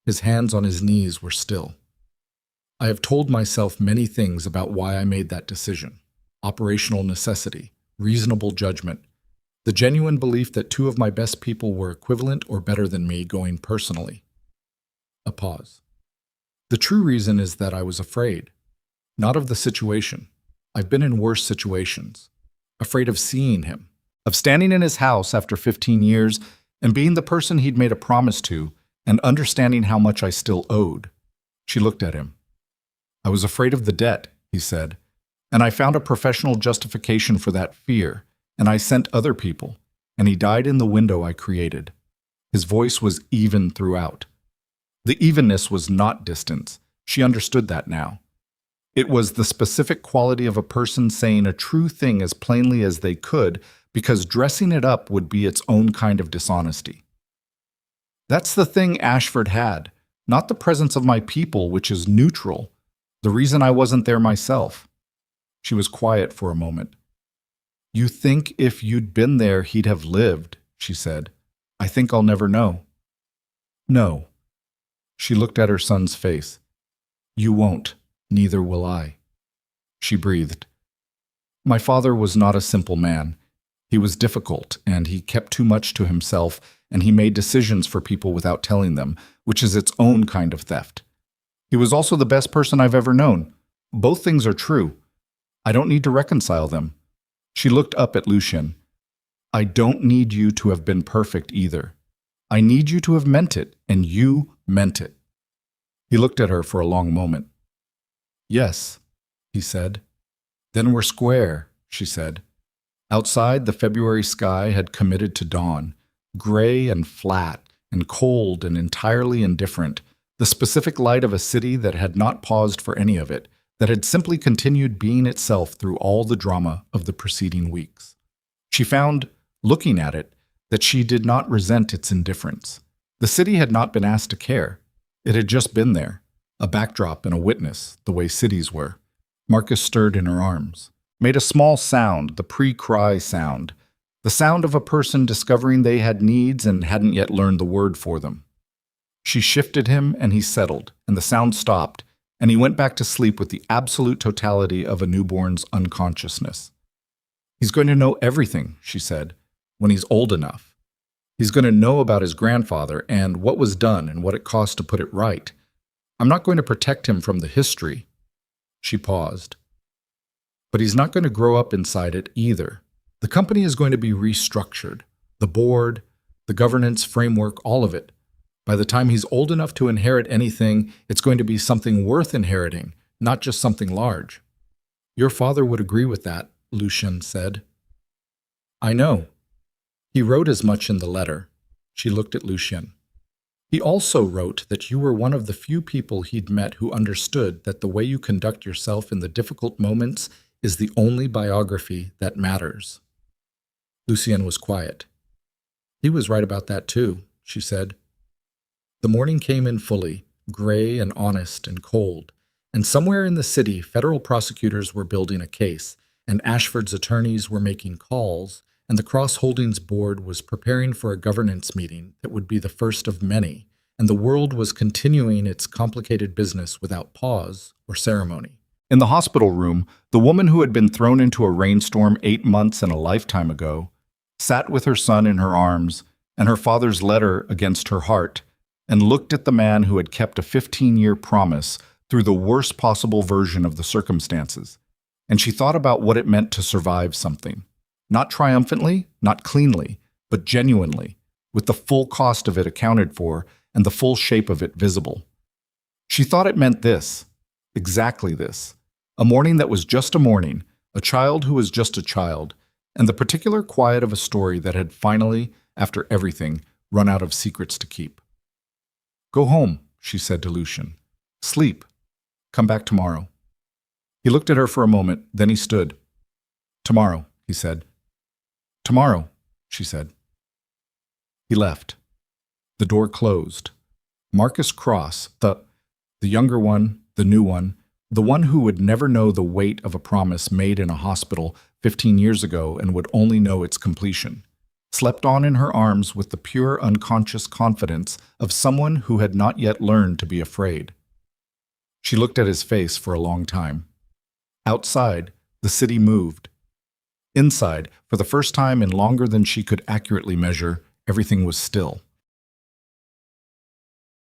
[SPEAKER 1] His hands on his knees were still. "I have told myself many things about why I made that decision. Operational necessity, reasonable judgment, the genuine belief that 2 of my best people were equivalent or better than me going personally." A pause. "The true reason is that I was afraid. Not of the situation. I've been in worse situations. afraid of seeing him, of standing in his house after 15 years and being the person he'd made a promise to and understanding how much I still owed. She looked at him. I was afraid of the debt, he said, and I found a professional justification for that fear, and I sent other people, and he died in the window I created. His voice was even throughout. The evenness was not distance. She understood that now. It was the specific quality of a person saying a true thing as plainly as they could, because dressing it up would be its own kind of dishonesty. That's the thing Ashford had, not the presence of my people, which is neutral, the reason I wasn't there myself. She was quiet for a moment. You think if you'd been there he'd have lived, she said. I think I'll never know. No. She looked at her son's face. You won't, neither will I. She breathed. My father was not a simple man. He was difficult, and he kept too much to himself, and he made decisions for people without telling them, which is its own kind of theft. He was also the best person I've ever known. Both things are true. I don't need to reconcile them. She looked up at Lucien. I don't need you to have been perfect either. I need you to have meant it, and you meant it. He looked at her for a long moment. Yes, he said. Then we're square, she said. Outside, the February sky had committed to dawn, gray and flat and cold and entirely indifferent, the specific light of a city that had not paused for any of it, that had simply continued being itself through all the drama of the preceding weeks. She found, looking at it, that she did not resent its indifference. The city had not been asked to care. It had just been there, a backdrop and a witness, the way cities were. Marcus stirred in her arms, made a small sound, the pre-cry sound, the sound of a person discovering they had needs and hadn't yet learned the word for them. She shifted him, and he settled, and the sound stopped, and he went back to sleep with the absolute totality of a newborn's unconsciousness. He's going to know everything, she said, when he's old enough. He's going to know about his grandfather and what was done and what it cost to put it right. I'm not going to protect him from the history. She paused. But he's not going to grow up inside it either. The company is going to be restructured. The board, the governance framework, all of it. By the time he's old enough to inherit anything, it's going to be something worth inheriting, not just something large. Your father would agree with that, Lucien said. I know. He wrote as much in the letter. She looked at Lucien. He also wrote that you were one of the few people he'd met who understood that the way you conduct yourself in the difficult moments is the only biography that matters. Lucien was quiet. He was right about that too, she said. The morning came in fully, gray and honest and cold, and somewhere in the city, federal prosecutors were building a case, and Ashford's attorneys were making calls, and the Cross Holdings board was preparing for a governance meeting that would be the first of many, and the world was continuing its complicated business without pause or ceremony. In the hospital room, the woman who had been thrown into a rainstorm 8 months and a lifetime ago sat with her son in her arms and her father's letter against her heart, and looked at the man who had kept a 15-year promise through the worst possible version of the circumstances. And she thought about what it meant to survive something. Not triumphantly, not cleanly, but genuinely, with the full cost of it accounted for and the full shape of it visible. She thought it meant this, exactly this, a morning that was just a morning, a child who was just a child, and the particular quiet of a story that had finally, after everything, run out of secrets to keep. Go home, she said to Lucien. Sleep. Come back tomorrow. He looked at her for a moment, then he stood. Tomorrow, he said. Tomorrow, she said. He left. The door closed. Marcus Cross, the younger one, the new one, the one who would never know the weight of a promise made in a hospital 15 years ago and would only know its completion, slept on in her arms with the pure unconscious confidence of someone who had not yet learned to be afraid. She looked at his face for a long time. Outside, the city moved. Inside, for the first time in longer than she could accurately measure, everything was still.